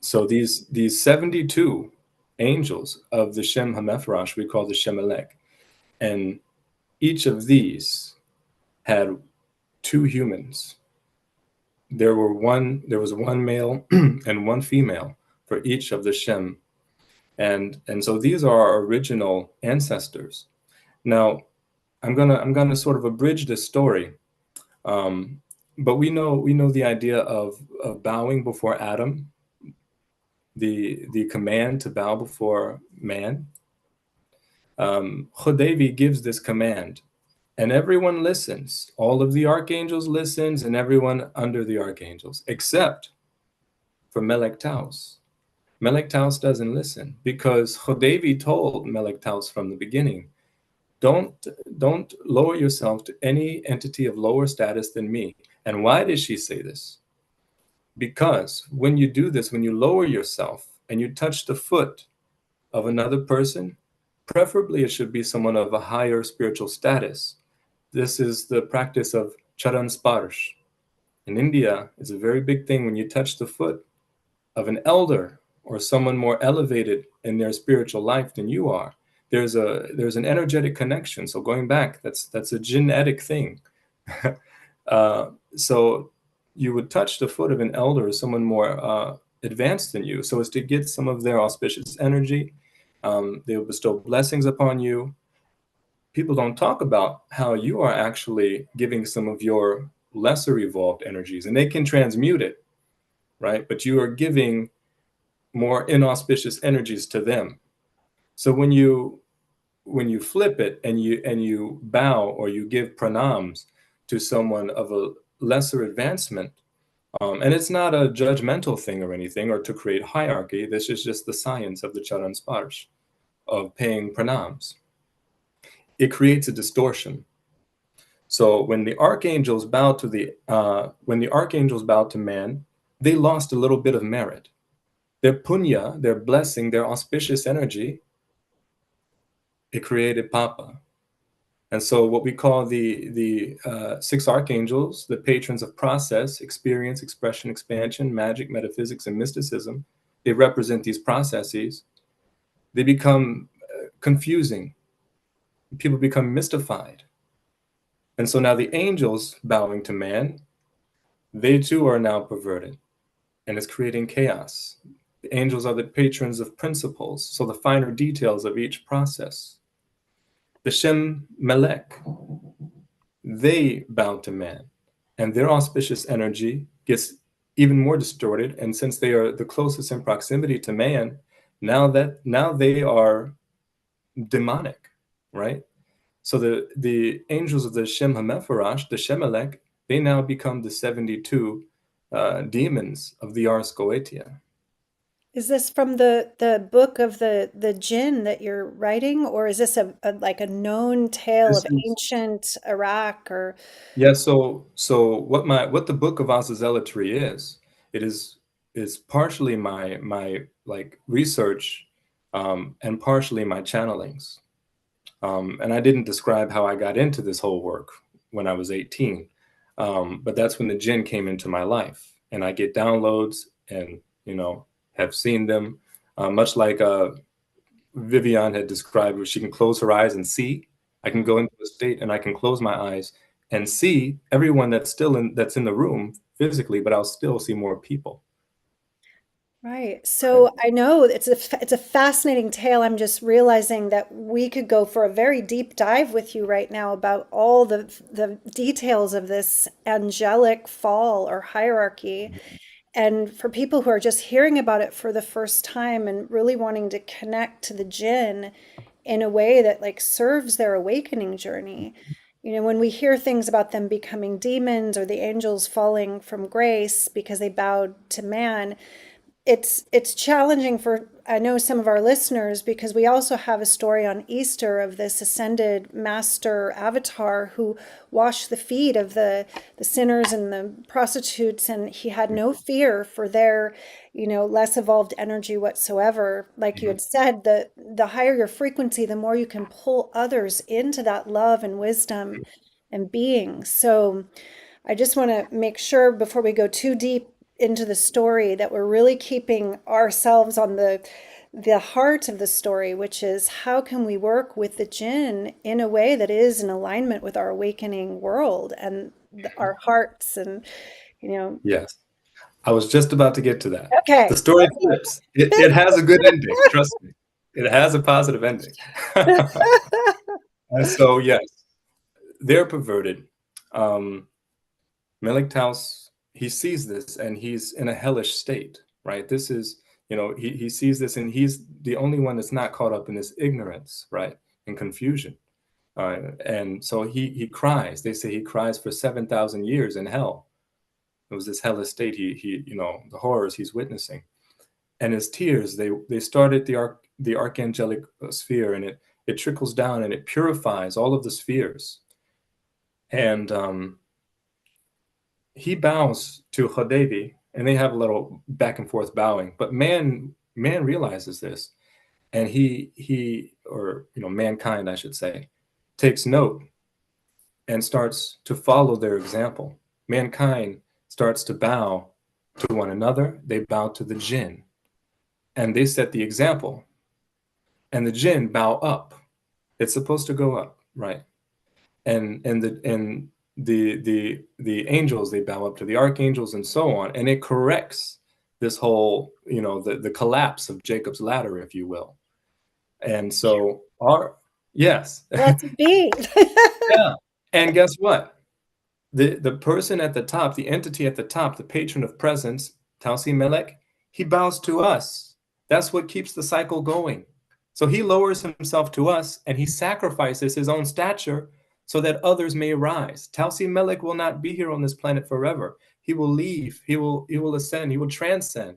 So these 72 angels of the Shem HaMephorash we call the Shemelech, and each of these had 2 humans. There was one male and 1 female for each of the Shem, and so these are our original ancestors. Now, I'm gonna sort of abridge this story, but we know the idea of bowing before Adam, the command to bow before man. Chodevi gives this command, and everyone listens. All of the archangels listens, and everyone under the archangels, except for Melek Taus. Melek Taus doesn't listen because Chodevi told Melek Taus from the beginning, don't lower yourself to any entity of lower status than me. And why did she say this? Because when you do this, when you lower yourself and you touch the foot of another person, preferably it should be someone of a higher spiritual status. This is the practice of charan sparsh. In India, it's a very big thing when you touch the foot of an elder or someone more elevated in their spiritual life than you are. There's an energetic connection. So going back, that's a genetic thing. So you would touch the foot of an elder or someone more advanced than you, so as to get some of their auspicious energy. They will bestow blessings upon you. People don't talk about how you are actually giving some of your lesser evolved energies, and they can transmute it, right? But you are giving more inauspicious energies to them. So when you flip it and you bow or you give pranams to someone of a lesser advancement, and it's not a judgmental thing or anything or to create hierarchy. This is just the science of the charan sparsh, of paying pranams. It creates a distortion. So when the archangels bowed to man, they lost a little bit of merit. Their punya, their blessing, their auspicious energy, it created Papa. And so what we call the 6 archangels, the patrons of process, experience, expression, expansion, magic, metaphysics, and mysticism, they represent these processes. They become confusing. People become mystified. And so now the angels bowing to man, they too are now perverted, and it's creating chaos. The angels are the patrons of principles, so the finer details of each process. The Shem Melech, they bow to man, and their auspicious energy gets even more distorted. And since they are the closest in proximity to man, now they are demonic, right? So the angels of the Shem HaMephorash, the Shemelech, they now become the 72 demons of the Ars Goetia. Is this from the book of the jinn that you're writing, or is this a like a known tale This of is ancient Iraq or Yeah, so what the Book of Oscillatry is, it is partially my like research, and partially my channelings. And I didn't describe how I got into this whole work when I was 18, but that's when the jinn came into my life, and I get downloads, and have seen them, much like Vivian had described, where she can close her eyes and see. I can go into a state and I can close my eyes and see everyone that's in the room physically, but I'll still see more people. right? Right? So I know it's a fascinating tale. I'm just realizing that we could go for a very deep dive with you right now about all the details of this angelic fall or hierarchy. And for people who are just hearing about it for the first time and really wanting to connect to the jinn in a way that like serves their awakening journey. When we hear things about them becoming demons or the angels falling from grace because they bowed to man, it's challenging for I know some of our listeners because we also have a story on Easter of this ascended master avatar who washed the feet of the sinners and the prostitutes, and he had no fear for their less evolved energy whatsoever. Like you Mhm. had said, the higher your frequency, the more you can pull others into that love and wisdom and being. So I just want to make sure before we go too deep into the story that we're really keeping ourselves on the heart of the story, which is how can we work with the jinn in a way that is in alignment with our awakening world and our hearts and you know Yes. I was just about to get to that. The okay. story flips. It has a good ending. Trust me. It has a positive ending. And so, yes, they're perverted. Um, Melik Taus, he sees this and he's in a hellish state, right? This is, he sees this and he's the only one that's not caught up in this ignorance, right? And confusion. And so he cries. They say he cries for 7,000 years in hell. It was this hellish state the horrors he's witnessing. And his tears, they start at the archangelic sphere, and it trickles down and it purifies all of the spheres. And he bows to Hodevi, and they have a little back and forth bowing. But man realizes this, and mankind, I should say, takes note and starts to follow their example. Mankind starts to bow to one another. They bow to the jinn, and they set the example. And the jinn bow up. It's supposed to go up, right? And the angels, they bow up to the archangels and so on, and it corrects this whole the collapse of Jacob's ladder, if you will. And so yes. Let it be. Yeah. And guess what, the person at the top, the entity at the top, the patron of presence, Tausi Melek, he bows to us. That's what keeps the cycle going. So he lowers himself to us and he sacrifices his own stature so that others may rise. Tausi Melek will not be here on this planet forever. He will leave. He will ascend. He will transcend.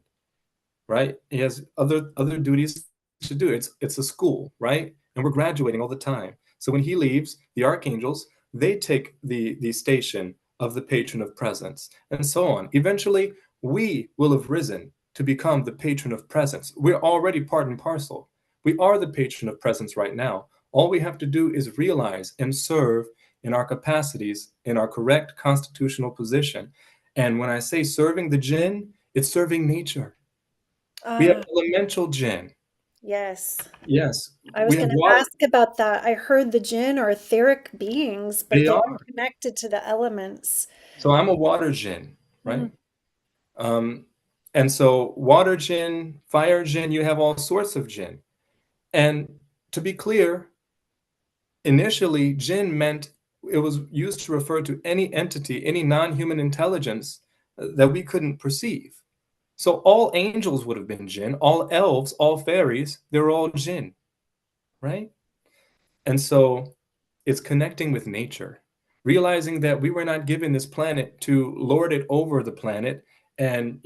Right? He has other duties to do. It's a school, right? And we're graduating all the time. So when he leaves, the archangels, they take the station of the patron of presence, and so on. Eventually, we will have risen to become the patron of presence. We're already part and parcel. We are the patron of presence right now. All we have to do is realize and serve in our capacities, in our correct constitutional position. And when I say serving the jinn, it's serving nature. We have Ah, elemental jinn. yes. Yes, I was we have going to water. ask about that. I heard the jinn are etheric beings, but They they're are. connected to the elements. So I'm a water jinn, Mm. right? And so water jinn, fire jinn, you have all sorts of jinn. And to be clear, initially, jinn meant it was used to refer to any entity, any non-human intelligence that we couldn't perceive. So all angels would have been jinn, all elves, all fairies, they're all jinn, right? And so it's connecting with nature, realizing that we were not given this planet to lord it over the planet and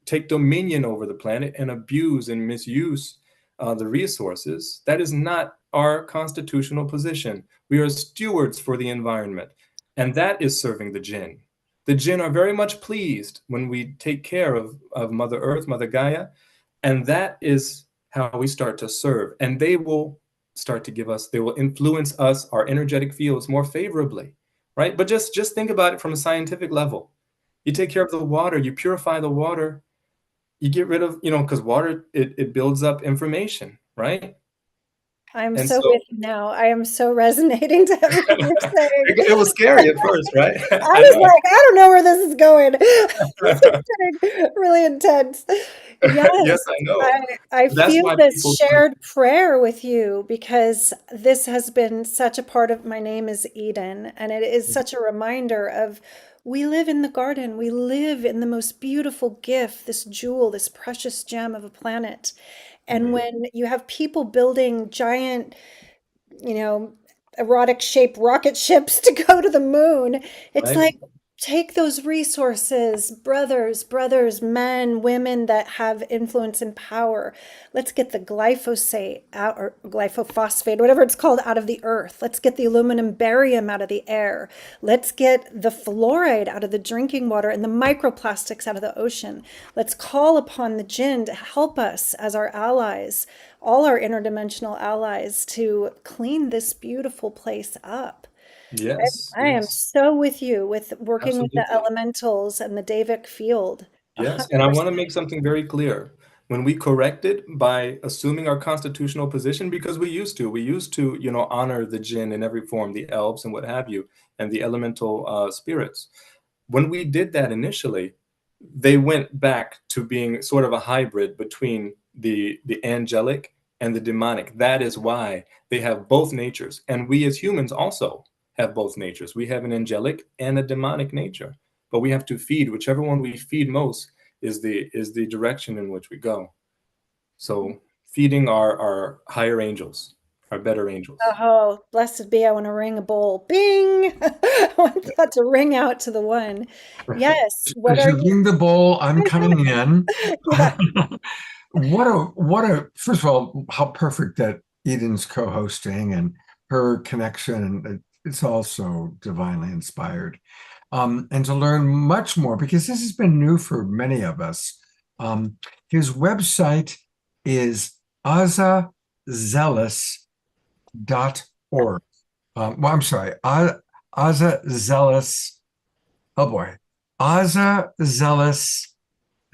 take dominion over the planet and abuse and misuse the resources. That is not our constitutional position. We are stewards for the environment, and that is serving the jinn. The jinn are very much pleased when we take care of Mother Earth, Mother Gaia, and that is how we start to serve. And they will start to they will influence us, our energetic fields, more favorably, right? But just think about it from a scientific level. You take care of the water, you purify the water, you get rid of, because water, it builds up information, right? I'm And so so with you now. I am so resonating to everything you're saying. it was scary at first, right? I I was know. like, I don't know where this is going. This is getting really intense. Yes, Yes, I know. I That's feel why this people shared prayer with you because this has been such a part of my name is Eden, and it is such a reminder of we live in the garden. We live in the most beautiful gift, this jewel, this precious gem of a planet. And Right. when you have people building giant, you know, erotic shaped rocket ships to go to the moon. It's Right. like take those resources, brothers, men, women that have influence and power. Let's get the glyphosate out or glyphosate, whatever it's called, out of the earth. Let's get the aluminum barium out of the air. Let's get the fluoride out of the drinking water and the microplastics out of the ocean. Let's call upon the jinn to help us as our allies, all our interdimensional allies, to clean this beautiful place up. Yes, I am yes, so with you with working with the absolutely. elementals and the Davic field. Yes, and I want to 100%. make something very clear. When we correct it by assuming our constitutional position, because we used to, honor the jinn in every form, the elves and what have you, and the elemental spirits. When we did that initially, they went back to being sort of a hybrid between the angelic and the demonic. That is why they have both natures, and we as humans also have both natures. We have an angelic and a demonic nature, but we have to feed whichever one we feed most is the direction in which we go. So feeding our higher angels, our better angels. Oh, blessed be. I want to ring a bowl. Bing. I want that to ring out to the one. Yes. What As are you you? ring the bowl, I'm coming in. Yeah. First of all, how perfect that Eden's co-hosting and her connection. It's also divinely inspired. And to learn much more, because this has been new for many of us. His website is azazealous.org. Well, I'm sorry, Azazealous. Oh boy, Azazealous,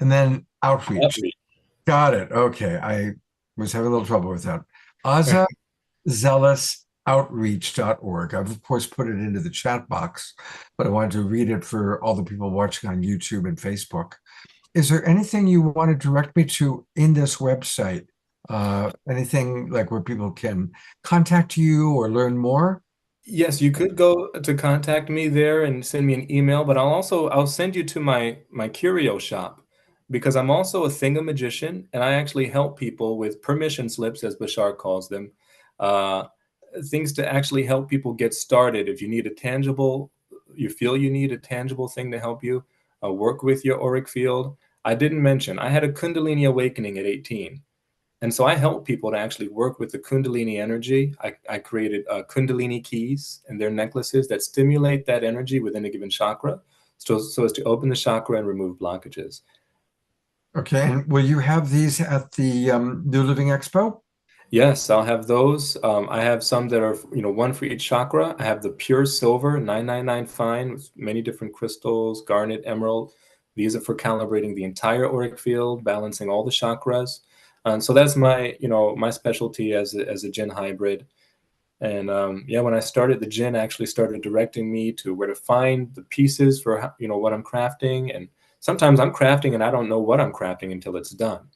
and then outreach. Outreach. Got it. Okay, I was having a little trouble with that. Azazealousoutreach.org. I've of course put it into the chat box, but I wanted to read it for all the people watching on YouTube and Facebook. Is there anything you want to direct me to in this website? Anything like where people can contact you or learn more? Yes, you could go to contact me there and send me an email, but I'll send you to my curio shop because I'm also a thingamagician and I actually help people with permission slips, as Bashar calls them, uh, things to actually help people get started. If you feel you need a tangible thing to help you work with your auric field. I didn't mention I had a Kundalini awakening at 18. And so I help people to actually work with the Kundalini energy. I created Kundalini keys and their necklaces that stimulate that energy within a given chakra so as to open the chakra and remove blockages. Okay, and will you have these at the New Living Expo? Yes, I'll have those. I have some that are, one for each chakra. I have the pure silver 999 fine with many different crystals, garnet, emerald. These are for calibrating the entire auric field, balancing all the chakras. And so that's my specialty as a Jinn hybrid. And when I started, the Jinn actually started directing me to where to find the pieces for what I'm crafting. And sometimes I'm crafting and I don't know what I'm crafting until it's done.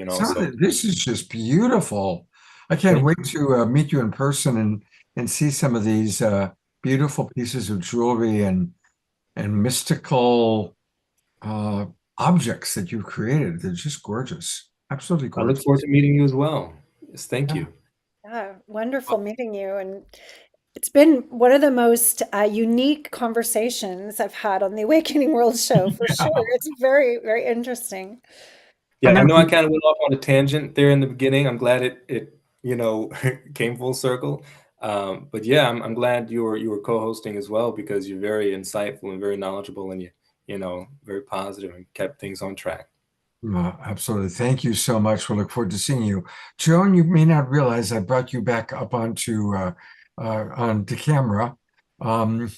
So This is just beautiful. I can't thank wait to meet you in person and see some of these beautiful pieces of jewelry and mystical objects that you've created. They're just gorgeous, absolutely I look gorgeous. forward to meeting you as well. Yes, thank Yeah. you. Yeah, wonderful meeting you. And It's been one of the most unique conversations I've had on the Awakening World show, for sure. It's very, very interesting. Yeah, And I know I then- kind of went off on a tangent there in the beginning. I'm glad it came full circle. But yeah, I'm glad you were co-hosting as well, because you're very insightful and very knowledgeable, and very positive and kept things on track. Absolutely. Thank you so much. We look forward to seeing you. Joan, you may not realize I brought you back up onto camera. Because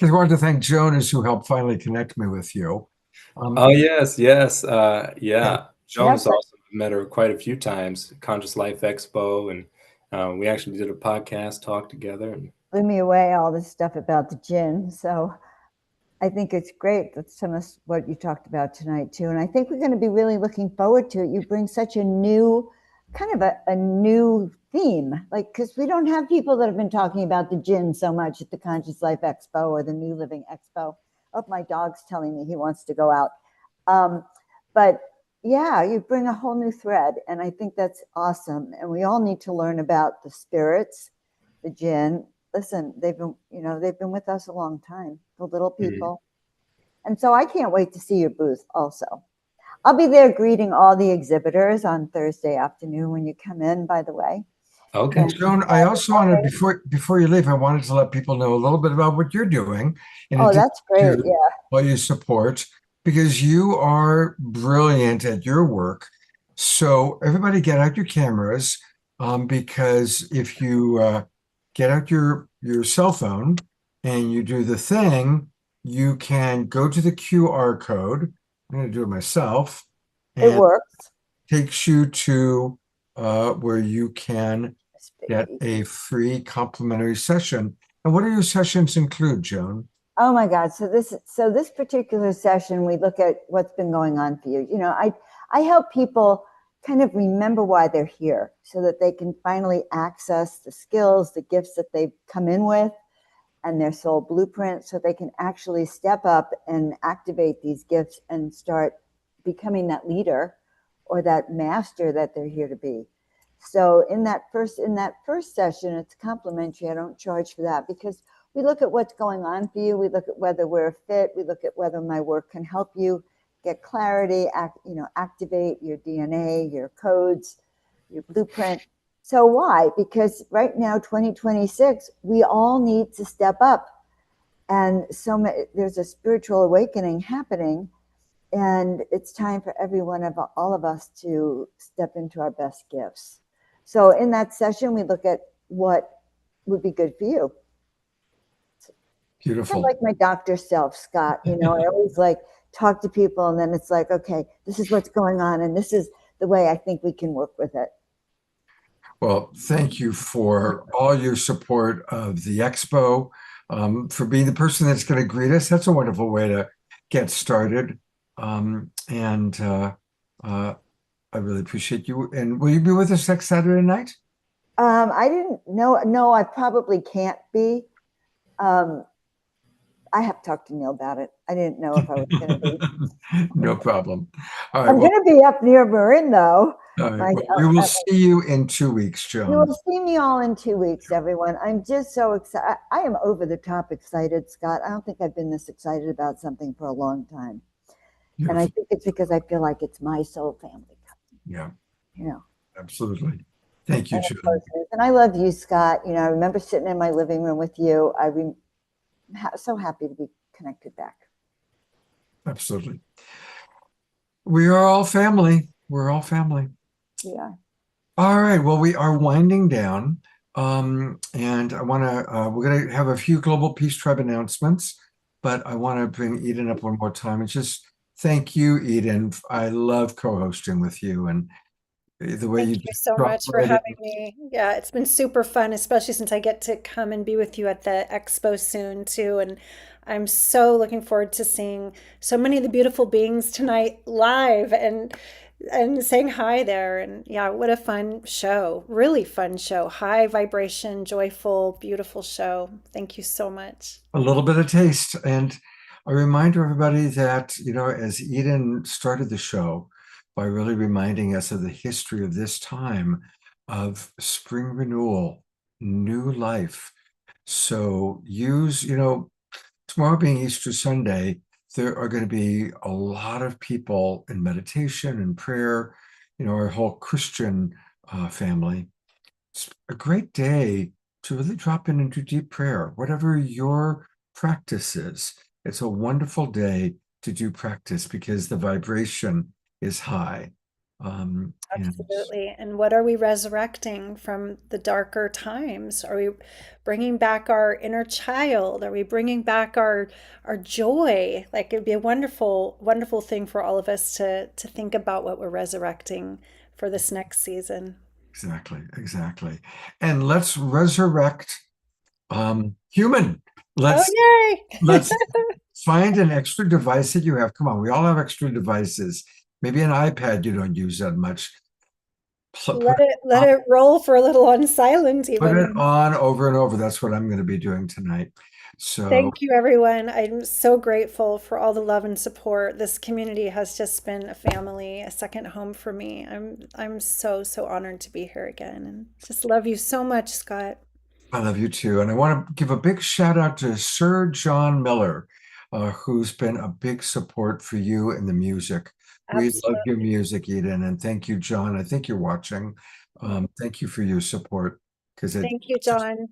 I wanted to thank Joan, is who helped finally connect me with you. Oh yes, yes. Yeah. Joan Yep, is awesome. I've met her quite a few times, Conscious Life Expo, and we actually did a podcast talk together. And blew me away all this stuff about the gin. So I think it's great. That's some of what you talked about tonight too. And I think we're going to be really looking forward to it. You bring such a new, kind of a new theme, like, because we don't have people that have been talking about the gin so much at the Conscious Life Expo or the New Living Expo. Oh, my dog's telling me he wants to go out. But yeah, you bring a whole new thread, and I think that's awesome. And we all need to learn about the spirits, the gin. Listen, they've been with us a long time, the little people. And so I can't wait to see your booth also. I'll be there greeting all the exhibitors on Thursday afternoon when you come in, by the way. okay. And Joan, I also wanted, before you leave, I wanted to let people know a little bit about what you're doing in Oh, addition that's great. to Yeah. what you support, because you are brilliant at your work. So everybody get out your cameras, because if you get out your cell phone and you do the thing, you can go to the QR code. I'm going to do it myself, It and works. takes you to where you can Yes, get baby. a free complimentary session. And what do your sessions include, Joan? Oh my God. So this particular session, we look at what's been going on for you. I help people kind of remember why they're here so that they can finally access the skills, the gifts that they've come in with, and their soul blueprint, so they can actually step up and activate these gifts and start becoming that leader or that master that they're here to be. So in that first session, it's complimentary. I don't charge for that, because we look at what's going on for you. We look at whether we're a fit. We look at whether my work can help you get clarity, activate your DNA, your codes, your blueprint. So why? Because right now, 2026, we all need to step up. And there's a spiritual awakening happening. And it's time for all of us to step into our best gifts. So in that session, we look at what would be good for you. Kind Beautiful. of like my doctor self, Scott. I always talk to people, and then it's like, okay, this is what's going on, and this is the way I think we can work with it. Well, thank you for all your support of the Expo, for being the person that's going to greet us. That's a wonderful way to get started. And I really appreciate you. And will you be with us next Saturday night? I didn't know. No, I probably can't be. I have talked to Neil about it. I didn't know if I was going to be. No problem. All right. I'm Well, going to be up near Marin, though. all right, well, we will see you in 2 weeks, You Joan. will see me all in 2 weeks, everyone. I'm just so excited. I am over the top excited, Scott. I don't think I've been this excited about something for a long time. And I Beautiful. think it's because I feel like it's my soul family. Yeah, You know. absolutely. Thank you, And, Joan. and I love you, Scott. I remember sitting in my living room with you. I'm so happy to be connected back. Absolutely. We are all family. We're all family. Yeah. All right. Well, we are winding down. And we're going to have a few Global Peace Tribe announcements, but I want to bring Eden up one more time and just thank you, Eden. I love co-hosting with you, and the way Thank you you just so drop much for right in. having me. Yeah, it's been super fun, especially since I get to come and be with you at the expo soon too. And I'm so looking forward to seeing so many of the beautiful beings tonight live and saying hi there. And yeah, what a fun show. Really fun show. High vibration, joyful, beautiful show. Thank you so much. A little bit of taste. And a reminder, everybody, that, as Eden started the show by really reminding us of the history of this time of spring renewal, new life, So use, tomorrow being Easter Sunday, there are going to be a lot of people in meditation and prayer, our whole Christian family. It's a great day to really drop in and do deep prayer, whatever your practice is. It's a wonderful day to do practice because the vibration is high. And Absolutely. And what are we resurrecting from the darker times? Are we bringing back our inner child? Are we bringing back our joy? Like it'd be a wonderful, wonderful thing for all of us to think about what we're resurrecting for this next season. exactly, exactly. And let's resurrect human. Oh, Let's yay! let's find an extra device that you have. Come on, we all have extra devices. Maybe an iPad you don't use that much. Let it roll for a little on silent Put it even. on over and over. That's what I'm going to be doing tonight. So Thank you, everyone. I'm so grateful for all the love and support. This community has just been a family, a second home for me. I'm so, so honored to be here again and just love you so much, Scott. I love you too. And I want to give a big shout out to Sir John Miller, who's been a big support for you in the music. We love your Absolutely. music, Eden. And thank you, John. I think you're watching. Thank you for your support because it, Thank you, John.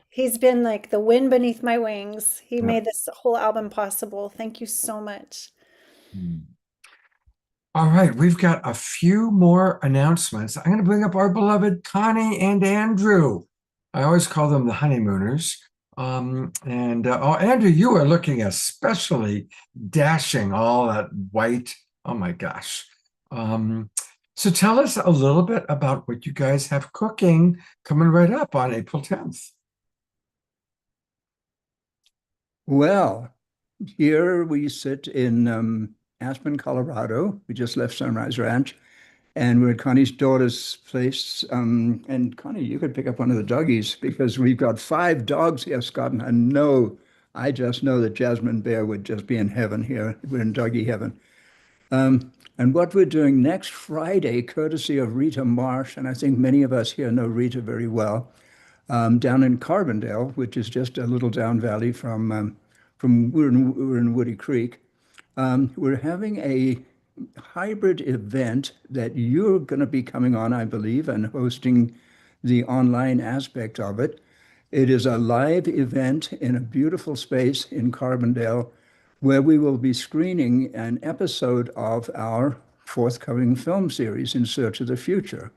He's been like the wind beneath my wings. He yeah. made this whole album possible. Thank you so much. Mm. All right, we've got a few more announcements. I'm going to bring up our beloved Connie and Andrew. I always call them the honeymooners. Oh, Andrew, you are looking especially dashing, all that white. Oh my gosh. So tell us a little bit about what you guys have cooking coming right up on April 10th. Well, here we sit in Aspen, Colorado. We just left Sunrise Ranch, and we're at Connie's daughter's place. And Connie, you could pick up one of the doggies because we've got 5 dogs here, Scott. And I just know that Jasmine Bear would just be in heaven here. We're in doggy heaven. And what we're doing next Friday, courtesy of Rita Marsh, and I think many of us here know Rita very well, down in Carbondale, which is just a little down valley from we're in Woody Creek. We're having a hybrid event that you're going to be coming on, I believe, and hosting the online aspect of it. It is a live event in a beautiful space in Carbondale where we will be screening an episode of our forthcoming film series, In Search of the Future.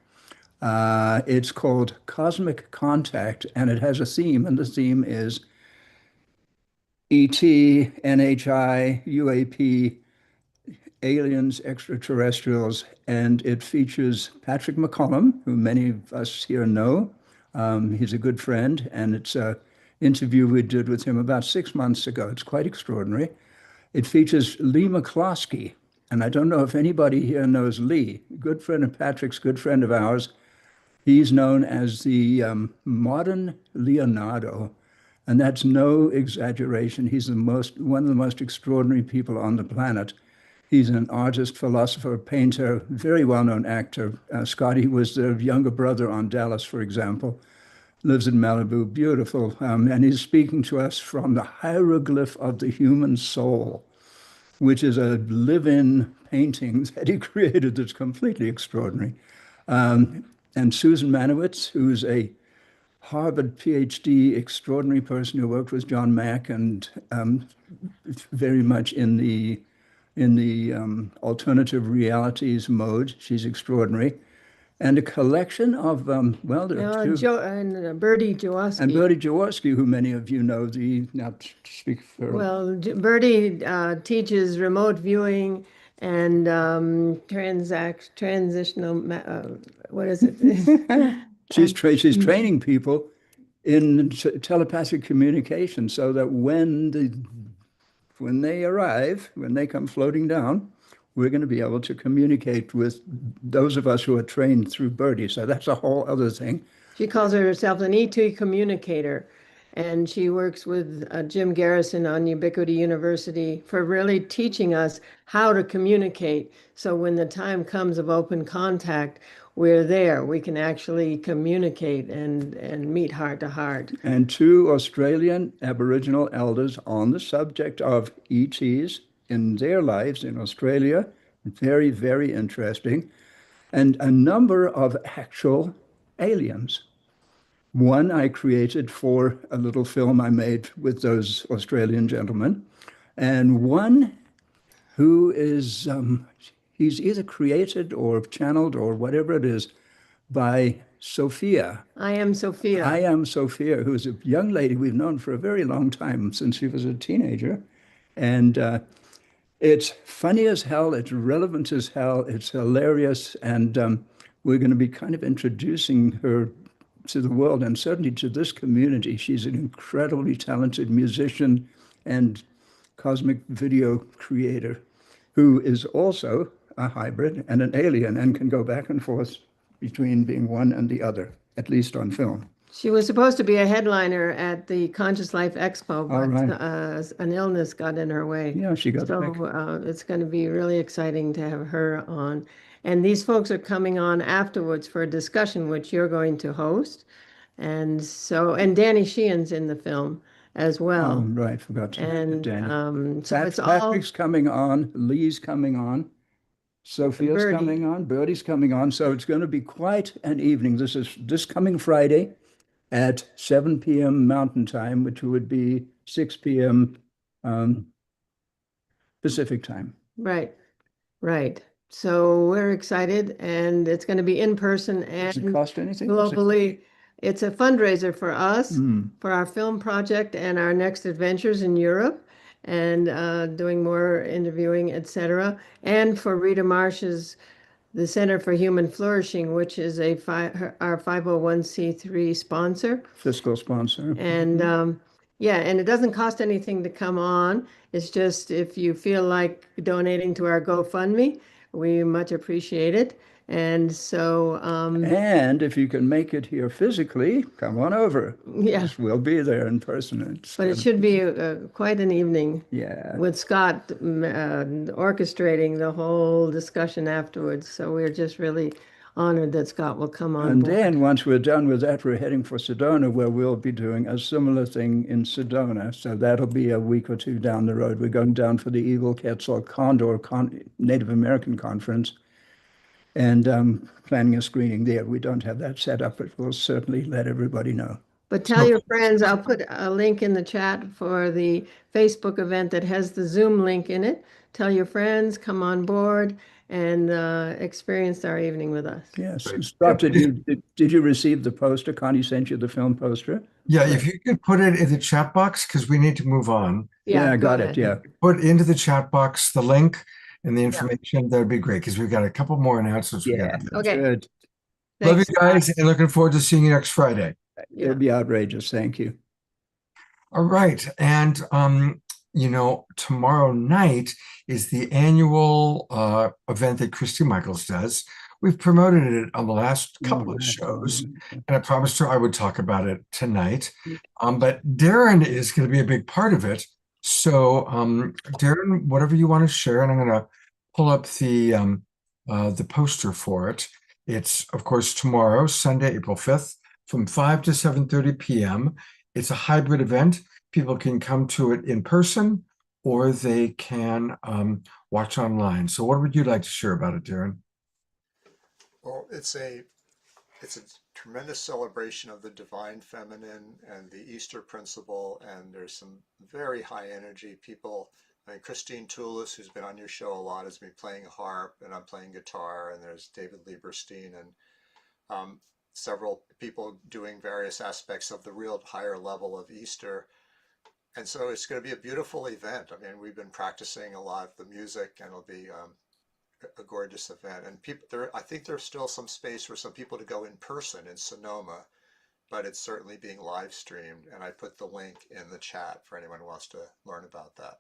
It's called Cosmic Contact, and it has a theme, and the theme is ET, NHI, UAP, aliens, extraterrestrials, and it features Patrick McCollum, who many of us here know. He's a good friend, and it's an interview we did with him about 6 months ago. It's quite extraordinary. It features Lee McCloskey, and I don't know if anybody here knows Lee, good friend of Patrick's, good friend of ours. He's known as the modern Leonardo, and that's no exaggeration. He's one of the most extraordinary people on the planet. He's an artist, philosopher, painter, very well-known actor. Scotty was the younger brother on Dallas, for example. Lives in Malibu, beautiful. And he's speaking to us from the hieroglyph of the human soul, which is a live-in painting that he created that's completely extraordinary. And Susan Manowitz, who's a Harvard PhD, extraordinary person who worked with John Mack and very much in the alternative realities mode. She's extraordinary. And a collection of, well, there are two. Bertie And Jaworski. Bertie Jaworski, who many of you know, not to speak for. Well, Bertie teaches remote viewing and transitional, what is it? She's training people in telepathic communication so that when they arrive, when they come floating down, we're going to be able to communicate with those of us who are trained through Bertie. So that's a whole other thing. She calls herself an E2 communicator. And she works with Jim Garrison on Ubiquity University for really teaching us how to communicate. So when the time comes of open contact, we're there. We can actually communicate and meet heart to heart. And two Australian Aboriginal elders on the subject of ETs in their lives in Australia. Very, very interesting. And a number of actual aliens. One I created for a little film I made with those Australian gentlemen, and one who is, he's either created or channeled or whatever it is by Sophia. I am Sophia. I am Sophia, who's a young lady we've known for a very long time, since she was a teenager. And it's funny as hell, it's relevant as hell, it's hilarious, and we're going to be kind of introducing her to the world and certainly to this community. She's an incredibly talented musician and cosmic video creator who is also a hybrid and an alien and can go back and forth between being one and the other, at least on film. She was supposed to be a headliner at the Conscious Life Expo, but right. an illness got in her way. Yeah, she got So sick. it's going to be really exciting to have her on. And these folks are coming on afterwards for a discussion, which you're going to host. And so, and Danny Sheehan's in the film as well. Oh, right, forgot to And Danny. so it's all Patrick's coming on, Lee's coming on, Sophia's Birdie. coming on, Birdie's coming on. So it's going to be quite an evening. This is this coming Friday at 7 p.m. Mountain Time, which would be 6 p.m. Pacific Time. right, right. So we're excited, and it's going to be in person Does it and cost anything? globally. It's a fundraiser for us, Mm. for our film project and our next adventures in Europe, and doing more interviewing, etc. And for Rita Marsh's the Center for Human Flourishing, which is our 501c3 sponsor. Fiscal sponsor. And yeah, and it doesn't cost anything to come on. It's just if you feel like donating to our GoFundMe, we much appreciate it. And so, And if you can make it here physically, come on over. yeah, Yes, we'll be there in person. but it should be quite an evening Yeah. with Scott orchestrating the whole discussion afterwards. So we're just really honored that Scott will come on And board. then once we're done with that, we're heading for Sedona, where we'll be doing a similar thing in Sedona. So that'll be a week or two down the road. We're going down for the Eagle, Quetzal, Condor Native American Conference and planning a screening there. We don't have that set up, but we'll certainly let everybody know. But tell your friends, I'll put a link in the chat for the Facebook event that has the Zoom link in it. Tell your friends, come on board and experience our evening with us. Yes. Scott, did you receive the poster? Connie sent you the film poster? Yeah, if you could put it in the chat box, because we need to move on. Yeah, I go got ahead. it. Yeah. Put into the chat box the link and the information. That would be great, because we've got a couple more announcements we Yeah. got to do. Okay. Good. Love you Thanks, guys, Scott. and looking forward to seeing you next Friday. It'll be outrageous. Thank you. All right. And, tomorrow night is the annual event that Christy Michaels does. We've promoted it on the last couple of shows, and I promised her I would talk about it tonight. But Darren is going to be a big part of it. So, Darren, whatever you want to share, and I'm going to pull up the poster for it. It's, of course, tomorrow, Sunday, April 5th, from 5 to 7:30 p.m. It's a hybrid event. People can come to it in person, or they can watch online. So what would you like to share about it, Darren? Well, it's a tremendous celebration of the divine feminine and the Easter principle, and there's some very high energy people. I mean, Christine Toulis, who's been on your show a lot, is me playing harp, and I'm playing guitar, and there's David Lieberstein and several people doing various aspects of the real higher level of Easter. And so it's going to be a beautiful event. I mean, we've been practicing a lot of the music, and it'll be a gorgeous event. And I think there's still some space for some people to go in person in Sonoma, but it's certainly being live streamed. And I put the link in the chat for anyone who wants to learn about that.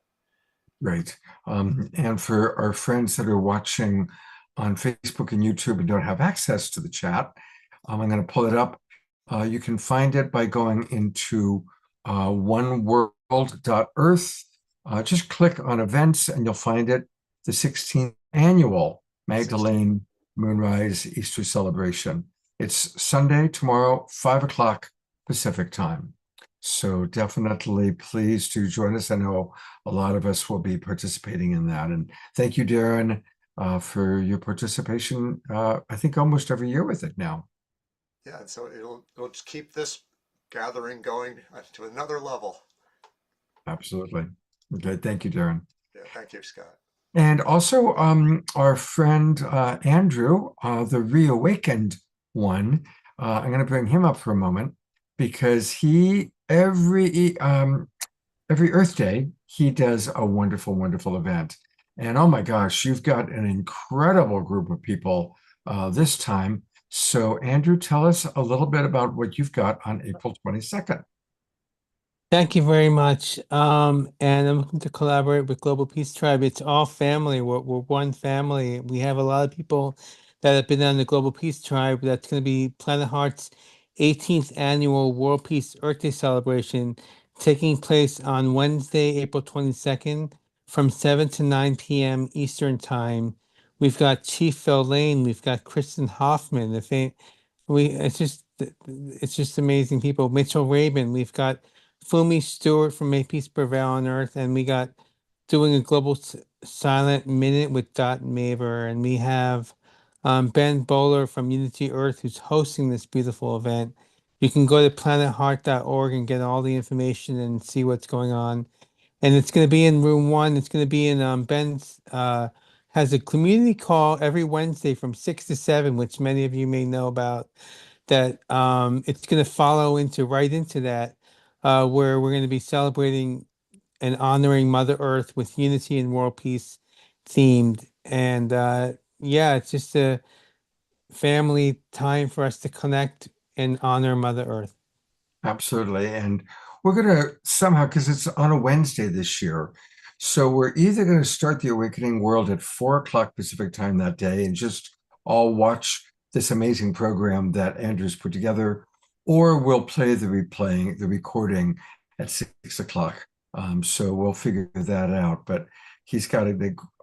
Great. And for our friends that are watching on Facebook and YouTube and don't have access to the chat, I'm going to pull it up. You can find it by going into oneworld.earth. Just click on events and you'll find it. The 16th annual Magdalene Moonrise Easter celebration. It's Sunday, tomorrow, 5 o'clock Pacific time. So definitely please do join us. I know a lot of us will be participating in that. And thank you, Darren, for your participation, I think almost every year with it now. Yeah, so it'll just keep this gathering going to another level. Absolutely. Okay, thank you, Darren. Yeah, thank you, Scott. And also our friend Andrew, the reawakened one, I'm going to bring him up for a moment because he every Earth Day he does a wonderful, wonderful event. And oh my gosh, you've got an incredible group of people this time. So Andrew, tell us a little bit about what you've got on April 22nd. Thank you very much. And I'm looking to collaborate with Global Peace Tribe. It's all family. We're one family. We have a lot of people that have been on the Global Peace Tribe. That's going to be Planet Heart's 18th annual World Peace Earth Day celebration taking place on Wednesday, April 22nd from 7 to 9 p.m. Eastern Time. We've got Chief Phil Lane. We've got Kristen Hoffman. It's just amazing people. Mitchell Rabin. We've got Fumi Stewart from May Peace Prevail on Earth, and we got doing a global silent minute with Dot Maver, and we have Ben Bowler from Unity Earth who's hosting this beautiful event. You can go to planetheart.org and get all the information and see what's going on. And it's going to be in room 1. It's going to be in Ben's has a community call every Wednesday from 6 to 7, which many of you may know about. That it's going to follow right into that, where we're going to be celebrating and honoring Mother Earth with unity and world peace themed. And yeah, it's just a family time for us to connect and honor Mother Earth. Absolutely. And we're going to somehow, because it's on a Wednesday this year, so we're either going to start the Awakening World at 4 o'clock Pacific time that day and just all watch this amazing program that Andrew's put together, or we'll play the recording at 6 o'clock. So we'll figure that out. But he's got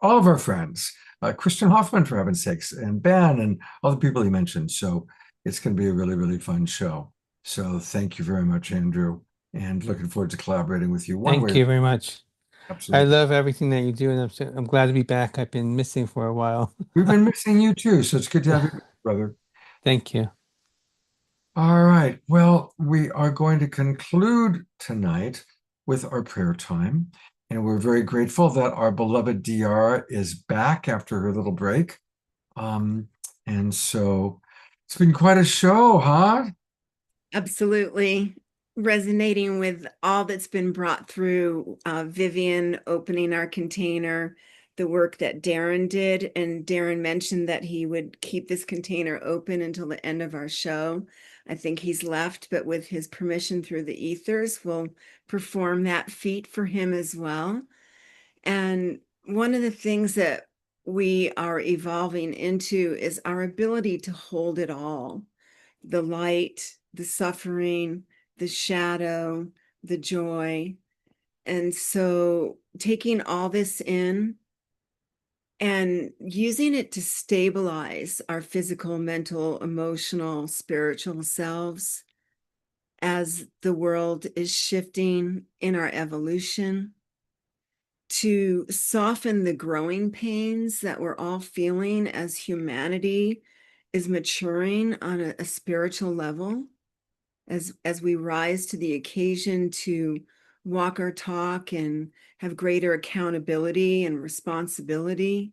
all of our friends, Kristen Hoffman, for heaven's sakes, and Ben, and all the people he mentioned. So it's going to be a really, really fun show. So thank you very much, Andrew, and looking forward to collaborating with you. Thank you very much. Absolutely. I love everything that you do, and I'm glad to be back. I've been missing for a while. We've been missing you too, so it's good to have you back, brother. Thank you. All right. Well, we are going to conclude tonight with our prayer time. And we're very grateful that our beloved DR is back after her little break. And so it's been quite a show, huh? Absolutely. Resonating with all that's been brought through Vivian opening our container, the work that Darren did. And Darren mentioned that he would keep this container open until the end of our show. I think he's left, but with his permission through the ethers, we'll perform that feat for him as well. And one of the things that we are evolving into is our ability to hold it all, the light, the suffering, the shadow, the joy. And so taking all this in and using it to stabilize our physical, mental, emotional, spiritual selves as the world is shifting in our evolution, to soften the growing pains that we're all feeling as humanity is maturing on a spiritual level, as we rise to the occasion to walk our talk and have greater accountability and responsibility.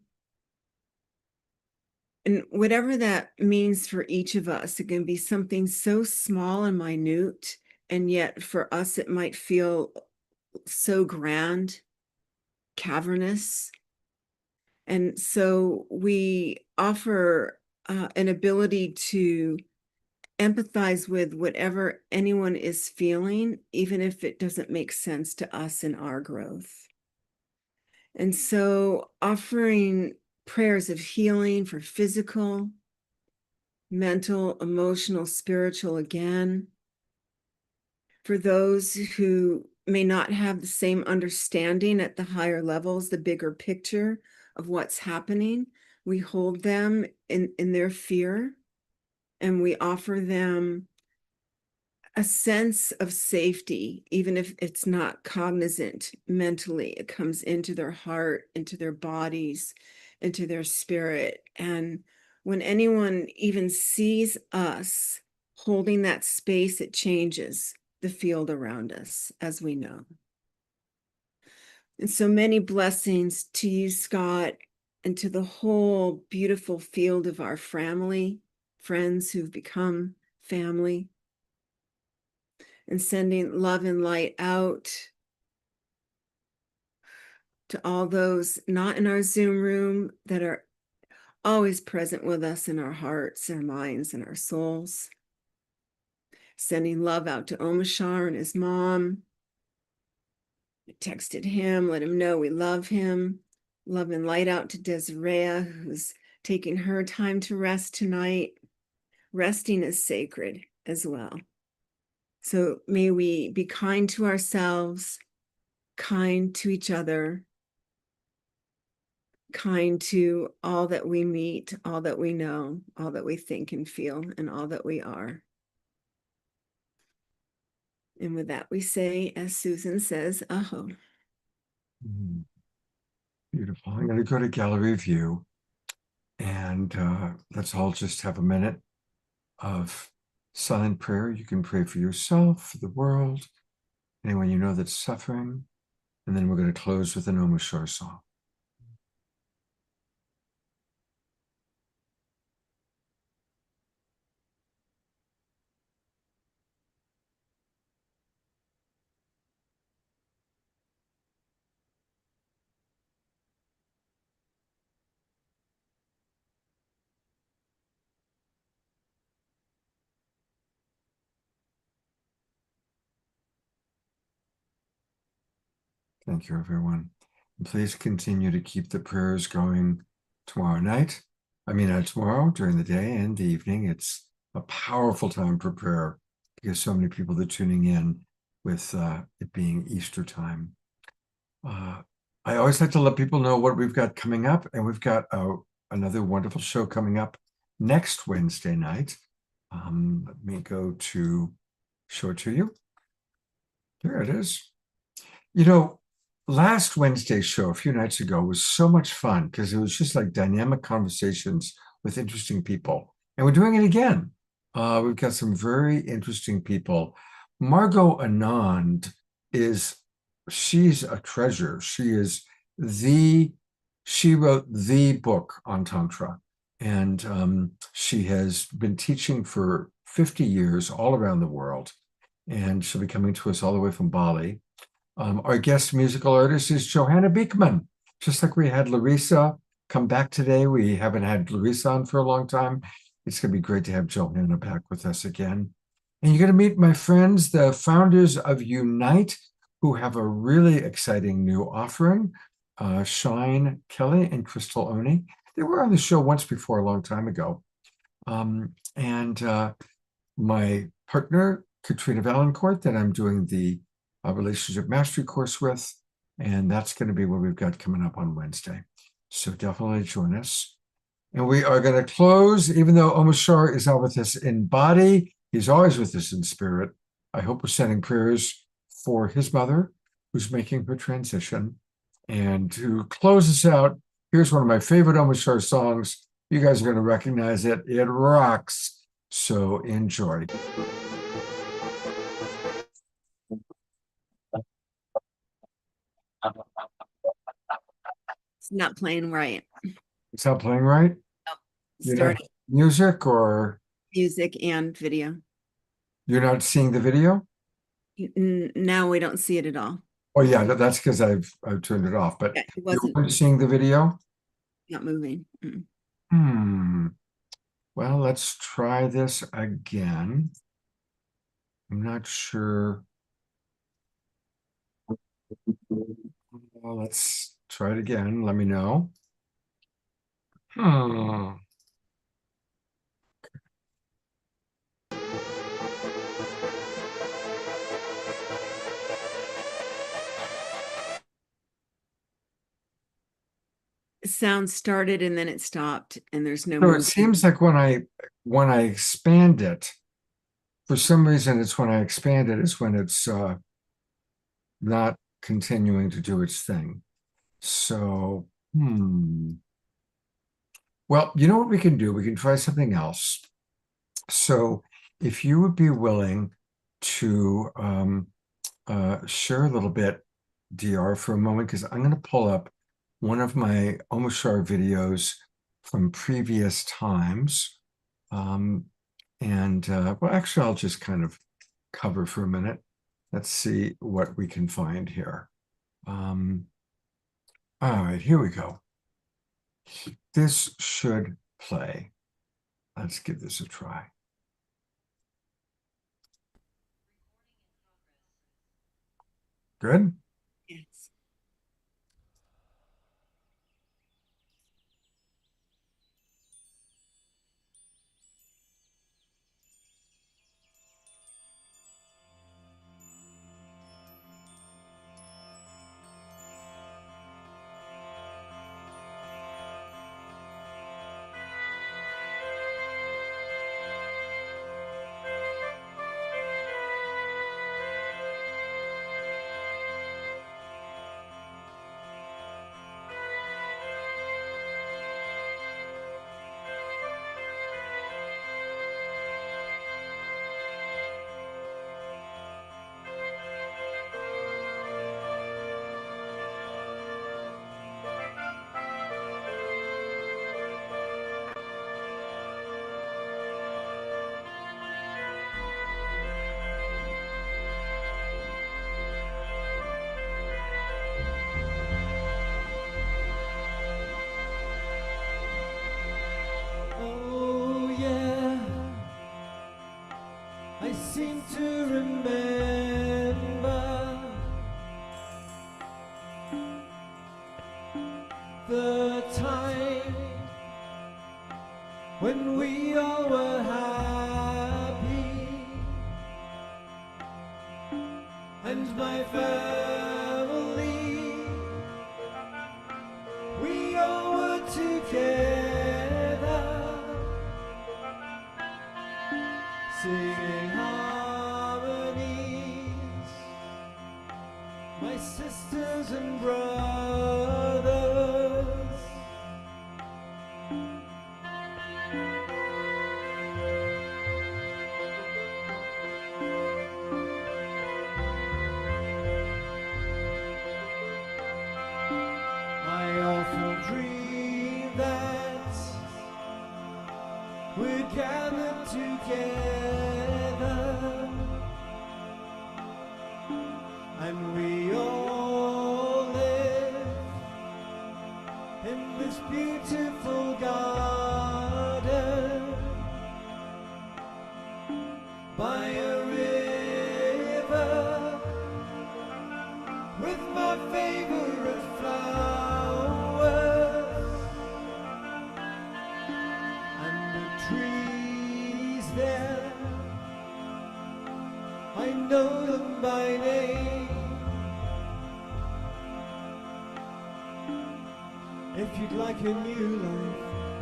And whatever that means for each of us, it can be something so small and minute, and yet for us it might feel so grand, cavernous. And so we offer an ability to empathize with whatever anyone is feeling, even if it doesn't make sense to us in our growth. And so offering prayers of healing for physical, mental, emotional, spiritual again, for those who may not have the same understanding at the higher levels, the bigger picture of what's happening. We hold them in their fear, and we offer them a sense of safety, even if it's not cognizant mentally. It comes into their heart, into their bodies, into their spirit. And when anyone even sees us holding that space, it changes the field around us, as we know. And so many blessings to you, Scott, and to the whole beautiful field of our family, friends who've become family, and sending love and light out to all those not in our Zoom room that are always present with us in our hearts, our minds, and our souls. Sending love out to Omashar and his mom. I texted him, let him know we love him. Love and light out to Desiree, who's taking her time to rest tonight. Resting is sacred as well. So may we be kind to ourselves, kind to each other, kind to all that we meet, all that we know, all that we think and feel, and all that we are. And with that, we say, as Susan says, aho. Beautiful. I'm going to go to gallery view, and let's all just have a minute of silent prayer. You can pray for yourself, for the world, anyone you know that's suffering, and then we're going to close with an Omashar song. Thank you, everyone. And please continue to keep the prayers going tomorrow night. Tomorrow during the day and the evening. It's a powerful time for prayer because so many people are tuning in with it being Easter time. I always like to let people know what we've got coming up, and we've got another wonderful show coming up next Wednesday night. Let me go to show it to you. There it is. Last Wednesday's show a few nights ago was so much fun because it was just like dynamic conversations with interesting people. And we're doing it again. We've got some very interesting people. Margot Anand she's a treasure. She wrote the book on Tantra. And she has been teaching for 50 years all around the world. And she'll be coming to us all the way from Bali. Our guest musical artist is Johanna Beekman. Just like we had Larissa come back today, we haven't had Larissa on for a long time. It's going to be great to have Johanna back with us again. And you're going to meet my friends, the founders of Unite, who have a really exciting new offering, Shine Kelly and Crystal Oni. They were on the show once before a long time ago. My partner, Katrina Valancourt, that I'm doing the relationship mastery course with, and that's going to be what we've got coming up on Wednesday. So definitely join us. And we are going to close, even though Omashar is not with us in body, he's always with us in spirit. I hope we're sending prayers for his mother, who's making her transition. And to close us out, here's one of my favorite Omashar songs. You guys are going to recognize it. It rocks. So enjoy. It's not playing right. It's not playing right? No, You're not starting music, or music and video. you're not seeing the video? Now we don't see it at all. Oh yeah, that's because I've turned it off, but Yeah, it you wasn't weren't seeing the video? not moving. Well, let's try this again. I'm not sure. Well, let's try it again. Let me know. sound started and then it stopped and there's no So it movement. seems like when I expand it, for some reason, it's when I expand it is when it's not continuing to do its thing. So, well, you know what we can do? We can try something else. So if you would be willing to share a little bit, DR, for a moment, because I'm going to pull up one of my Omoshar videos from previous times. Well, actually, I'll just kind of cover for a minute. Let's see what we can find here. All right, here we go. This should play. Let's give this a try. Good. Yes. Oh yeah, I seem to remember the time when we all were happy and my family, we all were together, singing harmonies, my sisters and brothers. I often dream that we're gathered together and we all live in this beautiful garden by a river with my favorite flowers and the trees there, I know them by name. If you'd like a new life,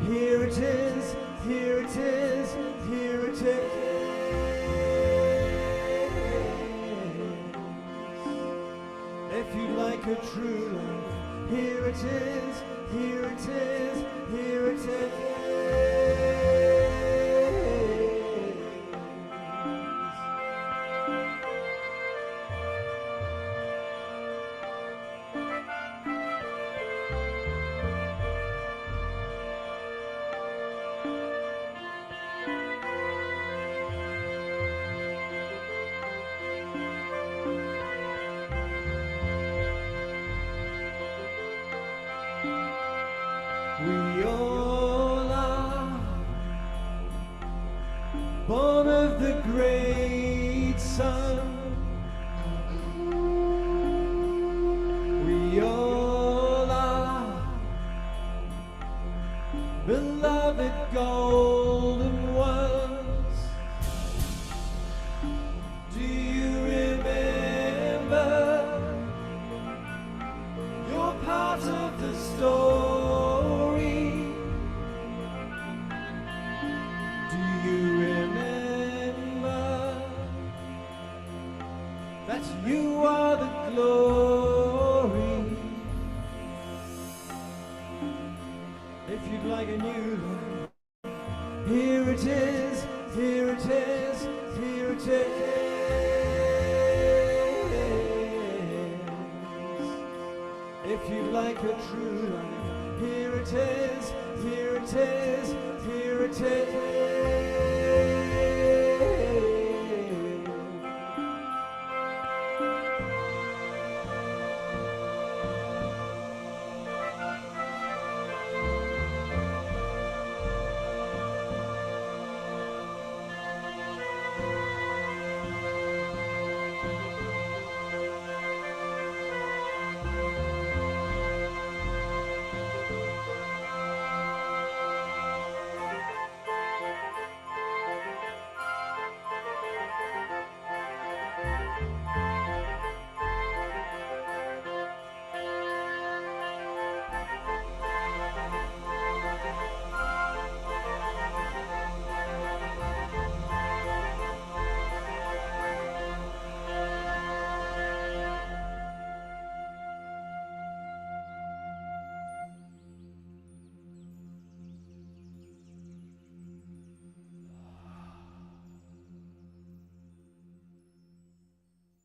here it is, here it is, here it is. If you'd like a true life, here it is, here it is, here it is. We all are born of the great sun. We all are beloved golden ones. Do you remember? You're part of the story. it is, here it is. If you'd like a true life, here it is, here it is, here it is.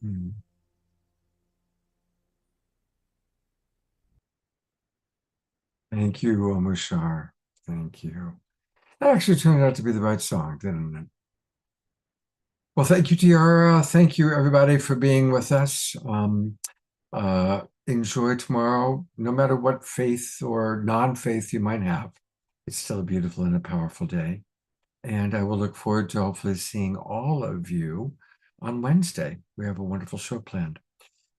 Hmm. Thank you, Omushar. Thank you. That actually turned out to be the right song, didn't it? Well, thank you, Tiara. Thank you, everybody, for being with us. Enjoy tomorrow, no matter what faith or non-faith you might have. It's still a beautiful and a powerful day. And I will look forward to hopefully seeing all of you on Wednesday. We have a wonderful show planned.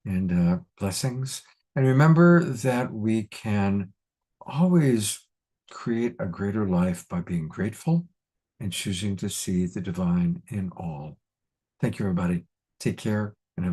And blessings. And remember that we can always create a greater life by being grateful and choosing to see the divine in all. Thank you, everybody. Take care.